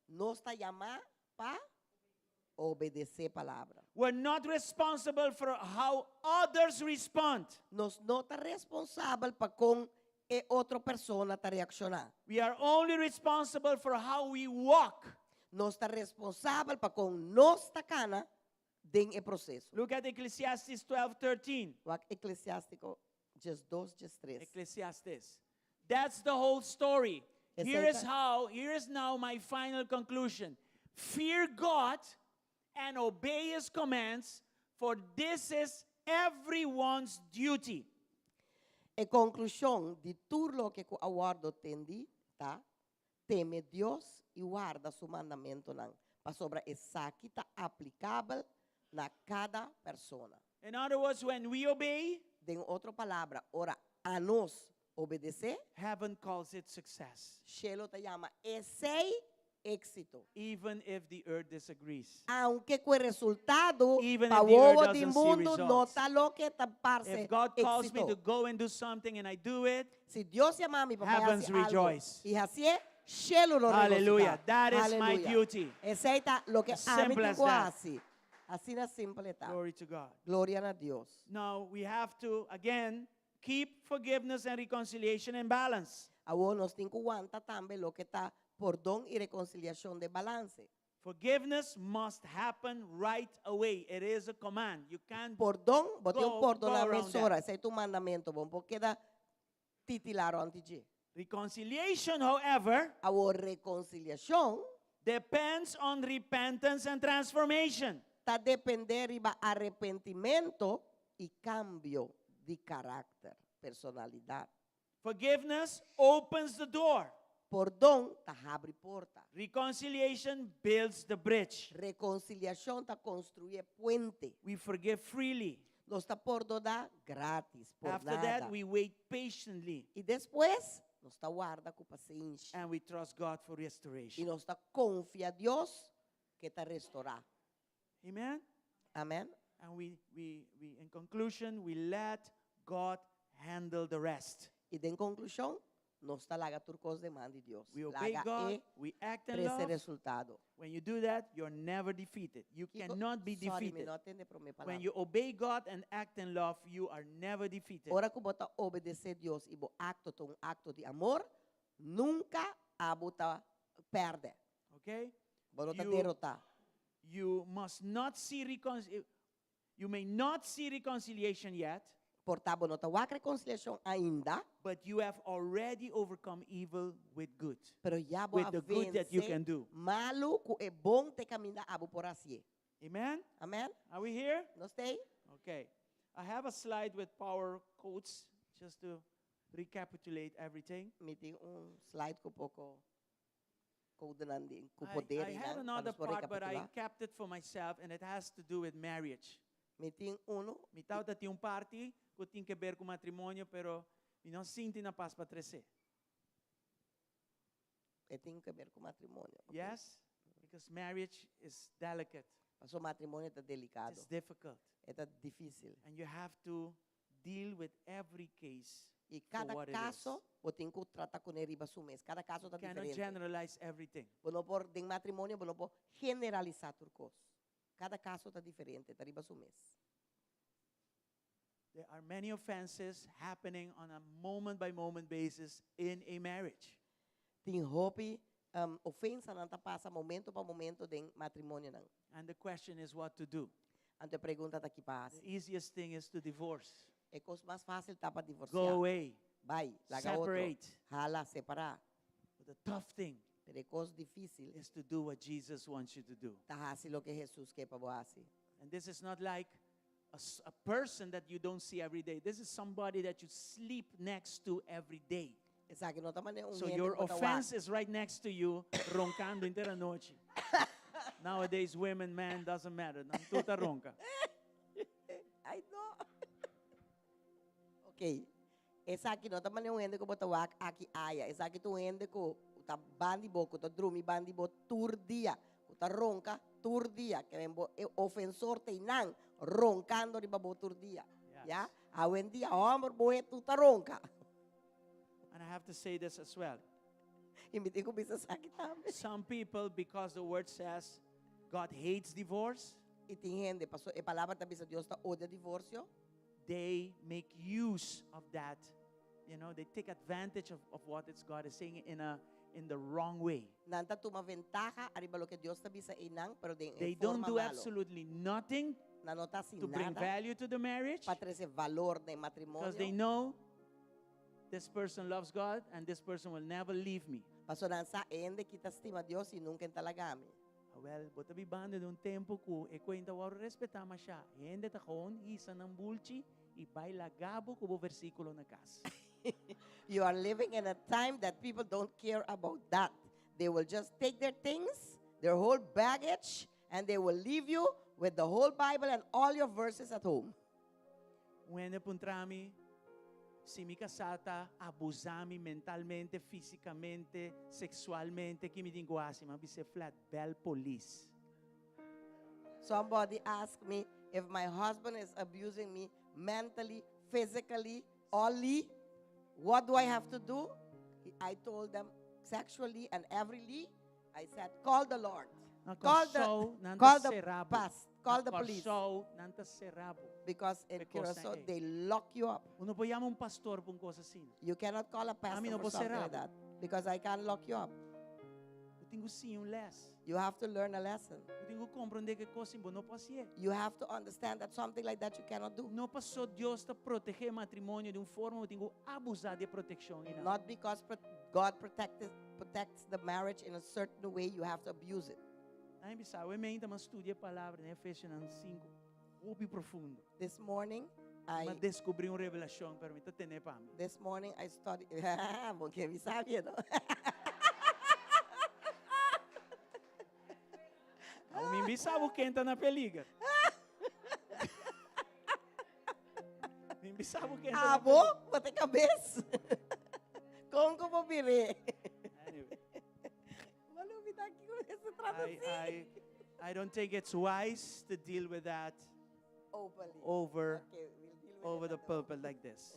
Nos está llamada pa obedecer palabra. We're not responsible for how others respond. Nos nota responsable pa con e outra persona ta reaccionar. We are only responsible for how we walk. Nós está responsável para com nós tacana den e processo. Look at Ecclesiastes 12:13. O Eclesiástico 2, 3. Ecclesiastes. That's the whole story. Esa Here is now my final conclusion. Fear God and obey his commands, for this is everyone's duty. E conclusão de tudo lo que o aguardo tendi, tá? Teme Deus e guarda su mandamento não. Para sobre essa que está aplicável na cada persona. In other words, when we obey, De outra palavra, ora a nós obedecer, heaven calls it success, Shelo te llama esse éxito. even if the earth disagrees. Aunque o resultado Even para if the earth o doesn't see mundo não results. está lo que te parece If God calls me éxito. to go and do something and I do it, Se Deus chama a mim para Heavens fazer algo, rejoice. e assim é, Shelo lo hallelujah, regocija. that is my Aleluya. duty. Esse aí tá lo que As a mim simple as tem that. assim. Assim é simple tá. Glory to God. Glória a Deus. Now we have to, again, keep forgiveness and reconciliation in balance. Agora nós temos que aguentar também lo que está perdão e reconciliação de balance. Forgiveness must happen right away. It is a command. You can't. Perdão, bote Go- um perdão go na around mesura. Esse é tu mandamento bom, porque dá titular antes de. Reconciliation, however, Agora reconciliação depends on repentance and transformation. está depender de arrependimento e cambio de caráter, personalidade. Forgiveness opens the door. Perdão está abre porta. Reconciliation builds the bridge. Reconciliação está construir puente. We forgive freely. Nós está perdoar grátis, por After nada. that, we wait patiently E depois, nós está guarda com paciência. and we trust God for E restoration. nós está confia a Deus que está restaurar. Amen? Amém? And in conclusion, we let God handle the rest. E em conclusão, nós está laga turcos de mão de Deus. We obey Laga God, e we act in trece love. resultado. When you do that, you're never defeated. You cannot be Sorry, me defeated. não atende para minha When palavra. you obey God and act in love, you are never defeated. Ora que bota obedecer a Deus e bo acto um acto de amor, nunca a bota perde. Okay? Bota You- derrotar. You must not see you may not see reconciliation yet, Portanto, não está a reconciliação ainda, but you have already overcome evil with good. pero já With boa the good that you can do. malo que é bom te caminhar abo por assim. Amen? Amém? Are we here? Nós tem? Okay. I have a slide with power quotes just to recapitulate everything. Me tem slide com pouco coordenando, com I poder. had another part, but I kept it for myself, and it has to do with marriage. Me tem Mitaw dati yung party, kuting que ver com matrimônio, pero não sinti na paz para trece. tem que ver com matrimônio. ok? Yes? Because marriage is delicate. Mas o matrimônio está delicado, It's difficult. está difícil. And you have to deal with every case. E cada what it caso, você tem que tratar com ele riba mês. Cada caso You está cannot diferente. generalize everything. Você não pode, em matrimônio, você não pode generalizar turcos. Cada caso está diferente, está riba mês. There are many offenses happening on a moment by moment basis in a marriage. Tem hobby, ofensa não está passa momento para momento em matrimônio não. And the question is what to do. Ante pergunta está aqui para The easiest thing is to divorce. É coisa mais fácil tá para Go divorciar. away. Vai, larga outro. Separate. Jala, separar. But the tough thing Pero é coisa difícil. is to do what Jesus wants you to do. Tá fácil o que Jesus quer para você. And this is not like a person that you don't see every day. This is somebody that you sleep next to every day. Essa aqui não tá maneira So your offense is right next to you, roncando inteira noite. Nowadays, women, man, doesn't matter. Não tuta ronca. Ai, não. Ok. Essa aqui não tá maneira ende que bota aqui aia. Essa aqui tu ende que tá bandi boco, tá drumi bandi bo tur dia. Tá ronca tur dia. Que é ofensor te nan roncando de babo tur dia. Yes. Ya? A buen dia, amor, boe tu tá ronca. And I have to say this as well. E me digo bisa aqui também. Some people, because the word says God hates divorce, E tem gente, passou, a palavra também se Deus está odia divórcio. they make use of that they take advantage of what it's God is saying in the wrong way. Nanta tumaventaja arriba lo que Dios te bisa inang, pero de They en don't forma do malo. absolutely nothing Nanota sin to bring nada value to the marriage para ese valor de because they matrimonio. know this person loves God and this person will never leave me. Paso nansa ende kita estima Dios y nunca entalagami. Well, bota bibando de un tempo ko, e kwenta waro respetama siya. Hende takon, isa ng bulchi, ibay lagabo kubo versikulo na kas. You are living in a time that people don't care about that. They will just take their things, their whole baggage, and they will leave you with the whole Bible and all your verses at home. Wende puntrami, si mi kasata, abusami mentalmente, fisicamente, sexualmente, kimi din ko asi, mabise flat, bell police. Somebody asked me if my husband is abusing me mentally, physically, only, what do I have to do? I told them sexually and everyly. I said, call the Lord. Call the serabo. past. Call the police. Nakasaw, nanta serabo. Because in Because Curacao, na they lock you up. Uno po yamong pastor pong ko sa sin. You cannot call a pastor Amin, for opo, something like serabo. that. Because I can't lock you up. Uting ko yung less. You have to learn a lesson. Uting ko comprende que cosa no pasie. You have to understand that something like that you cannot do. No passou Deus ta proteger matrimonio de forma uting ko abusar de proteção ina. Not because God protects the marriage in a certain way, you have to abuse it. Aí bisa, we menta mas estudia a palavra em Efésios 5, obi profundo. This morning, Mas descobri revelação para mim, tá tener para mim. This morning I studied. Bom que me sabe, não? O mim bisa o quem tá na peliga. Mim bisa o quem tá. Ah, bom? Botei cabeça. Como que eu vou virar? Anyway, Vamos me dar aqui esse traduzir. I don't think it's wise to deal with that Openly. over Okay, we'll deal with over it the another pulpit like this.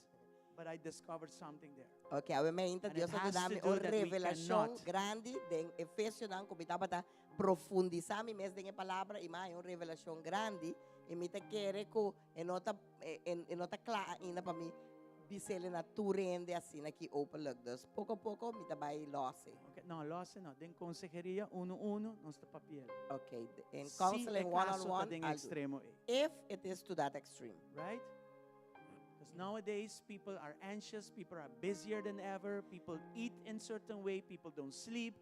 But I discovered something there. Okay, obviamente And Dios it nos has dá to uma do that we revelação cannot. grande de Efésios não como estava tá profundizar mi mes de palavra e mais uma revelação grande e me te quere ko enota clara ainda para mim bisele na turende assim aqui open look dus pouco a pouco me vai losse. Okay, no, losse no. Den consejería 1-1, non sta papiel. Okay, in Si counseling e one caso on ta one den I'll do. extremo If it is to that extreme. right? Because nowadays people are anxious, people are busier than ever, people eat in certain way, people don't sleep,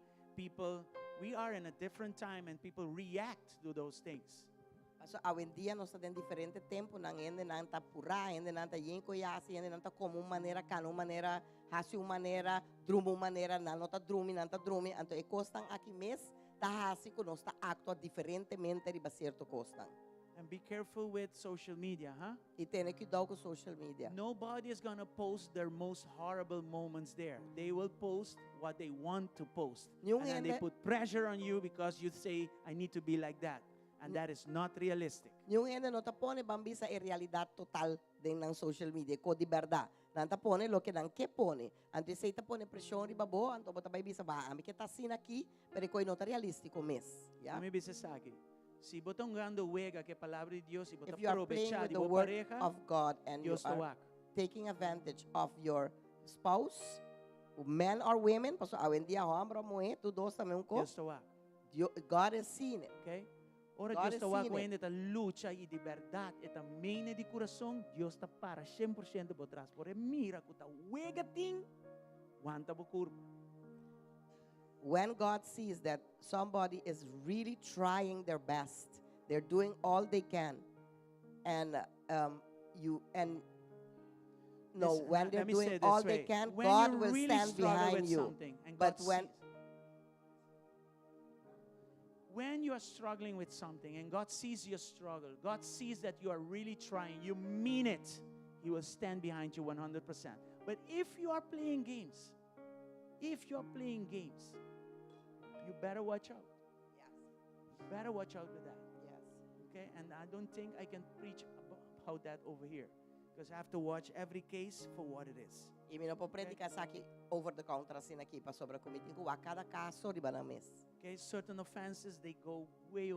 we are in a different time and people react to those things. So hoy en día nos está en diferente tempo nang ende nang tapura ende nang ta yen ko yasi ende nang ta como manera kanu manera hasi manera drumu manera na nota drumi nang ta drumi anto e costan aqui mes ta hasi ko nos ta actua diferentemente riba certo costan And be careful with social media, huh? e tem que dar com social media. Nobody is going to post their most horrible moments there. They will post what they want to post. Yung And then they ende- put pressure on you because you say, I need to be like that. And that is not realistic. Yung ende no ta pone bambisa e realidad total din ng social media ko di verdad. Nang ta pone lo que nang que pone. Anto sei ta pone pressão riba bo anto bota bai bisa ba ami que ta sin aqui pero ko nota realistico mes. Yeah? Kami bisa sagi. Si botong gando wega que palabra de Dios, si bota If you are playing aprovechar with di the bo word pareja, of God and you Dios are tawak. taking advantage of your spouse, men or women, paso hoy en día hombre o mujer, tú dos também ko. Dios tawak. God is seeing it. Okay? Ora God Dios is tawak seeing when ita lucha y de verdad, ita main de corazón, Dios ta para 100% por trás. Por mira que ta wega ting, wanta bo curva. When God sees that somebody is really trying their best, they're doing all they can, and no, Listen, when let they're me say doing this all they way. can, When God you will really stand struggle behind with you. something and But God when sees, when you are struggling with something and God sees your struggle, God sees that you are really trying, you mean it, He will stand behind you 100%. But if you are playing games, you better watch out. Yes. Better watch out with that. Yes. Okay? And I don't think I can preach about that over here because I have to watch every case for what it is. E mi não pode predicar isso aqui over the counter assim aqui para sobre a comida. Digo, a cada caso riba na mesa. Okay? Certain offenses, they go way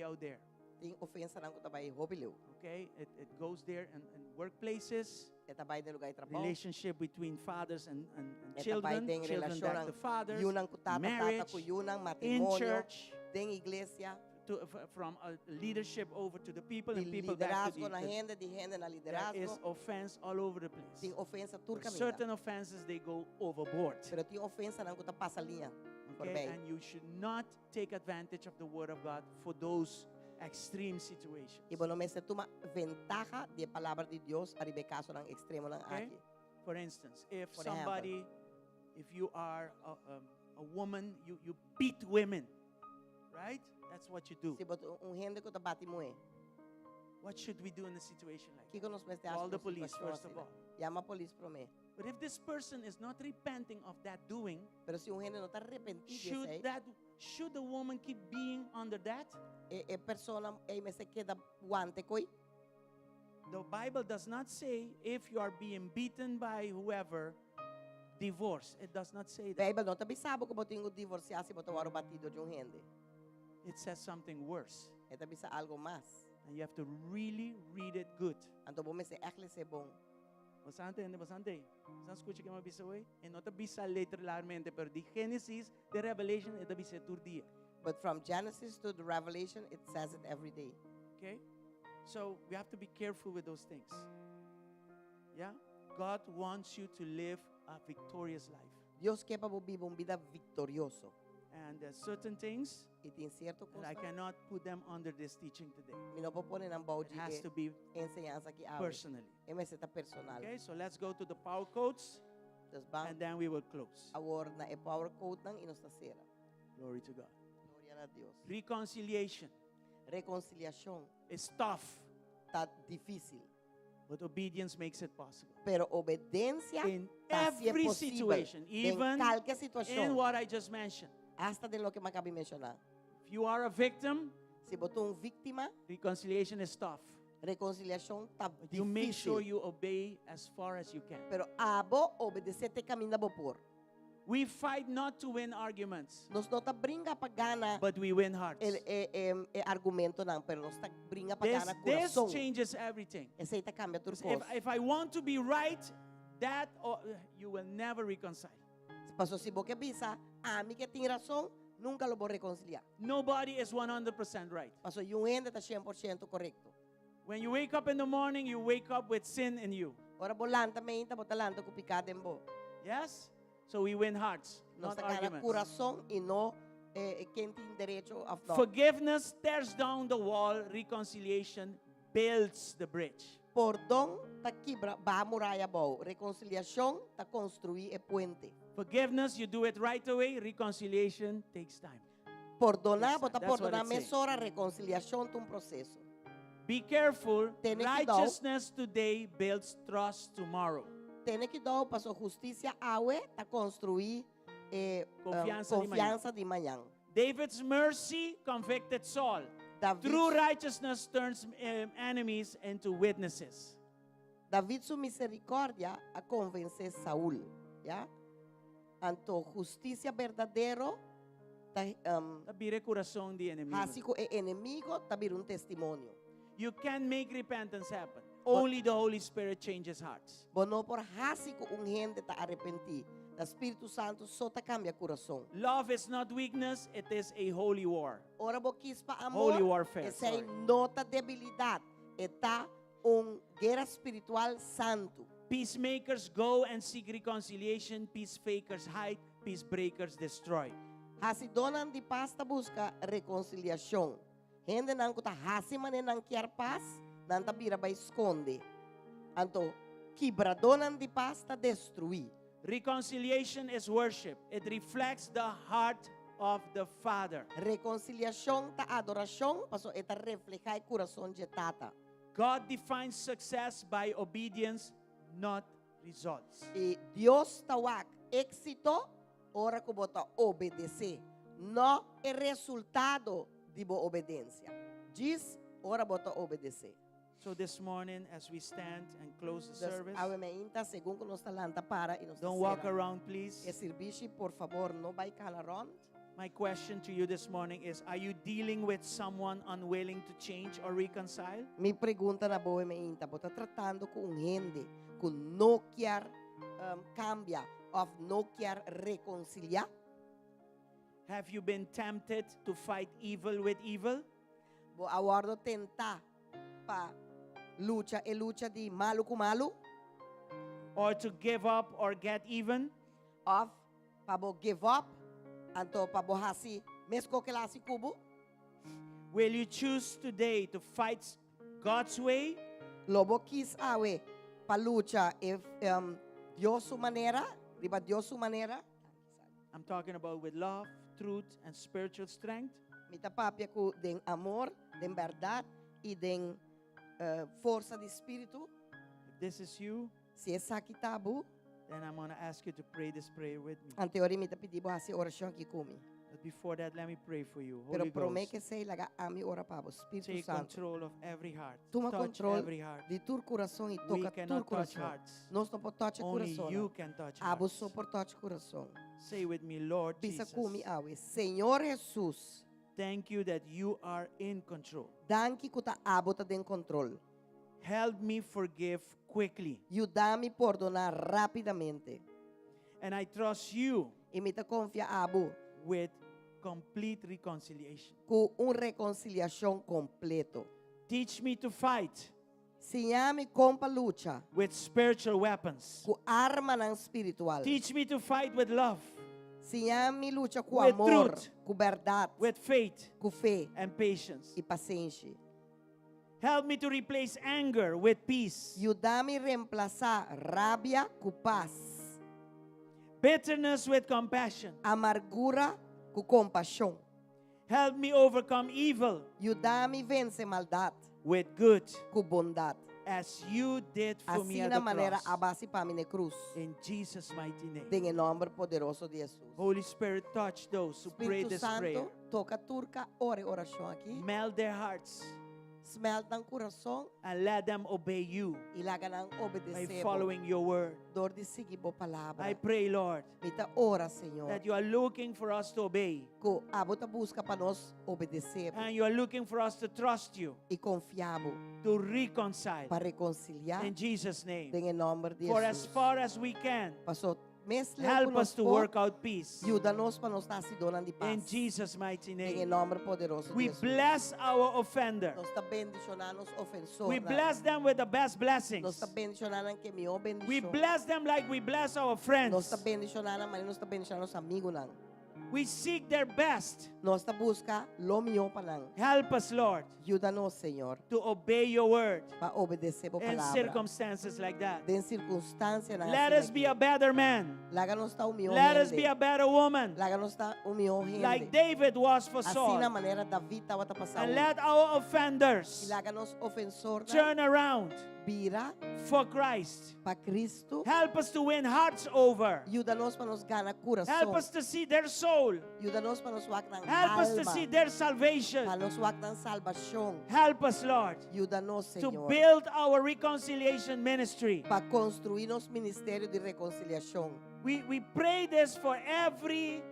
out there. Ting ofensa ng kutabay hobileo. Okay, it goes there in workplaces, Etabay de lugar de trabaho. relationship between fathers and Etabay children, ding children relasyon back ng to fathers, yun ang kutata marriage, ko yun ang in matrimonyo, church, ding iglesia, from leadership over to the people di and people back to liderazgo na the hende, di hende na there is liderazgo, offense all over the place. ting ofensa turka minda. Certain offenses they go overboard. Pero ting ofensa ng kutapasa linya. Okay, Forbay. and you should not take advantage of the word of God for those extreme situations. Ibo no mese tuma ventaja di palabra di Dios aribe kaso ng ekstremo ng Okay? aki. For instance, if For somebody, if you are a woman, you beat women, right? That's what you do. Si bot un hende ko tabati mo What should we do in a situation like that? Kiko nos meste Call the asko police sitwasyon first of sila. all. Llama police pro me. But if this person is not repenting of that doing, Pero si un hende no ta arrepentido should the woman keep being under that? persona me se queda guante koi. The Bible does not say if you are being beaten by whoever, divorce. It does not say that. Bible no tabi sabo ko botingo divorciasi boto waro batido de un hende. It says something worse. Tabi sa algo más. And you have to really read it good. Anto bo me se ekle se bon. Bastante, bastante. San escucha que me avisa hoy. Y no te avisa literalmente, pero de Génesis, de Revelation, te avisa tu día. But from Genesis to the Revelation, it says it every day. Okay? So we have to be careful with those things. Yeah? God wants you to live a victorious life. Dios kepa bo vivo un vida victorioso. And there's certain things Y tin cierto that I cosa, cannot put them under this teaching today. mi no popone ng It bauji has to be enseñanza ki awe. personally. MS ta personal. Okay? So let's go to the power codes Tas bang and then we will close. award na power code ng inostasera. Glory to God. Gloria na Dios. Reconciliation Reconciliación is tough, ta difícil, but obedience makes it possible. pero obediencia In ta sí es every posible. situation, even En calque in situación, what I just mentioned. hasta de lo que me acabé de mencionar. If you are a victim, Si boto un víctima, reconciliation is tough. reconciliación ta But you make sure difícil. you obey as far as you can. Pero abo obedecete camina bo por. We fight not to win arguments, Nos nota bringa pagana but we win hearts. argumento nang, pero nos ta bringa This, pagana this corazón. changes everything. Ese ita cambia tu If I want to be right, that you will never reconcile. Pasó si vos que visa, a mí que tiene razón, nunca lo voy a reconciliar. Nobody is 100% right. Pasó y un ende está 100% correcto. When you wake up in the morning, you wake up with sin in you. Ahora volanta me inta botalanta ku picada en bo. Yes? So we win hearts, Nos not ta gana arguments. corazón y no quien tiene derecho a no. Forgiveness tears down the wall, reconciliation builds the bridge. Perdón ta quebra va a muralla bo. Reconciliación ta construir e puente. Forgiveness, you do it right away. Reconciliation takes time. Perdonar, Yes, bota that's what perdonar it mes says. hora, reconciliación tu un proceso. Be careful. Tiene cuidado. Righteousness today builds trust tomorrow. Tiene que dar paso justicia awe ta construir Confianza de confianza de mañana. David's mercy convicted Saul. David, True righteousness turns enemies into witnesses. David su misericordia a convencer Saúl, ¿ya? Anto justicia verdadero ta Tabire corazón de enemigo. hasico e enemigo tabir un testimonio. You can make repentance happen. Only the Holy Spirit changes hearts. Bono por hasico un gente ta arrepenti. Da Espírito Santo só ta cambia coração. Love is not weakness, it is a holy war. Ora bo quis pa amor, Holy warfare, essa é sorry. nota debilidade. Está guerra espiritual santo. Peacemakers go and seek reconciliation. Peacefakers hide. Peace breakers destroy. Hasi donan di pasta busca reconciliação. Gente não kuta hasi mane não quer paz, não ta bira ba esconde. Anto donan di pasta destruir. Reconciliation is worship. It reflects the heart of the Father. Reconciliação ta adoração, paso eta refleja o coração de tata. God defines success by obedience, not results. E Deus tawag éxito, ora ko bota obedecer. No é resultado de boa obediência. Diz, ora bota obedecer. So this morning, as we stand and close the Das service, ave meinta, segundo nos talanta para e nos don't walk around, please. E serviço, por favor, não vai calaron. My question to you this morning is, are you dealing with someone unwilling to change or reconcile? Mi pergunta na boa me inta, bota tratando com gente que não quer cambia, ou não quer reconciliar? Have you been tempted to fight evil with evil? Bo aguardo tentar pa lucha e lucha de malo com malo, Or to give up or get even? of pa bo give up, anto pa bo hasi mesco que lá se cubo, Will you choose today to fight God's way lobo quis awe pa lucha e Dios su manera, riba Dios su manera. I'm talking about with love, truth, and spiritual strength? Mita papia ku den amor, den verdad e den força de espírito. If this is you, Se essa aqui tabu, then I'm going to ask you to pray this prayer with me. anteori mita pedibo hasi oração aqui kumi. But before that, let me pray for you. Pero Holy promete que Ghost, sei laga ami ora pabo, Espírito take Santo. control of every heart. Toma Touch control every heart. de tur coração e We toca tur cannot touch coração. hearts. Nós não podemos tocar Only coração. you can touch Abo hearts. só por tocar coração. Say with me, Lord Bisa Jesus, kumi awe. Senhor Jesus, thank you that you are in control. danke kuta abo ta den control. Help me forgive quickly. Ajuda-me a perdonar rapidamente. And I trust you E me ta confia abo with complete reconciliation. com reconciliação completo. Teach me to fight Ensinha-me como luta with spiritual weapons. com arma não espiritual. Teach me to fight with love, Ensinha-me luta com With amor, truth. com verdade, with faith, com fé and patience. e paciência. Help me to replace anger with peace, Ajuda-me a reemplaçar rabia com paz, bitterness with compassion. amargura com compaixão. Help me overcome evil Ajuda-me a vencer maldade with good, com bondade. as you did for me Assim at na the maneira cross. a base para mim na cruz. In Jesus' mighty name. Em nome poderoso de Jesus. Holy Spirit, touch those who pray Espírito this prayer. Santo, toca turca, ore oração aqui. Melt their hearts Smelt ng coração and let them obey you e laga ng by obedecer. following your word. Dor de seguir bo palavra. I pray, Lord, Mita ora, Senhor. that you are looking for us to obey Que abota busca para nós obedecer and you are looking for us to trust you, e confiamos to reconcile. para reconciliar In Jesus' name. em nome de For as Jesus. far as we can, Passou mês help us to work out peace. Ajuda-nos para nós estar se donando de paz. In Jesus' mighty Em name. nome poderoso de We Jesus. bless our offender. Nós está bendicionando os ofensores. We bless them with the best Nós blessings. está bendicionando que melhor bendição. We bless them like we bless our Nós friends. está bendicionando, mas nós está bendicionando os amigos não. We seek their best. Nós está busca lo melhor para não. Help us, Lord, Ajuda-nos, Senhor, to obey your word para obedecer a in palavra. circumstances like that. Em circunstância na Let us be a better man. Laga-nos estar o melhor Let us gente. be a better woman, Laga-nos estar o melhor gente. like David was for Assim na Saul. maneira David estava passando. And let our E offenders laga-nos ofensor turn around vira for Christ. para Cristo. Help us to win hearts over. Ajuda-nos para nos ganhar coração. Help us to see their soul. Ajuda-nos para nos wak ng Help us to alma. see their salvation. Para nos wak ng salvação. Help us, Lord, Ajuda-nos, to Senhor, build our reconciliation ministry. para construir nos ministério de reconciliação. We pray this for every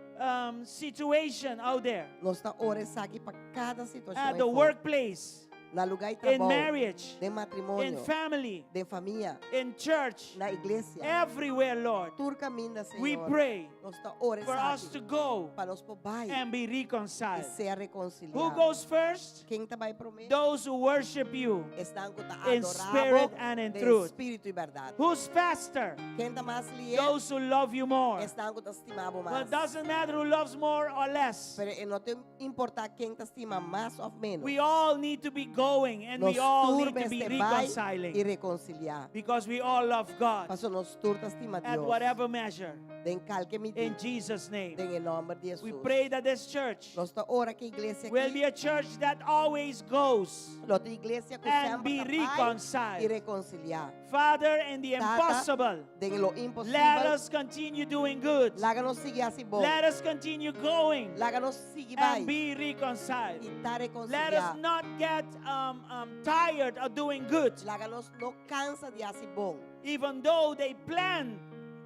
situation out there, Nós está orando aqui para cada situação. at aí the fora. workplace, Na lugar de in trabalho, marriage, de in matrimônio, family, de família, in church, na igreja. everywhere, Lord. Tur caminho, Senhor. We pray Nós está orando for us to go para nos pobai and be e reconciled. ser reconciliado. Who goes first? Quem está vai primeiro? Those who worship you. Estão com tá in adorável spirit and in de truth. espírito e verdade. Who's faster? Quem está mais lié? Those who love you more. Estão com tá estimado Well, mais. it doesn't matter who loves more or less. Pero não tem importar quem está estima mais ou menos. We all need to be going and Nós we all need turbe to be este vai e reconciling reconciliar. because we all love God Passo nós turta estima at Deus. whatever measure. Den calque me In Jesus' name. em nome de Jesus. We pray that this church Nós está ora que a igreja will aqui, be a church that always goes outra igreja que and sempre be tá vai e reconciled. reconciliar. Father, in the Tata, impossible, Den lo let impossível. us continue doing good. Laga-nos seguir assim bom. Let us continue going Laga-nos seguir vai and be reconciled. e tá Let reconciliar. us not get tired of doing good, Laga-nos não cansa de assim bom. even though they plan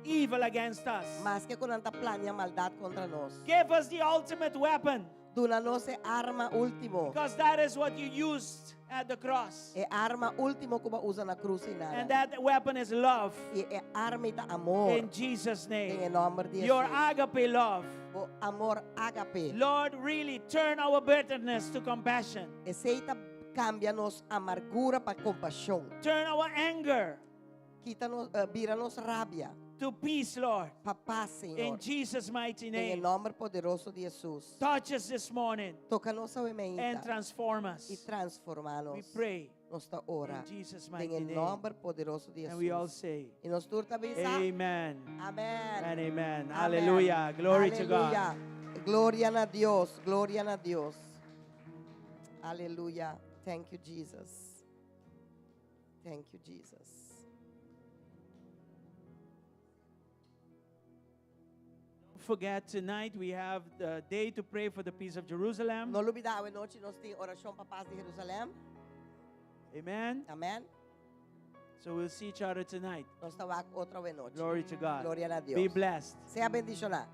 evil against us. Más que con tanta plania maldad contra nos. Give us the ultimate weapon, Dúnanos e arma último. because that is what you used at the cross. E arma último como usa na cruz y And nada. that weapon is love. E arma ita amor. In Jesus' En el name. nombre de Your Jesús. agape love. O amor ágape. Lord, really turn our bitterness to compassion. Aceita cámbianos amargura para compasión. Turn our anger Quítanos, víranos rabia. to peace, Lord. Pa paz, Señor. In Jesus' mighty En el name. nombre poderoso de Jesús. Touch us this morning Tócanos a and mente transform y us. transformanos. We pray Nuestra hora. in Jesus' En mighty el name. nombre poderoso de And we all Jesús. say, Y nos turta bisa. Amen Amén. and amen. Amén. Hallelujah. Glory to God. Aleluya. Gloria a Dios. Gloria a Dios. Aleluya. Thank you, Jesus. Thank you, Jesus. Don't forget, tonight we have the day to pray for the peace of Jerusalem. No lo olvidaba, noche nos tem oración para paz de Jerusalén. Amen. Amén. So we'll see each other tonight. Nos estaba otra vez noche. Glory to God. Gloria a Dios. Be blessed. Sea bendicionado.